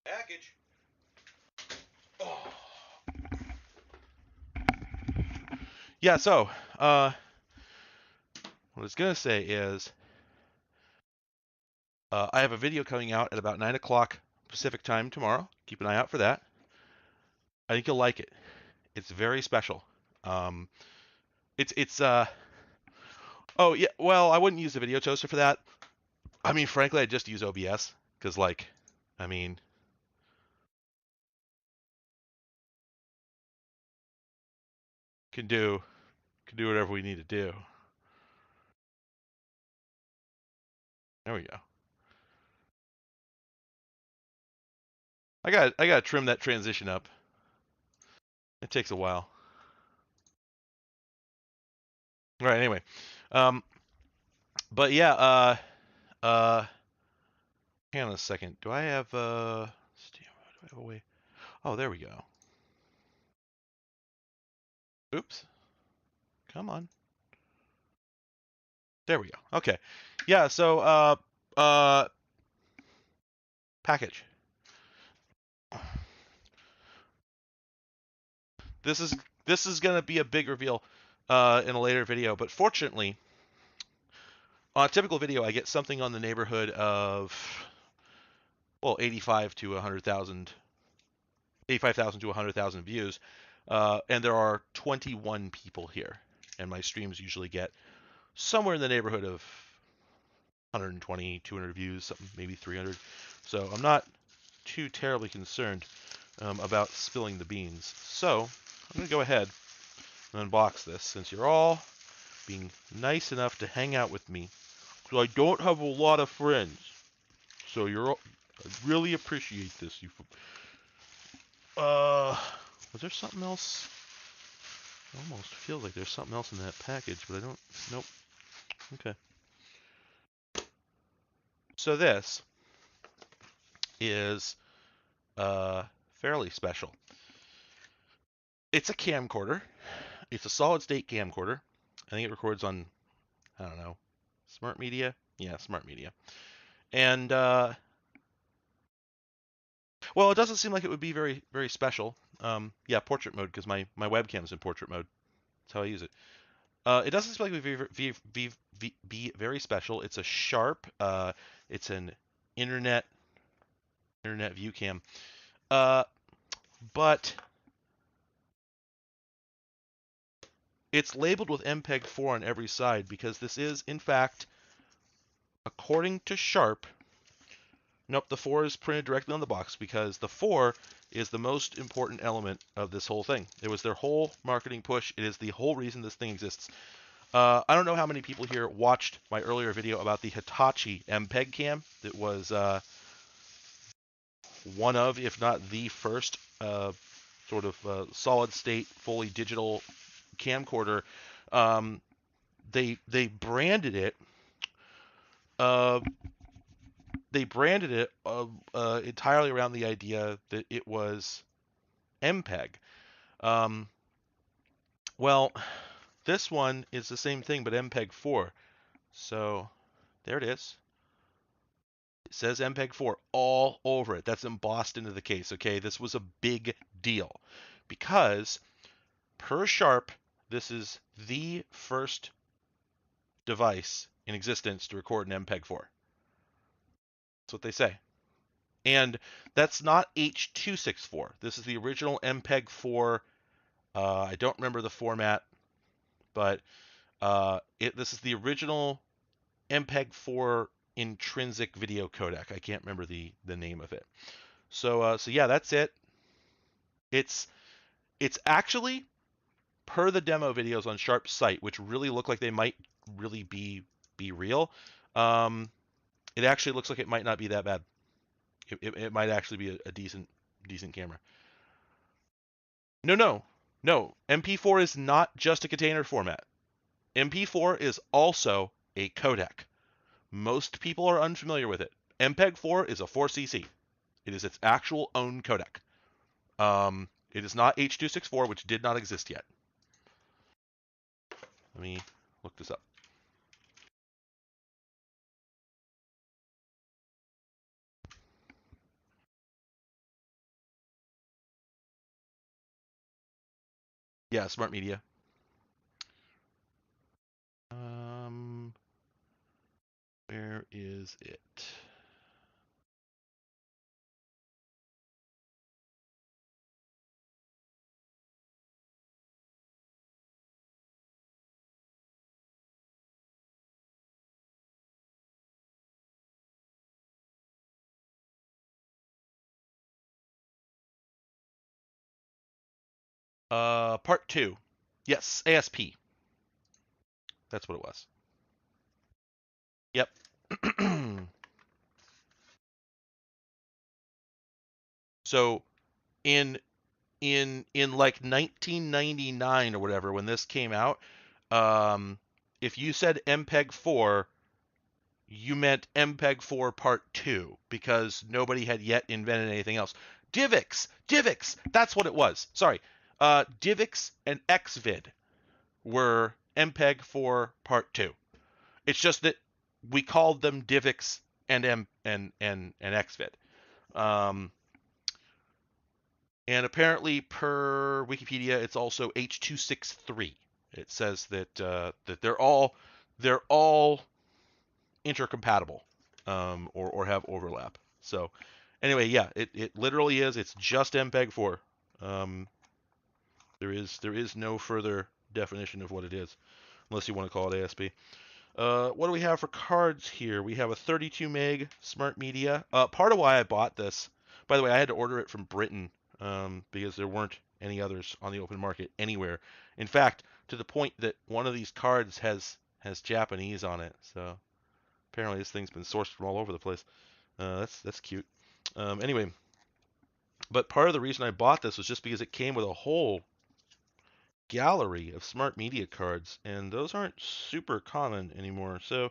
Package. Oh. Yeah, so, what I was going to say is, I have a video coming out at about 9 o'clock Pacific time tomorrow. Keep an eye out for that. I think you'll like it. It's very special. Um, oh, yeah, well, I wouldn't use the video toaster for that. I mean, frankly, I'd just use OBS, because, like, I mean, can do whatever we need to do. There we go. I gotta trim that transition up. It takes a while. All right, anyway. But yeah, hang on a second. Do I have do I have a way? Oh, there we go. Oops. Come on. There we go. Okay. Yeah, so package. This is going to be a big reveal in a later video, but fortunately, on a typical video, I get something on the neighborhood of, well, 85 to 100,000, 85,000 to 100,000 views, and there are 21 people here, and my streams usually get somewhere in the neighborhood of 120, 200 views, something, maybe 300. So I'm not too terribly concerned about spilling the beans. So I'm going to go ahead and unbox this, since you're all being nice enough to hang out with me. So I don't have a lot of friends. So I really appreciate this. Was there something else? It almost feels like there's something else in that package, but I don't. Nope. Okay. So this is fairly special. It's a camcorder. It's a solid state camcorder. I think it records on, I don't know, smart media? Yeah, smart media. And, well, it doesn't seem like it would be very, very special. Yeah, portrait mode, because my webcam's in portrait mode. That's how I use it. It doesn't seem like it would be very special. It's a Sharp. It's an internet view cam. But it's labeled with MPEG-4 on every side, because this is, in fact, according to Sharp, nope, the 4 is printed directly on the box, because the 4 is the most important element of this whole thing. It was their whole marketing push. It is the whole reason this thing exists. I don't know how many people here watched my earlier video about the Hitachi MPEG cam. It was one of, if not the first, sort of solid-state, fully digital camcorder. They branded it. They branded it entirely around the idea that it was MPEG. Well, this one is the same thing, but MPEG-4. So there it is. It says MPEG-4 all over it. That's embossed into the case. Okay, this was a big deal because, per Sharp, this is the first device in existence to record an MPEG-4. That's what they say. And that's not H.264. This is the original MPEG-4. I don't remember the format, but this is the original MPEG-4 intrinsic video codec. I can't remember the name of it. So yeah, that's it. It's actually, per the demo videos on Sharp's site, which really look like they might really be real. It actually looks like it might not be that bad. It might actually be a decent camera. No. MP4 is not just a container format. MP4 is also a codec. Most people are unfamiliar with it. MPEG-4 is a 4cc. It is its actual own codec. It is not H.264, which did not exist yet. Let me look this up. Yeah, smart media. Where is it? Part 2. Yes, ASP. That's what it was. Yep. So in like 1999 or whatever when this came out, if you said MPEG 4, you meant MPEG 4 Part 2 because nobody had yet invented anything else. DivX, that's what it was. Sorry. DivX and XVID were MPEG 4 Part 2. It's just that we called them DivX and XVID. And apparently, per Wikipedia, it's also H.263. It says that that they're all intercompatible, or have overlap. So anyway, yeah, it literally is. It's just MPEG 4. There is no further definition of what it is, unless you want to call it ASP. What do we have for cards here? We have a 32 meg smart media. Part of why I bought this, by the way, I had to order it from Britain because there weren't any others on the open market anywhere. In fact, to the point that one of these cards has Japanese on it. So apparently this thing's been sourced from all over the place. That's cute. Anyway, but part of the reason I bought this was just because it came with a whole gallery of smart media cards, and those aren't super common anymore. So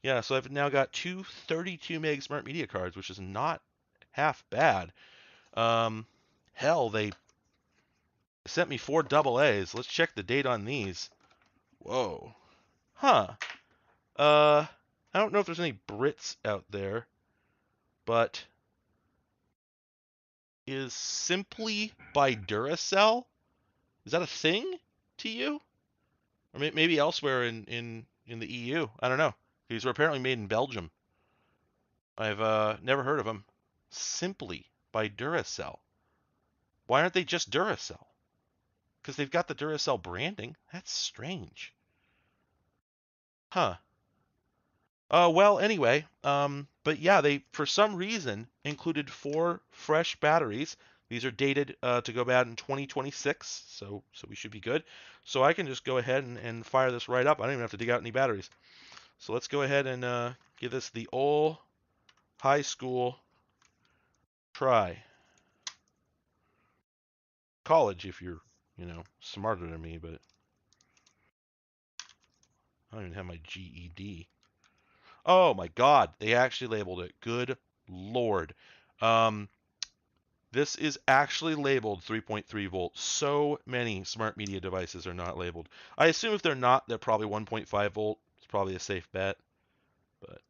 yeah, so I've now got two 32 meg smart media cards, which is not half bad. Hell, they sent me 4 double A's. Let's check the date on these. Whoa. Huh. I don't know if there's any Brits out there, but is Simply by Duracell? Is that a thing to you? Or maybe elsewhere in the EU? I don't know. These were apparently made in Belgium. I've never heard of them. Simply by Duracell. Why aren't they just Duracell? Because they've got the Duracell branding. That's strange. Huh. Well, anyway, but yeah, they for some reason included 4 fresh batteries. These are dated to go bad in 2026, so we should be good. So I can just go ahead and fire this right up. I don't even have to dig out any batteries. So let's go ahead and give this the old high school try. College if you're, smarter than me, but I don't even have my GED. Oh my God, they actually labeled it. Good Lord. This is actually labeled 3.3 volts. So many smart media devices are not labeled. I assume if they're not, they're probably 1.5 volt. It's probably a safe bet, but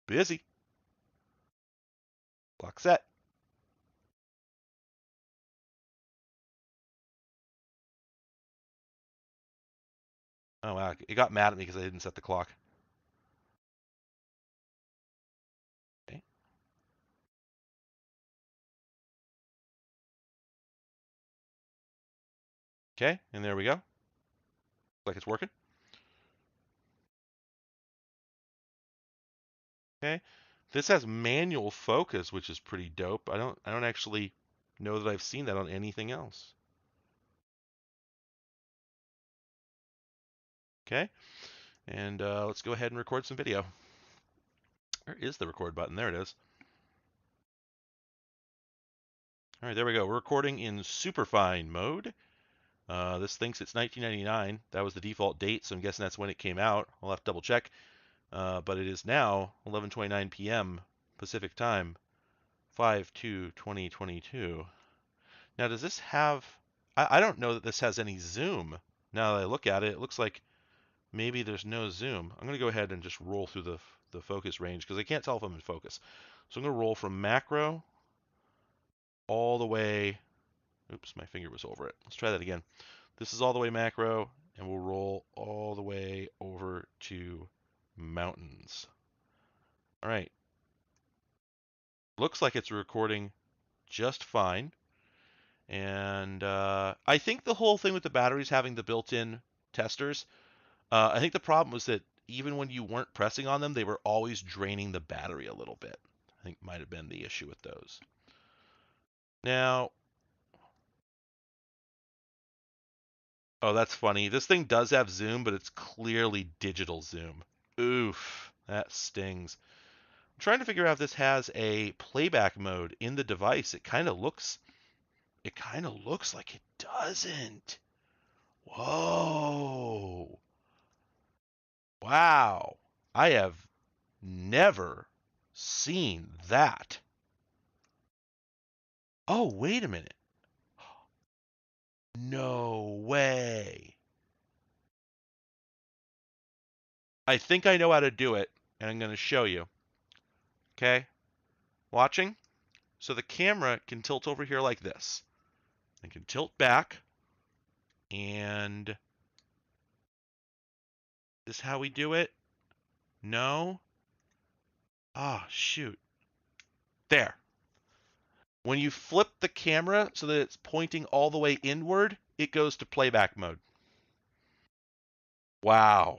busy. Clock set. Oh wow, it got mad at me because I didn't set the clock. Okay. Okay, and there we go. Looks like it's working. Okay. This has manual focus, which is pretty dope. I don't actually know that I've seen that on anything else. Okay. And let's go ahead and record some video. Where is the record button? There it is. All right, there we go. We're recording in superfine mode. This thinks it's 1999. That was the default date, so I'm guessing that's when it came out. I'll have to double check. But it is now 11:29 p.m. Pacific time, 5/2/2022. Now, does this have... I don't know that this has any zoom. Now that I look at it, it looks like maybe there's no zoom. I'm going to go ahead and just roll through the focus range because I can't tell if I'm in focus. So I'm going to roll from macro all the way Oops, my finger was over it. Let's try that again. This is all the way macro, and we'll roll all the way over to mountains. All right. Looks like it's recording just fine. And I think the whole thing with the batteries having the built-in testers, I think the problem was that even when you weren't pressing on them, they were always draining the battery a little bit. I think might have been the issue with those. Now, oh, that's funny. This thing does have zoom, but it's clearly digital zoom. Oof, that stings. I'm trying to figure out if this has a playback mode in the device. It kind of looks like it doesn't. Whoa. Wow. I have never seen that. Oh, wait a minute. No way. I think I know how to do it, and I'm going to show you. Okay? Watching? So the camera can tilt over here like this. It can tilt back. And this is how we do it? No? Ah, oh, shoot. There. When you flip the camera so that it's pointing all the way inward, it goes to playback mode. Wow.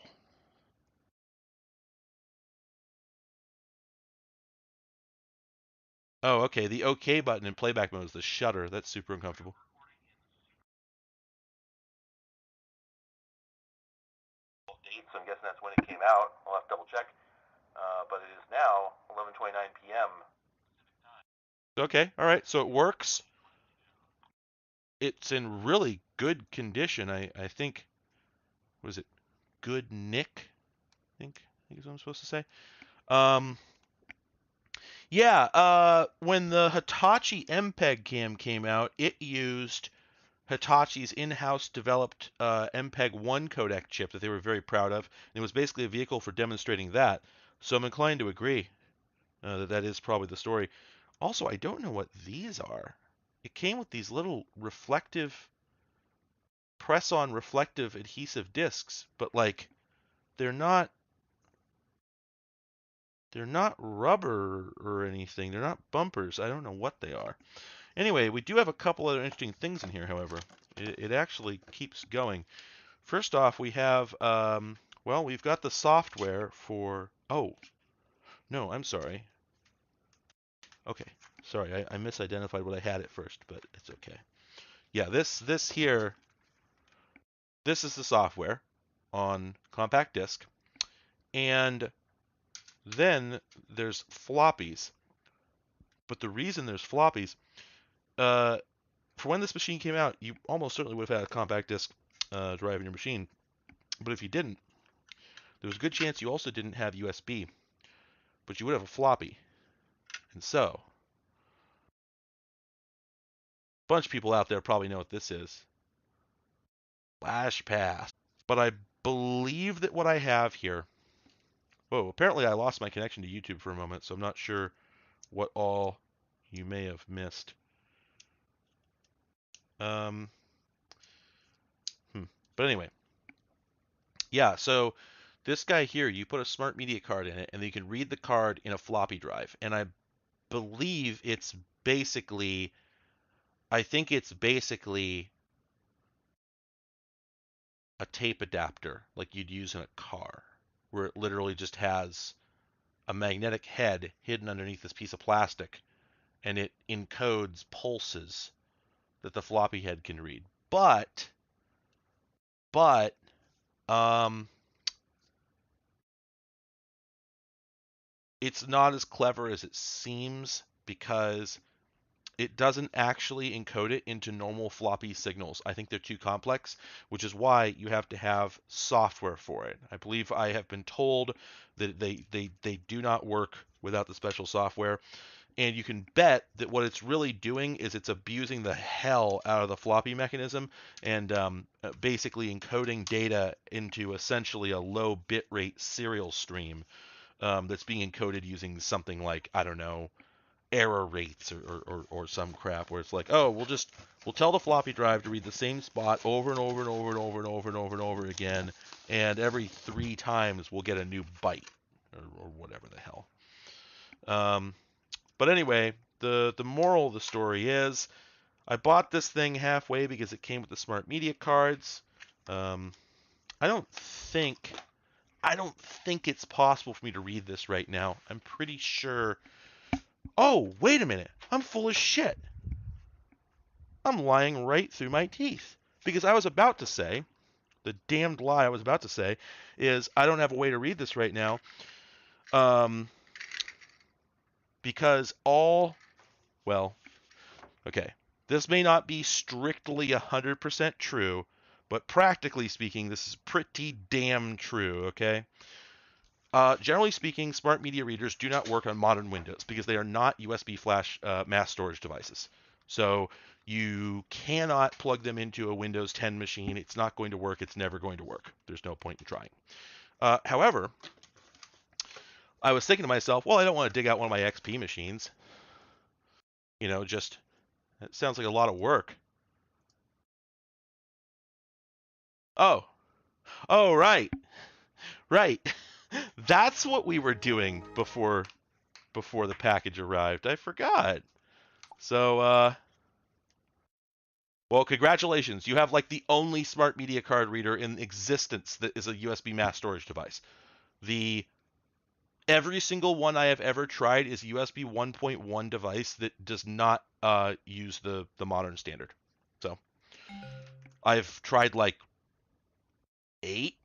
Oh, okay. The OK button in playback mode is the shutter. That's super uncomfortable. Date, so I'm guessing that's when it came out. I'll have to double check. But it is now 11:29 p.m. Okay, all right. So it works. It's in really good condition. I think, was it good nick? I think is what I'm supposed to say. Yeah, when the Hitachi MPEG cam came out, it used Hitachi's in-house developed MPEG-1 codec chip that they were very proud of. And it was basically a vehicle for demonstrating that. So I'm inclined to agree that that is probably the story. Also, I don't know what these are. It came with these little reflective, press-on reflective adhesive discs, but like they're not rubber or anything. They're not bumpers. I don't know what they are. Anyway, we do have a couple other interesting things in here, however. It actually keeps going. First off, we have, well, we've got the software for, oh, no, I'm sorry. Okay, sorry, I misidentified what I had at first, but it's okay. Yeah, this here, this is the software on compact disc, and then there's floppies. But the reason there's floppies, for when this machine came out, you almost certainly would have had a compact disc drive in your machine. But if you didn't, there was a good chance you also didn't have USB, but you would have a floppy. And so, a bunch of people out there probably know what this is. Flash Pass. But I believe that what I have here... Whoa, apparently I lost my connection to YouTube for a moment, so I'm not sure what all you may have missed. But anyway. Yeah, so this guy here, you put a smart media card in it, and you can read the card in a floppy drive. And I believe it's basically... I think it's basically a tape adapter like you'd use in a car, where it literally just has a magnetic head hidden underneath this piece of plastic, and it encodes pulses that the floppy head can read. But, um, it's not as clever as it seems because it doesn't actually encode it into normal floppy signals. I think they're too complex, which is why you have to have software for it. I believe I have been told that they do not work without the special software. And you can bet that what it's really doing is it's abusing the hell out of the floppy mechanism and basically encoding data into essentially a low bitrate serial stream that's being encoded using something like, I don't know, error rates or some crap where it's like, oh, we'll tell the floppy drive to read the same spot over and over and over and over and over and over and over again, and every 3 times we'll get a new byte or whatever the hell. But anyway, the moral of the story is I bought this thing halfway because it came with the smart media cards. I don't think it's possible for me to read this right now. I'm pretty sure. Oh, wait a minute. I'm full of shit. I'm lying right through my teeth. Because I was about to say, the damned lie I was about to say, is I don't have a way to read this right now. Because well, okay. This may not be strictly 100% true, but practically speaking, this is pretty damn true, okay? Generally speaking, smart media readers do not work on modern Windows because they are not USB flash mass storage devices. So you cannot plug them into a Windows 10 machine. It's not going to work. It's never going to work. There's no point in trying. However, I was thinking to myself, well, I don't want to dig out one of my XP machines. You know, just, it sounds like a lot of work. Oh, right. That's what we were doing before the package arrived. I forgot. So, well, congratulations. You have like the only smart media card reader in existence that is a USB mass storage device. Every single one I have ever tried is a USB 1.1 device that does not use the modern standard. So, I've tried like 8.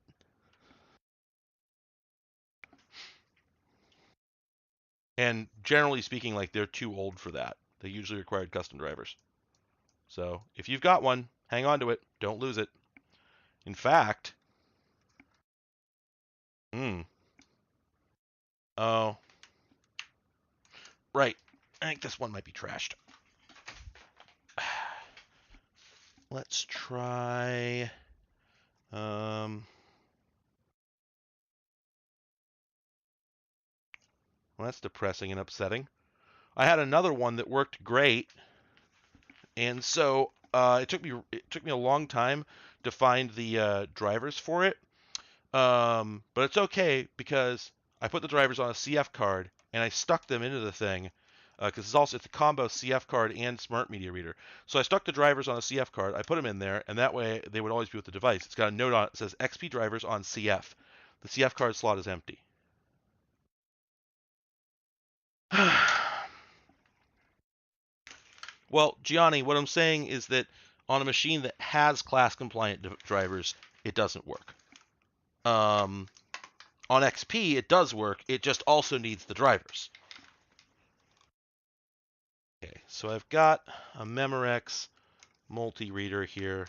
And generally speaking, like they're too old for that. They usually required custom drivers. So if you've got one, hang on to it. Don't lose it. In fact, oh, right. I think this one might be trashed. Let's try. Well, that's depressing and upsetting. I had another one that worked great, and so it took me a long time to find the drivers for it. But it's okay because I put the drivers on a CF card and I stuck them into the thing because it's a combo CF card and smart media reader. So I stuck the drivers on a CF card, I put them in there, and that way they would always be with the device. It's got a note on it that says XP drivers on CF. The CF card slot is empty. Well, Gianni, what I'm saying is that on a machine that has class compliant drivers, it doesn't work. On XP, it does work. It just also needs the drivers. Okay, so I've got a Memorex multi-reader here.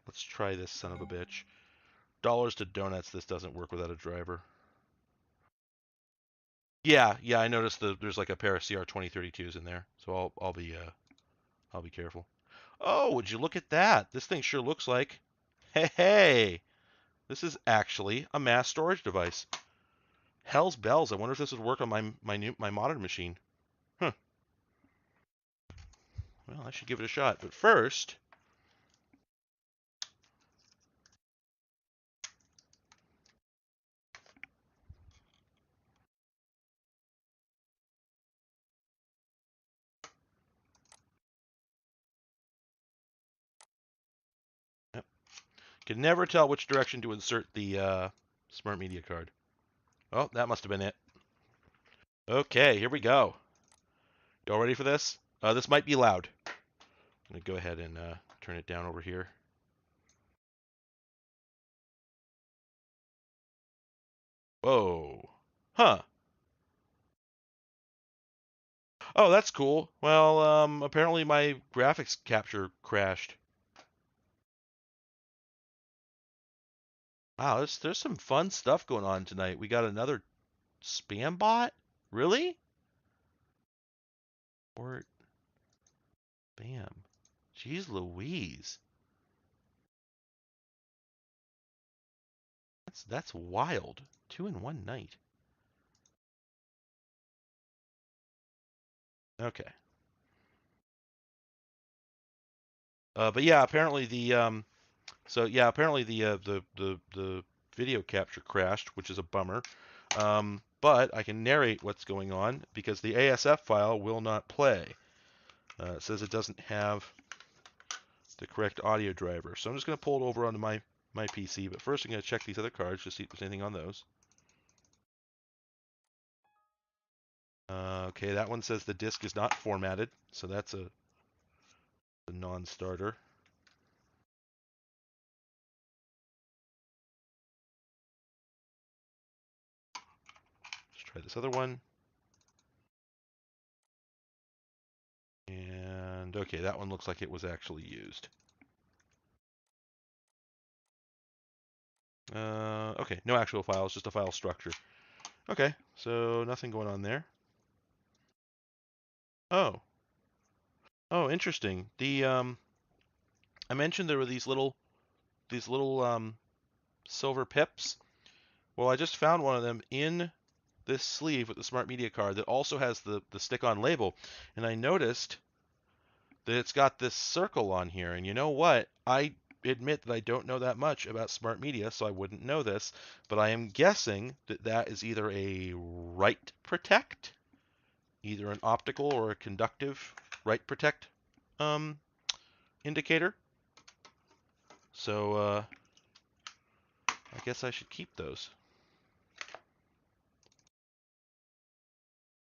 Let's try this son of a bitch. Dollars to donuts, this doesn't work without a driver. Yeah, I noticed there's like a pair of CR 2032s in there, so I'll be careful. Oh, would you look at that? This thing sure looks like, hey, this is actually a mass storage device. Hell's bells! I wonder if this would work on my modern machine. Huh. Well, I should give it a shot. But first, yep. Can never tell which direction to insert the smart media card. Oh, that must have been it. Okay, here we go. Y'all ready for this? This might be loud. I'm gonna go ahead and turn it down over here. Whoa. Huh. Oh, that's cool. Well, apparently my graphics capture crashed. Wow, there's some fun stuff going on tonight. We got another spam bot? Really? Or spam. Jeez Louise. That's wild. 2 in one night. Okay. But yeah, apparently the video capture crashed, which is a bummer. But I can narrate what's going on because the ASF file will not play. It says it doesn't have the correct audio driver. So I'm just going to pull it over onto my PC. But first I'm going to check these other cards to see if there's anything on those. Okay, that one says the disk is not formatted, so that's a non-starter. Let's try this other one. And okay, that one looks like it was actually used. Okay, no actual files, just a file structure. Okay, so nothing going on there. Oh. Oh, interesting. I mentioned there were these little silver pips. Well, I just found one of them in this sleeve with the Smart Media card that also has the stick-on label, and I noticed that it's got this circle on here. And you know what? I admit that I don't know that much about Smart Media, so I wouldn't know this, but I am guessing that that is either a write protect, either an optical or a conductive write protect indicator. So I guess I should keep those.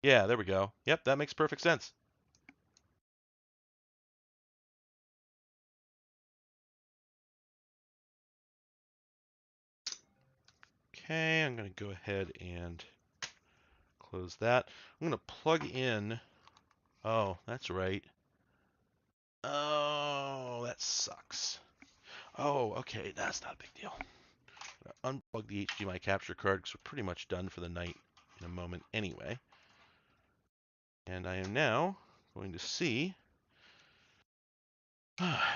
Yeah, there we go. Yep, that makes perfect sense. Okay, I'm going to go ahead and close that. I'm going to plug in. Oh, that's right. Oh, that sucks. Oh, okay, that's not a big deal. Unplug the HDMI capture card because we're pretty much done for the night in a moment anyway. And I am now going to see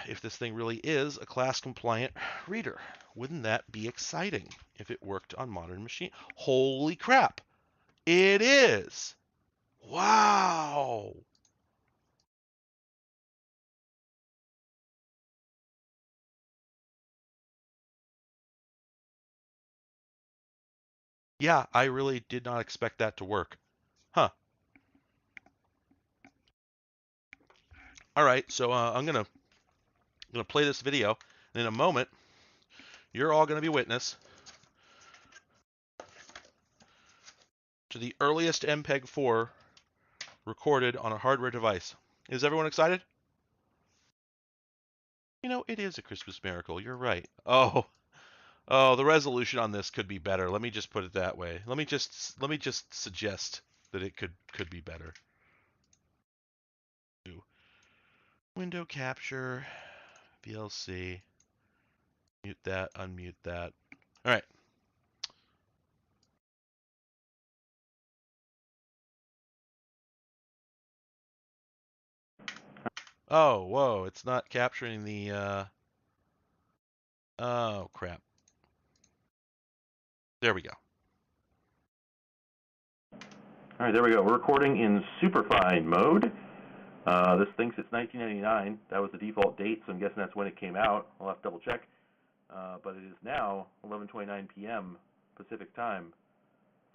if this thing really is a class-compliant reader. Wouldn't that be exciting if it worked on modern machine? Holy crap! It is! Wow! Yeah, I really did not expect that to work. Huh. All right, so I'm gonna play this video, and in a moment, you're all gonna be witness to the earliest MPEG-4 recorded on a hardware device. Is everyone excited? You know, it is a Christmas miracle. You're right. Oh, the resolution on this could be better. Let me just put it that way. Let me just suggest that it could be better. Window capture, VLC. Mute that, unmute that. All right. Oh, whoa, it's not capturing the, oh, crap. There we go. All right, there we go. We're recording in superfine mode. This thinks it's 1999. That was the default date, so I'm guessing that's when it came out. I'll have to double check. But it is now 11:29 p.m. Pacific time,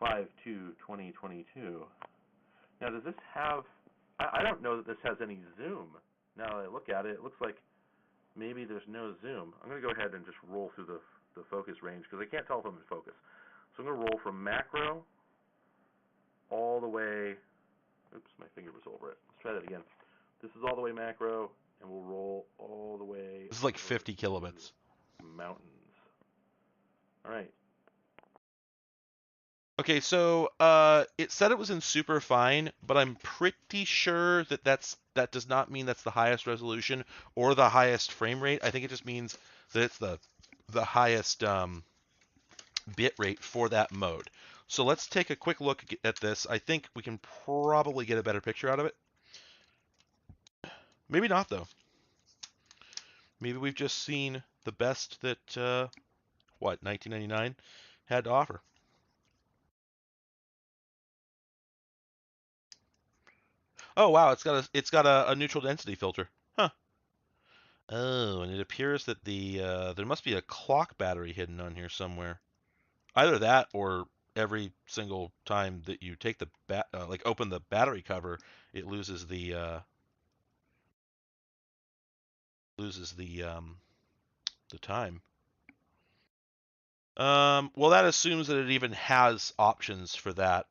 5/2/2022. Now, does this have... I don't know that this has any zoom. Now that I look at it, it looks like maybe there's no zoom. I'm going to go ahead and just roll through the focus range because I can't tell if I'm in focus. So I'm going to roll from macro all the way... Oops, my finger was over it. Let's try that again. This is all the way macro, and we'll roll all the way... This is like 50 kilobits. Mountains. All right. Okay, so it said it was in super fine, but I'm pretty sure that that does not mean that's the highest resolution or the highest frame rate. I think it just means that it's the highest bit rate for that mode. So let's take a quick look at this. I think we can probably get a better picture out of it. Maybe not though. Maybe we've just seen the best that 1999 had to offer. Oh wow, it's got a neutral density filter. Huh. Oh, and it appears that there must be a clock battery hidden on here somewhere. Either that or every single time that you take the like open the battery cover, it loses the time. Well, that assumes that it even has options for that.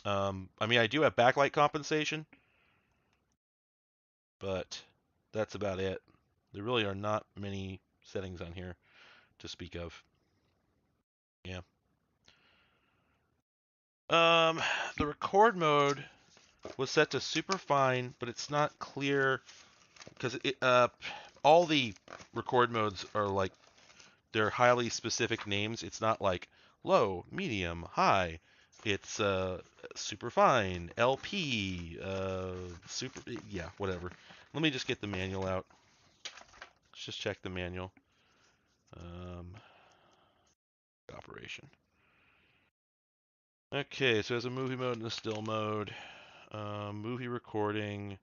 I mean, I do have backlight compensation, but that's about it. There really are not many settings on here to speak of. Yeah. Um, the record mode was set to super fine, but it's not clear because all the record modes are like they're highly specific names. It's not like low, medium, high. It's super fine, LP, super yeah, whatever. Let me just get the manual out. Let's just check the manual. Um, operation. Okay, so it has a movie mode and a still mode. Movie recording.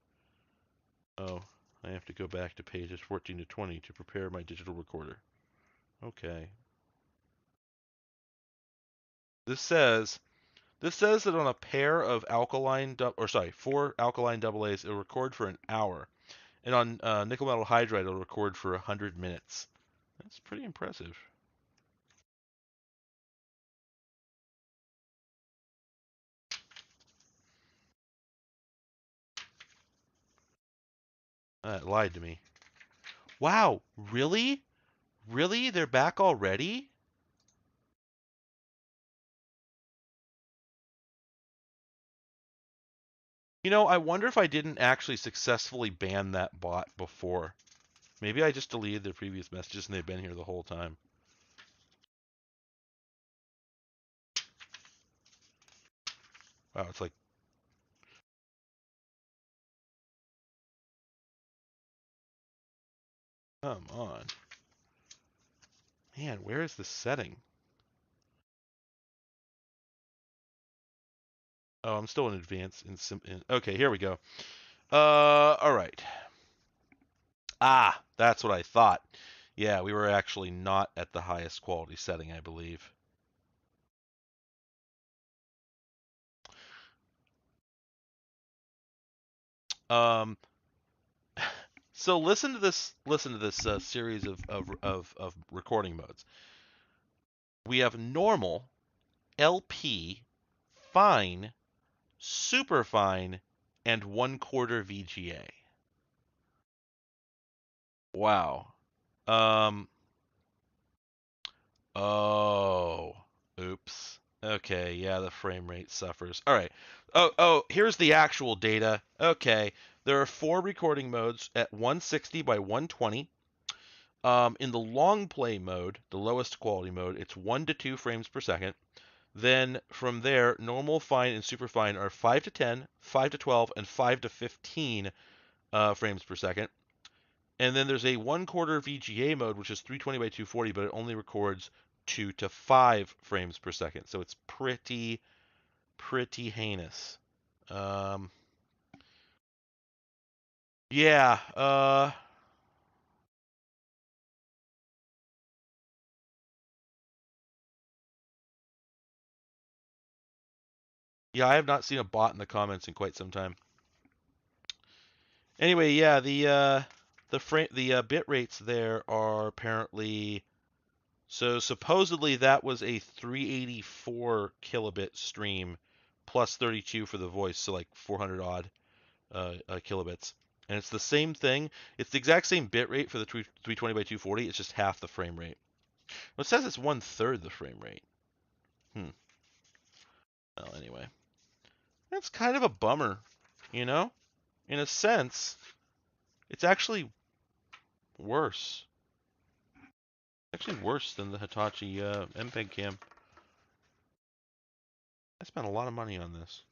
Oh, I have to go back to pages 14 to 20 to prepare my digital recorder. Okay. This says that on a pair of four alkaline double A's, it'll record for an hour, and on nickel metal hydride, it'll record for 100 minutes. That's pretty impressive. It lied to me. Wow, really? Really? They're back already? You know, I wonder if I didn't actually successfully ban that bot before. Maybe I just deleted their previous messages and they've been here the whole time. Wow, it's like, come on. Man, where is the setting? Oh, I'm still in advanced. Okay, here we go. All right. Ah, that's what I thought. Yeah, we were actually not at the highest quality setting, I believe. Um, so listen to this. Listen to this series of recording modes. We have normal, LP, fine, super fine, and 1/4 VGA. Wow. Um. Oh. Oops. Okay, yeah, the frame rate suffers. All right. Oh, here's the actual data. Okay, there are 4 recording modes at 160 by 120. In the long play mode, the lowest quality mode, it's 1 to 2 frames per second. Then from there, normal, fine, and super fine are 5 to 10, 5 to 12, and 5 to 15 frames per second. And then there's a 1/4 VGA mode, which is 320 by 240, but it only records 2 to 5 frames per second. So it's pretty heinous. Um, yeah, yeah, I have not seen a bot in the comments in quite some time. Anyway, yeah, the bit rates there are apparently so supposedly that was a 384 kilobit stream plus 32 for the voice, so like 400 odd kilobits. And it's the same thing. It's the exact same bit rate for the 320 by 240. It's just half the frame rate. Well, it says it's 1/3 the frame rate. Hmm. Well, anyway, that's kind of a bummer, you know? In a sense, it's actually worse. Actually worse than the Hitachi MPEG cam. I spent a lot of money on this.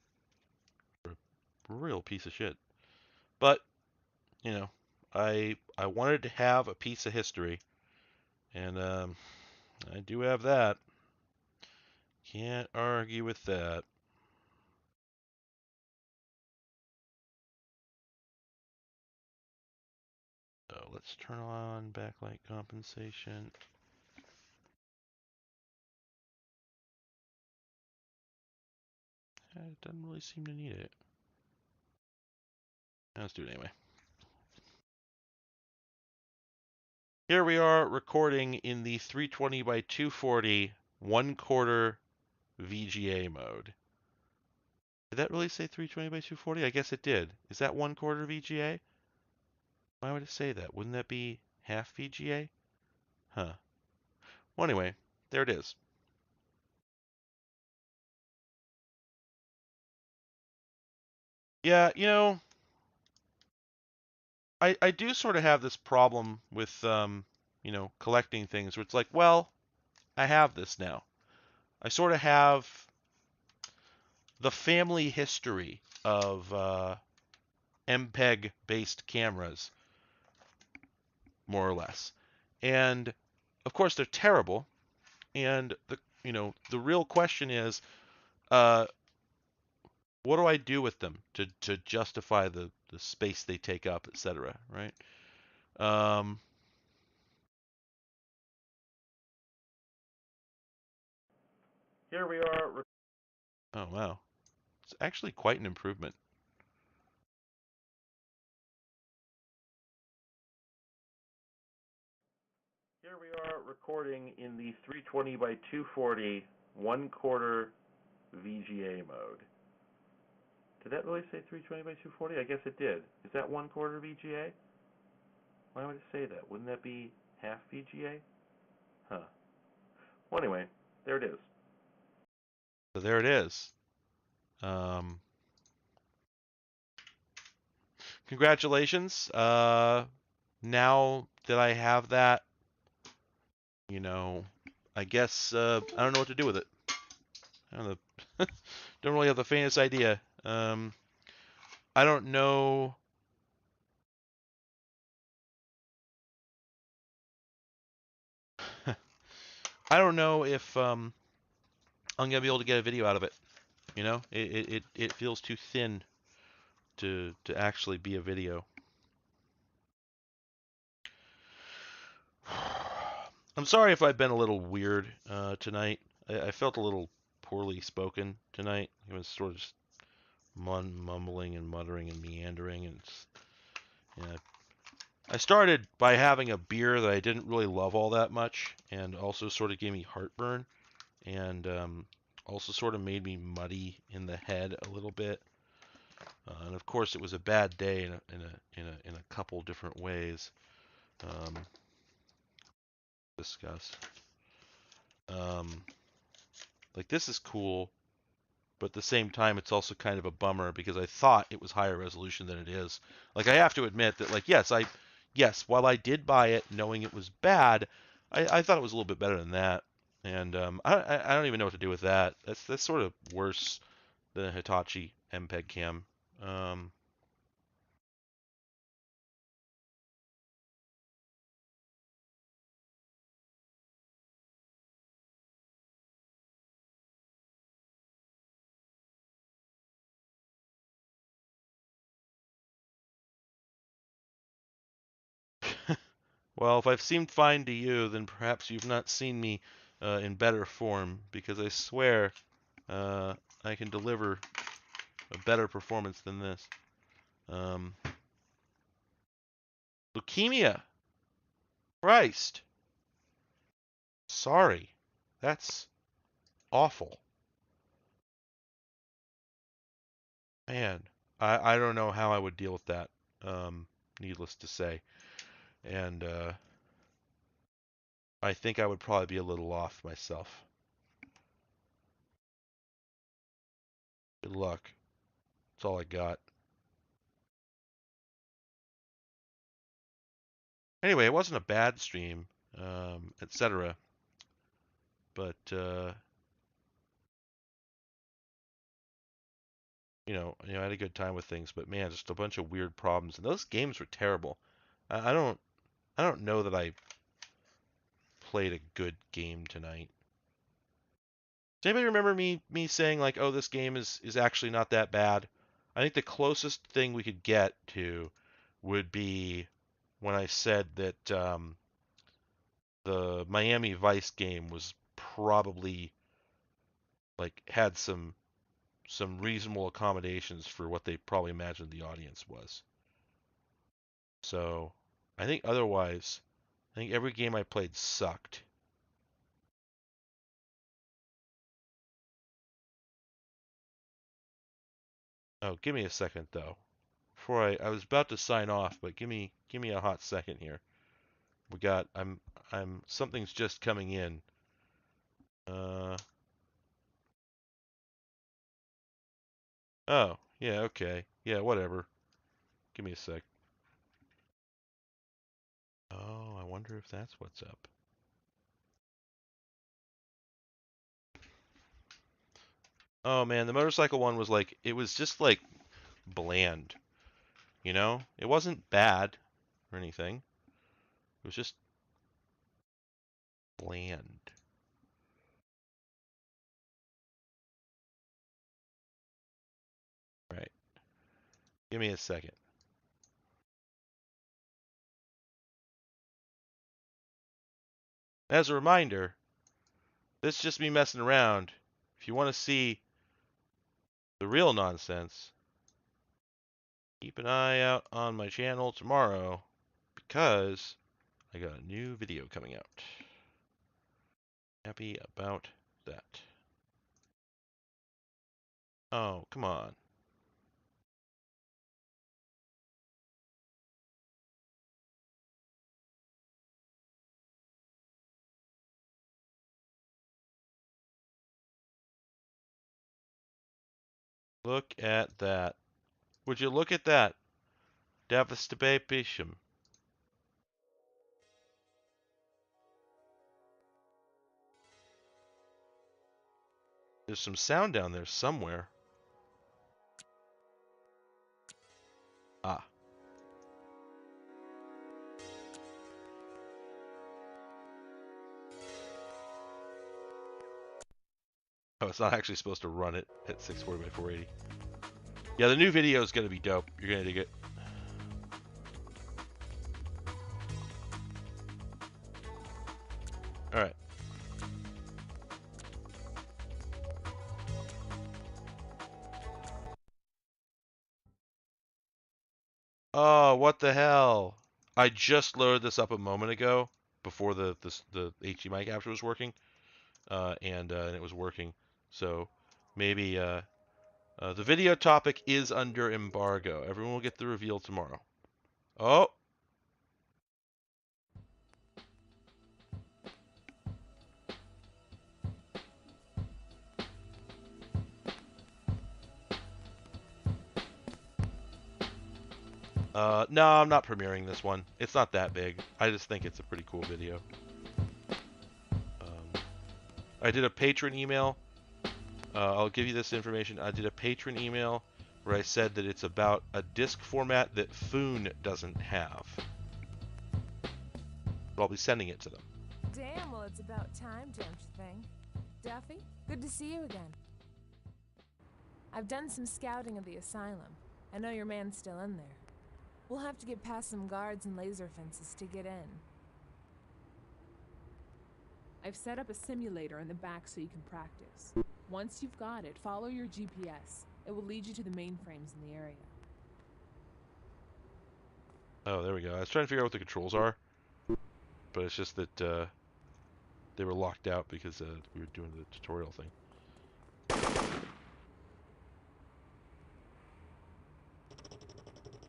For a real piece of shit. But, you know, I wanted to have a piece of history, and I do have that. Can't argue with that. So let's turn on backlight compensation. It doesn't really seem to need it. Let's do it anyway. Here we are recording in the 320 by 240 1/4 VGA mode. Did that really say 320 by 240? I guess it did. Is that 1/4 VGA? Why would it say that? Wouldn't that be half VGA? Huh. Well, anyway, there it is. Yeah, you know, I do sort of have this problem with, you know, collecting things where it's like, well, I have this now. I sort of have the family history of MPEG-based cameras, more or less. And of course, they're terrible. And the real question is, uh, what do I do with them to justify the space they take up, etc. Right? Um, Here we are. oh wow, it's actually quite an improvement. Here we are recording in the 320 by 240 1/4 VGA mode. Did that really say 320 by 240? I guess it did. Is that 1/4 VGA? Why would it say that? Wouldn't that be half VGA? Huh. Well, anyway, there it is. So there it is. Congratulations. Now that I have that, you know, I guess I don't know what to do with it. I don't know. Don't really have the faintest idea. I don't know. I don't know if I'm gonna be able to get a video out of it. You know, it feels too thin to actually be a video. I'm sorry if I've been a little weird tonight. I felt a little poorly spoken tonight. It was sort of just mumbling and muttering and meandering, and yeah. I started by having a beer that I didn't really love all that much, and also sort of gave me heartburn, and also sort of made me muddy in the head a little bit. And of course, it was a bad day in a couple different ways. Um, discuss. Um, like this is cool, but at the same time, it's also kind of a bummer because I thought it was higher resolution than it is. Like I have to admit that, like yes, while I did buy it knowing it was bad, I thought it was a little bit better than that. And I don't even know what to do with that. That's sort of worse than a Hitachi MPEG cam. Well, if I've seemed fine to you, then perhaps you've not seen me in better form, because I swear I can deliver a better performance than this. Um, leukemia. Christ. Sorry. That's awful. Man, I don't know how I would deal with that, needless to say. And I think I would probably be a little off myself. Good luck. That's all I got. Anyway, it wasn't a bad stream, etc. But I had a good time with things. But man, just a bunch of weird problems, and those games were terrible. I don't know that I played a good game tonight. Does anybody remember me saying like, oh, this game is actually not that bad? I think the closest thing we could get to would be when I said that the Miami Vice game was probably like had some reasonable accommodations for what they probably imagined the audience was. So I think otherwise, I think every game I played sucked. Oh, give me a second though. Before I was about to sign off, but give me a hot second here. We got I'm something's just coming in. Oh, yeah, okay. Yeah, whatever. Give me a sec. Oh, I wonder if that's what's up. Oh man, the motorcycle one was like, it was just like bland, you know? It wasn't bad or anything. It was just bland. Right. Give me a second. As a reminder, this is just me messing around. If you want to see the real nonsense, keep an eye out on my channel tomorrow because I got a new video coming out. Happy about that. Oh, come on. Look at that. Would you look at that? Devastation. There's some sound down there somewhere. Ah. Oh, it's not actually supposed to run it at 640 by 480. Yeah, the new video is going to be dope. You're going to dig it. Alright. Oh, what the hell? I just loaded this up a moment ago before the HDMI capture was working, and it was working. So maybe the video topic is under embargo. Everyone will get the reveal tomorrow. Oh. No, I'm not premiering this one. It's not that big. I just think it's a pretty cool video. I did a patron email. I'll give you this information. I did a patron email where I said that it's about a disk format that Foon doesn't have. But I'll be sending it to them. Damn, well, it's about time, don't you think? Duffy, good to see you again. I've done some scouting of the asylum. I know your man's still in there. We'll have to get past some guards and laser fences to get in. I've set up a simulator in the back so you can practice. Once you've got it, follow your GPS. It will lead you to the mainframes in the area. Oh, there we go. I was trying to figure out what the controls are, but it's just that they were locked out because we were doing the tutorial thing.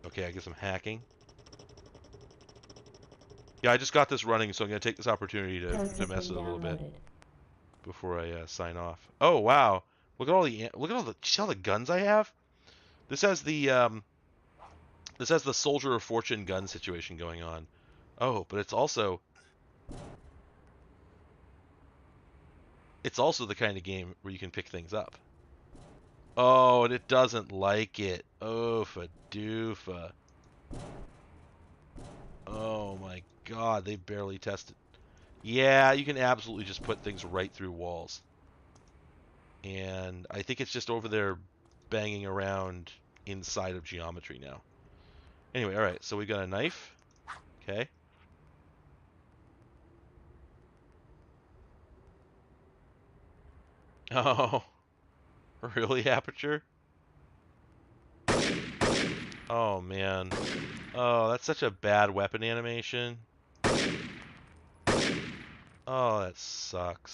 Okay, I guess I'm hacking. Yeah, I just got this running, so I'm going to take this opportunity to mess with it a little bit before I sign off. Oh wow! Look at all the see all the guns I have. This has the Soldier of Fortune gun situation going on. Oh, but it's also the kind of game where you can pick things up. Oh, and it doesn't like it. Oofa doofa. Oh my god, they barely tested. Yeah, you can absolutely just put things right through walls. And I think it's just over there banging around inside of geometry now. Anyway, alright, so we got a knife. Okay. Oh, really, Aperture? Oh, man. Oh, that's such a bad weapon animation. Oh, that sucks.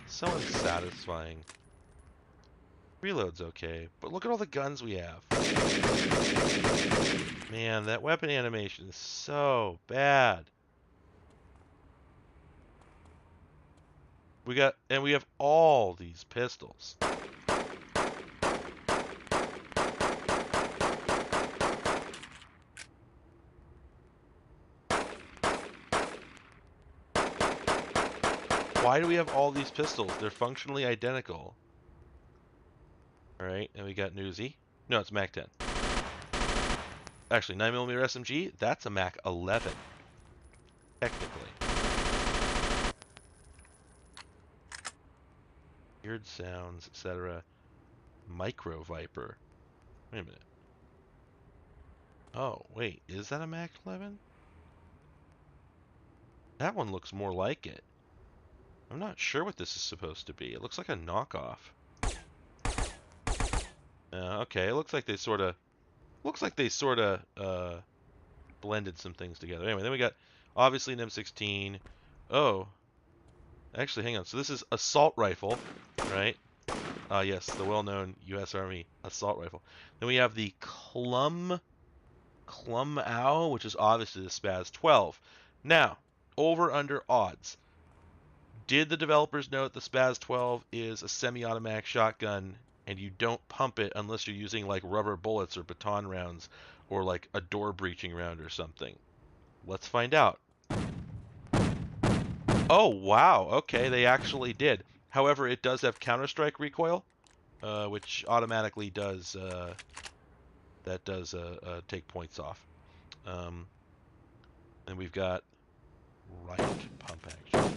So unsatisfying. Reload's okay, but look at all the guns we have. Man, that weapon animation is so bad. We have all these pistols. Why do we have all these pistols? They're functionally identical. Alright, and we got Newsy. No, it's Mac 10. Actually, 9mm SMG, that's a Mac 11. Technically. Weird sounds, etc. Micro Viper. Wait a minute. Oh, wait, is that a Mac 11? That one looks more like it. I'm not sure what this is supposed to be. It looks like a knockoff. Okay, it looks like they sort of blended some things together. Anyway, then we got obviously an M16. Oh, actually, hang on. So this is assault rifle, right? Yes, the well-known U.S. Army assault rifle. Then we have the Clum Owl, which is obviously the Spaz 12. Now, over under odds. Did the developers know that the Spaz 12 is a semi-automatic shotgun and you don't pump it unless you're using like rubber bullets or baton rounds or like a door breaching round or something? Let's find out. Oh, wow. Okay, they actually did. However, it does have Counter-Strike recoil, which automatically does take points off. And we've got riot pump action.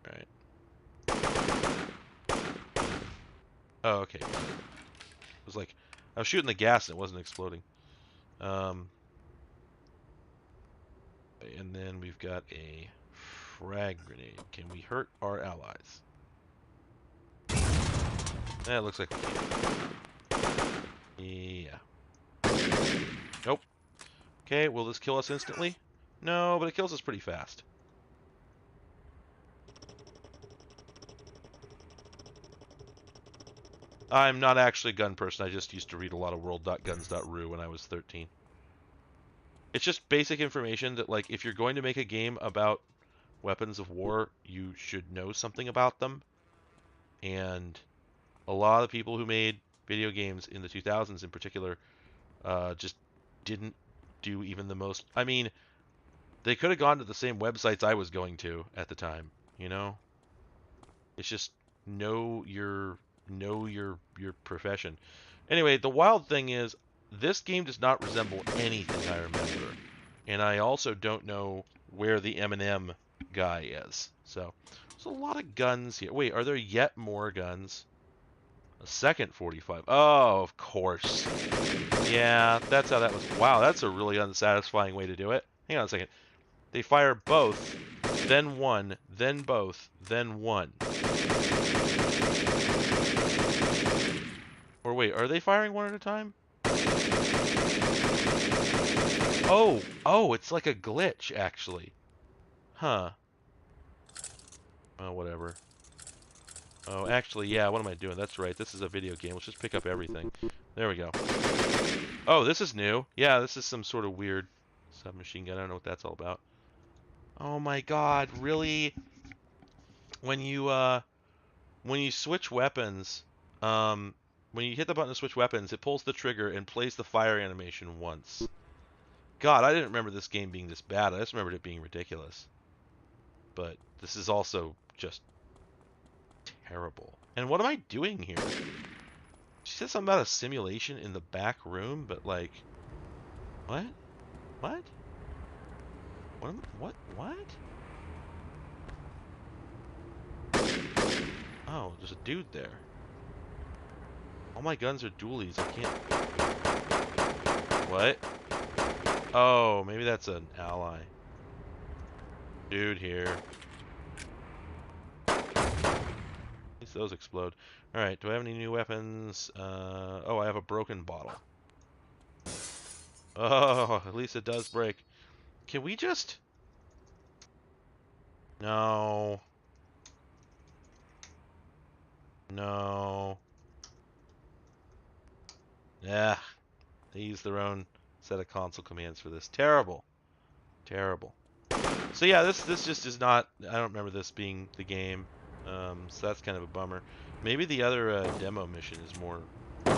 Right. Oh, okay. It was like I was shooting the gas and it wasn't exploding. And then we've got a frag grenade. Can we hurt our allies? That looks like we can. Yeah. Nope. Okay, will this kill us instantly? No, but it kills us pretty fast. I'm not actually a gun person. I just used to read a lot of world.guns.ru when I was 13. It's just basic information that, like, if you're going to make a game about weapons of war, you should know something about them. And a lot of people who made video games in the 2000s in particular just didn't do even the most. I mean, they could have gone to the same websites I was going to at the time, you know? It's just know your profession. Anyway, the wild thing is this game does not resemble anything I remember. And I also don't know where the M&M guy is. So, there's a lot of guns here. Wait, are there yet more guns? A second 45. Oh, of course. Yeah, that's how that was. Wow, that's a really unsatisfying way to do it. Hang on a second. They fire both, then one, then both, then one. Or wait, are they firing one at a time? Oh, it's like a glitch, actually. Huh. Oh, whatever. Oh, actually, yeah, what am I doing? That's right, this is a video game. Let's just pick up everything. There we go. Oh, this is new. Yeah, this is some sort of weird submachine gun. I don't know what that's all about. Oh my god, really? When you switch weapons, when you hit the button to switch weapons, it pulls the trigger and plays the fire animation once. God, I didn't remember this game being this bad. I just remembered it being ridiculous. But this is also just terrible. And what am I doing here? She said something about a simulation in the back room, but like, what? What? What? Oh, there's a dude there. All my guns are dualies. I can't... What? Oh, maybe that's an ally. Dude here. At least those explode. Alright, do I have any new weapons? Oh, I have a broken bottle. Oh, at least it does break. Can we just... No. No. Yeah. They use their own set of console commands for this. Terrible. Terrible. So yeah, this just is not... I don't remember this being the game. So that's kind of a bummer. Maybe the other demo mission is more... Wait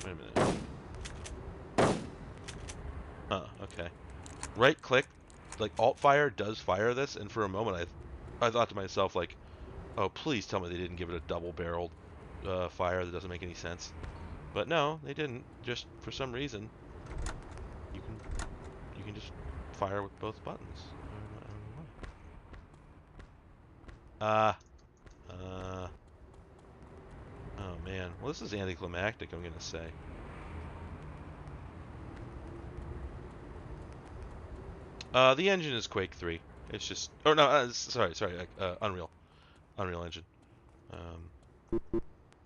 a minute. Huh, okay. Right click, like alt fire does fire this, and for a moment I thought to myself like, oh please tell me they didn't give it a double barreled fire. That doesn't make any sense. But no, they didn't. Just for some reason you can just fire with both buttons. I don't know why. Oh man. Well, this is anticlimactic, I'm gonna say. The engine is Quake 3. It's just... Oh, no, sorry, Unreal. Unreal Engine.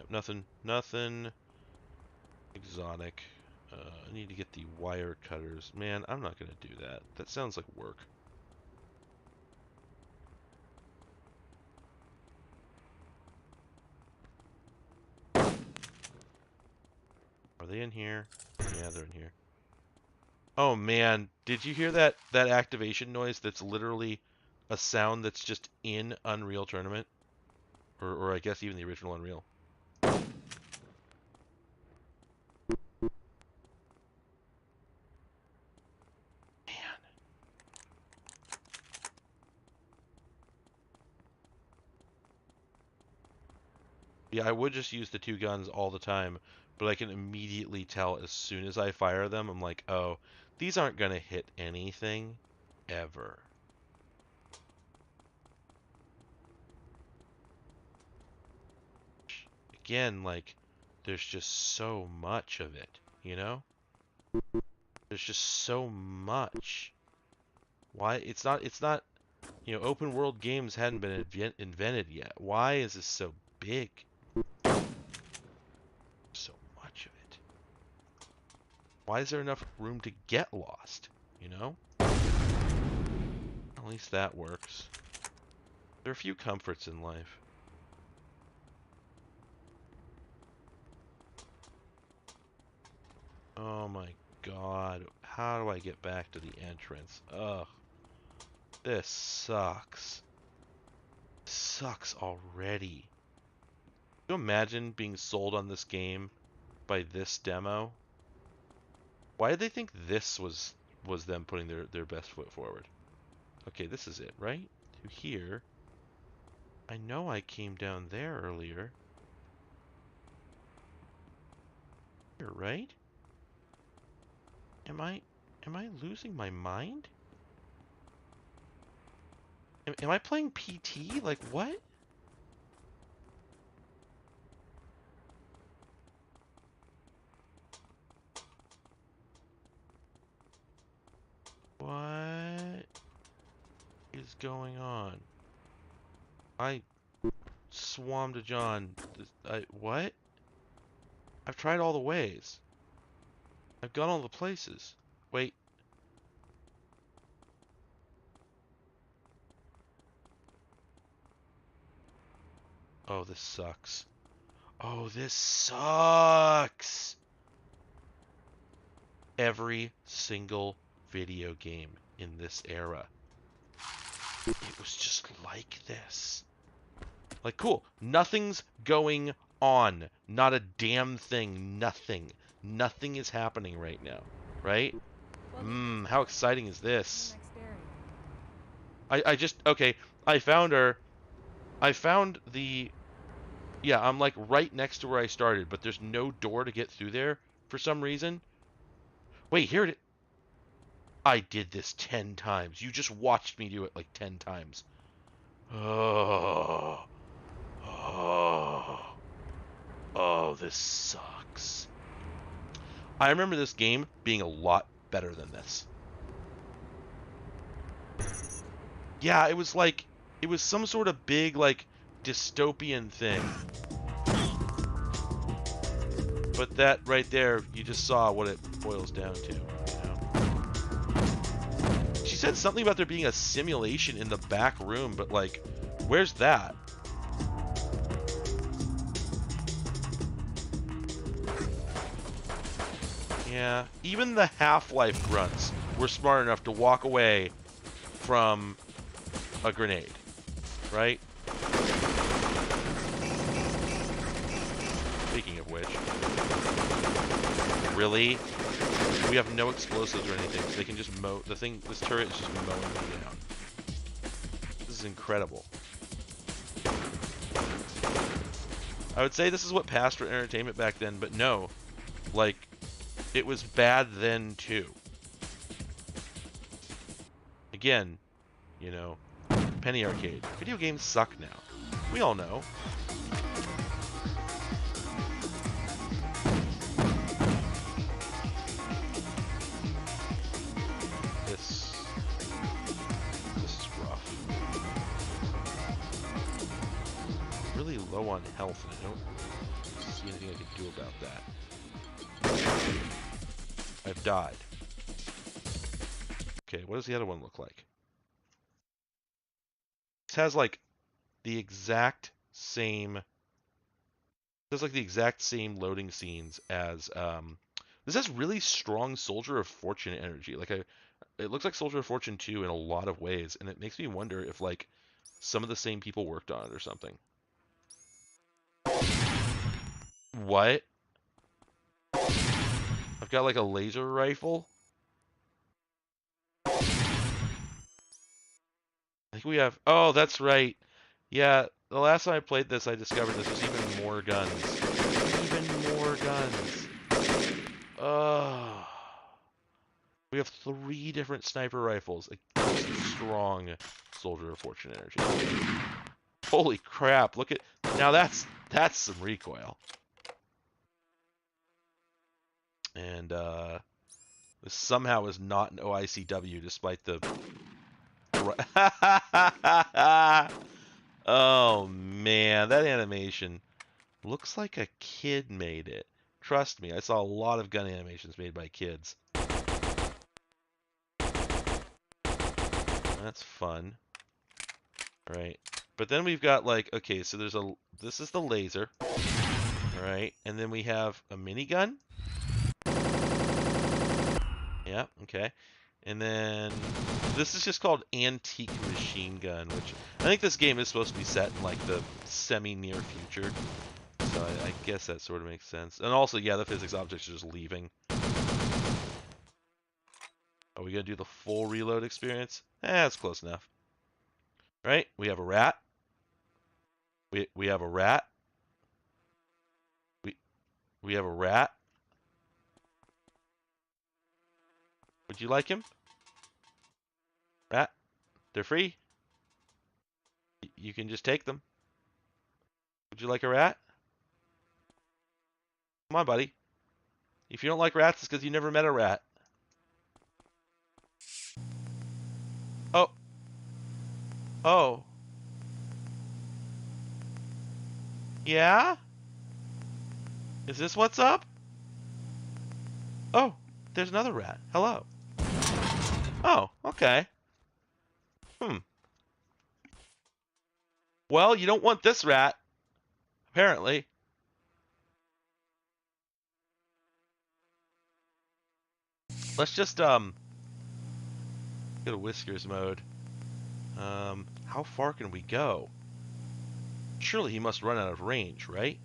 Nothing exotic. I need to get the wire cutters. Man, I'm not going to do that. That sounds like work. Are they in here? Yeah, they're in here. Oh man, did you hear that activation noise that's literally a sound that's just in Unreal Tournament? Or I guess even the original Unreal. Man. Yeah, I would just use the two guns all the time, but I can immediately tell as soon as I fire them, I'm like, oh, these aren't going to hit anything ever. Again, like, there's just so much of it, you know? There's just so much. Why? It's not, you know, open world games hadn't been invented yet. Why is this so big? So much of it. Why is there enough room to get lost, you know? At least that works. There are a few comforts in life. Oh my god. How do I get back to the entrance? Ugh. This sucks. Sucks already. Can you imagine being sold on this game by this demo? Why did they think this was them putting their best foot forward? Okay, this is it, right? To here. I know I came down there earlier. Here, right? Am I losing my mind? Am I playing PT? Like, what? What is going on? I swam to John. What? I've tried all the ways. I've gone all the places. Wait. Oh, this sucks. Oh, this sucks. Every single video game in this era. It was just like this. Like, cool. Nothing's going on. Not a damn thing. Nothing. Nothing is happening right now. Right? How exciting is this? I just... Okay, I found her. I found the... Yeah, I'm like right next to where I started, but there's no door to get through there for some reason. Wait, here it is. I did this 10 times. You just watched me do it like 10 times. Oh. Oh. Oh, this sucks. looks. I remember this game being a lot better than this. Yeah, it was like, it was some sort of big, like, dystopian thing. But that right there, you just saw what it boils down to, you know? She said something about there being a simulation in the back room, but, like, where's that? Yeah, even the Half-Life grunts were smart enough to walk away from a grenade, right? Speaking of which, really? We have no explosives or anything, so they can just mow the thing. This turret is just mowing me down. This is incredible. I would say this is what passed for entertainment back then, but no, like, it was bad then too. Again, you know, penny arcade. Video games suck now. We all know. This is rough. Really low on health, and I don't see anything I can do about that. I've died. Okay, what does the other one look like? This has like the exact same. There's like the exact same loading scenes as this has really strong Soldier of Fortune energy. Like it looks like Soldier of Fortune 2 in a lot of ways, and it makes me wonder if like some of the same people worked on it or something. What? I've got like a laser rifle. I think we have. Oh, that's right. Yeah, the last time I played this, I discovered this was even more guns. Even more guns. Oh. We have 3 different sniper rifles against strong Soldier of Fortune energy. Holy crap! Look at now. That's some recoil. And this somehow is not an OICW, despite the. Oh man, that animation looks like a kid made it. Trust me, I saw a lot of gun animations made by kids. That's fun. Alright. But then we've got like, okay, so this is the laser. Alright, and then we have a minigun. Yeah, okay. And then this is just called Antique Machine Gun, which I think this game is supposed to be set in like the semi-near future. So I guess that sort of makes sense. And also, yeah, the physics objects are just leaving. Are we going to do the full reload experience? That's close enough. Right? We have a rat. We have a rat. We have a rat. Would you like him? Rat? They're free. You can just take them. Would you like a rat? Come on, buddy. If you don't like rats, it's because you never met a rat. Oh. Oh. Yeah? Is this what's up? Oh, there's another rat. Hello. Oh, okay. Well, you don't want this rat, apparently. Let's just, go to Whiskers mode. How far can we go? Surely he must run out of range, right?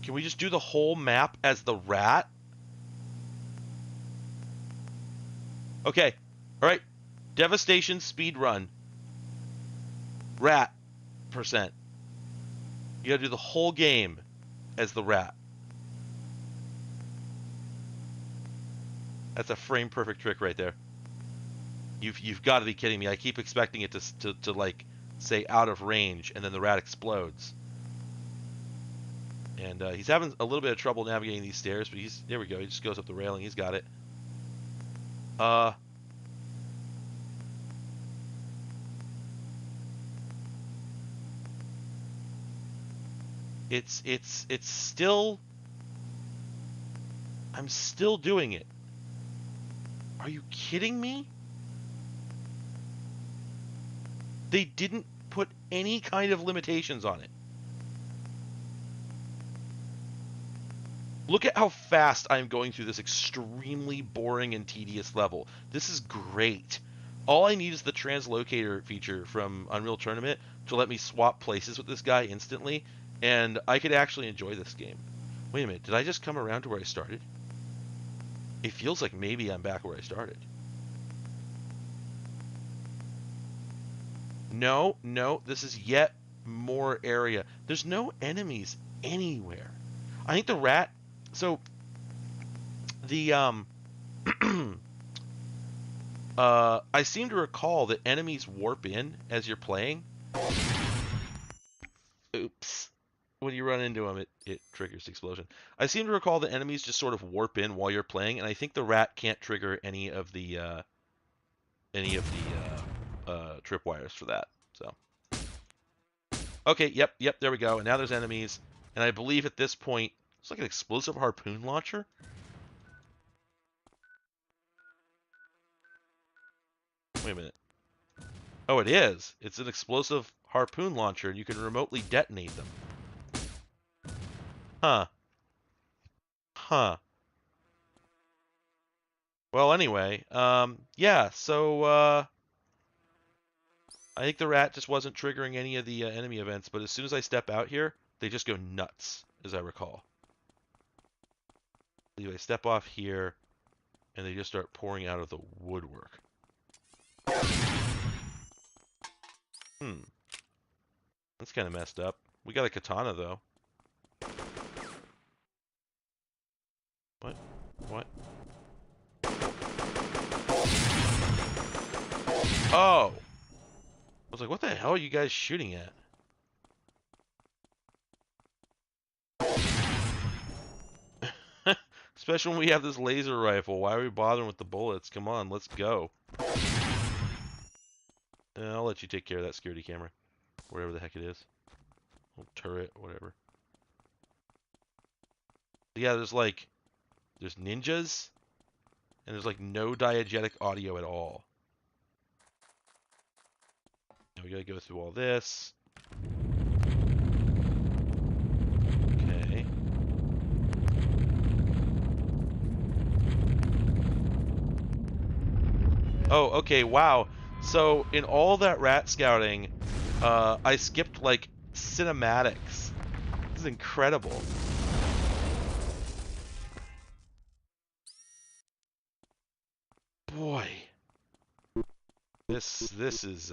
Can we just do the whole map as the rat? Okay. Alright. Devastation speed run. Rat %. You gotta do the whole game as the rat. That's a frame perfect trick right there. You've got to be kidding me. I keep expecting it to like say out of range and then the rat explodes. And he's having a little bit of trouble navigating these stairs, but there we go. He just goes up the railing. He's got it. It's still... I'm still doing it. Are you kidding me? They didn't put any kind of limitations on it. Look at how fast I'm going through this extremely boring and tedious level. This is great. All I need is the translocator feature from Unreal Tournament to let me swap places with this guy instantly, and I could actually enjoy this game. Wait a minute, did I just come around to where I started? It feels like maybe I'm back where I started. No, this is yet more area. There's no enemies anywhere. I think the rat... So, the, I seem to recall that enemies warp in as you're playing. Oops. When you run into them, it triggers the explosion. I seem to recall that enemies just sort of warp in while you're playing, and I think the rat can't trigger any of the tripwires for that. So, okay, yep, there we go. And now there's enemies, and I believe at this point it's like an explosive harpoon launcher. Wait a minute. Oh, it is. It's an explosive harpoon launcher, and you can remotely detonate them. Huh. Well, anyway, yeah, so, I think the rat just wasn't triggering any of the enemy events, but as soon as I step out here, they just go nuts, as I recall. I step off here, and they just start pouring out of the woodwork. That's kind of messed up. We got a katana, though. What? Oh! I was like, what the hell are you guys shooting at? Especially when we have this laser rifle. Why are we bothering with the bullets? Come on, let's go. I'll let you take care of that security camera. Whatever the heck it is. Little turret, whatever. Yeah, there's ninjas, and there's like no diegetic audio at all. Now we gotta go through all this. Okay. Oh, okay, wow. So, in all that rat scouting, I skipped, like, cinematics. This is incredible. Boy. This is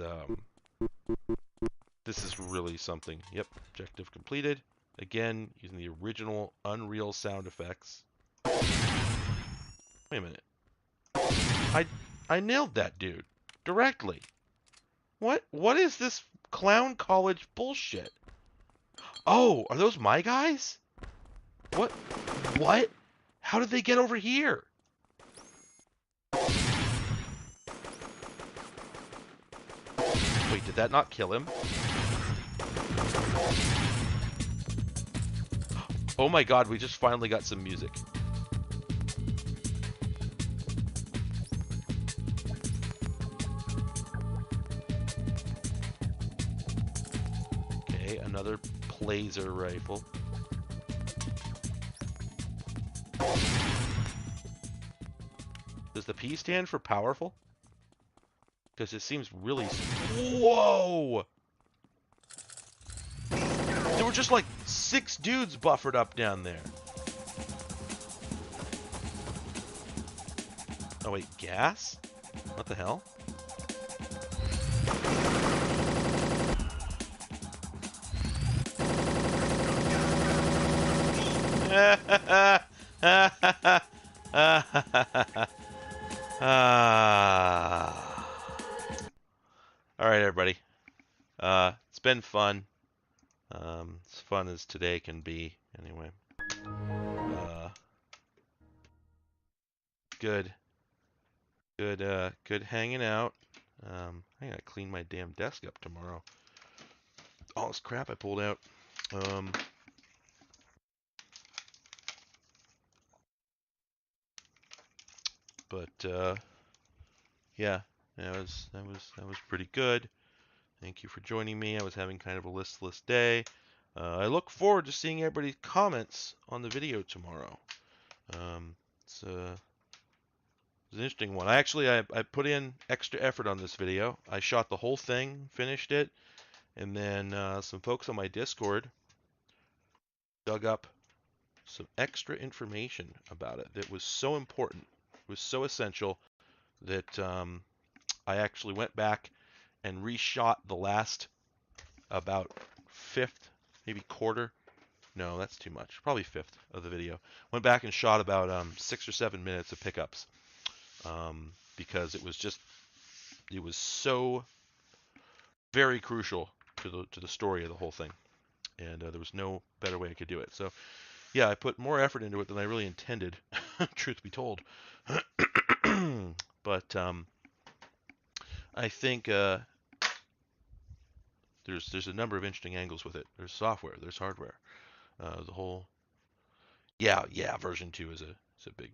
really something. Yep, objective completed. Again, using the original Unreal sound effects. Wait a minute. I nailed that dude. Directly. What is this clown college bullshit? Oh, are those my guys? What? How did they get over here? Wait, did that not kill him? Oh my god, we just finally got some music. Okay, another laser rifle. Does the P stand for powerful? Because it seems really... Whoa! There were just like 6 dudes buffered up down there. Oh wait, gas? What the hell? All right, everybody. It's been fun. As fun as today can be, anyway. Good. Good hanging out. I gotta clean my damn desk up tomorrow. All this crap I pulled out. But yeah, that was pretty good. Thank you for joining me. I was having kind of a listless day. I look forward to seeing everybody's comments on the video tomorrow. It's an interesting one. I put in extra effort on this video. I shot the whole thing, finished it, and then some folks on my Discord dug up some extra information about it that was so important, was so essential that I actually went back and reshot the last about fifth, maybe quarter. No, that's too much. Probably fifth of the video. Went back and shot about 6 or 7 minutes of pickups because it was so very crucial to the story of the whole thing, and there was no better way I could do it. So yeah, I put more effort into it than I really intended, truth be told. But I think there's a number of interesting angles with it. There's software, there's hardware. The whole version 2 is a big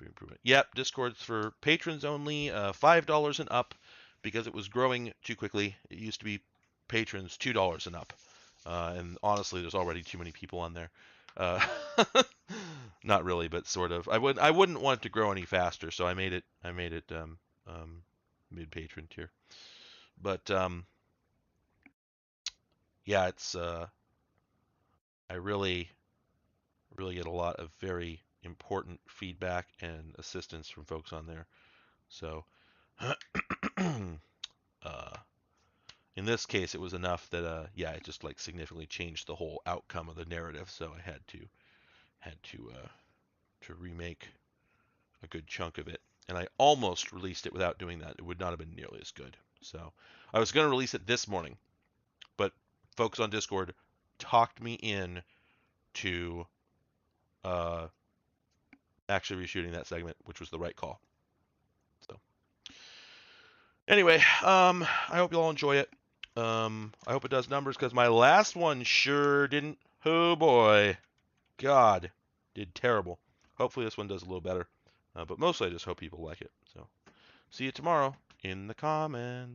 improvement. Yep, Discord's for patrons only, $5 and up, because it was growing too quickly. It used to be patrons $2 and up, and honestly, there's already too many people on there. Not really, but sort of. I wouldn't want it to grow any faster, so I made it mid patron tier. But yeah, it's I really get a lot of very important feedback and assistance from folks on there. So in this case, it was enough that it just like significantly changed the whole outcome of the narrative. So I had to remake a good chunk of it, and I almost released it without doing that. It would not have been nearly as good. So I was going to release it this morning, but folks on Discord talked me in to actually reshooting that segment, which was the right call. So anyway, I hope you all enjoy it. I hope it does numbers, because my last one sure didn't. Oh boy, God, did terrible. Hopefully this one does a little better. But mostly I just hope people like it. So see you tomorrow in the comments.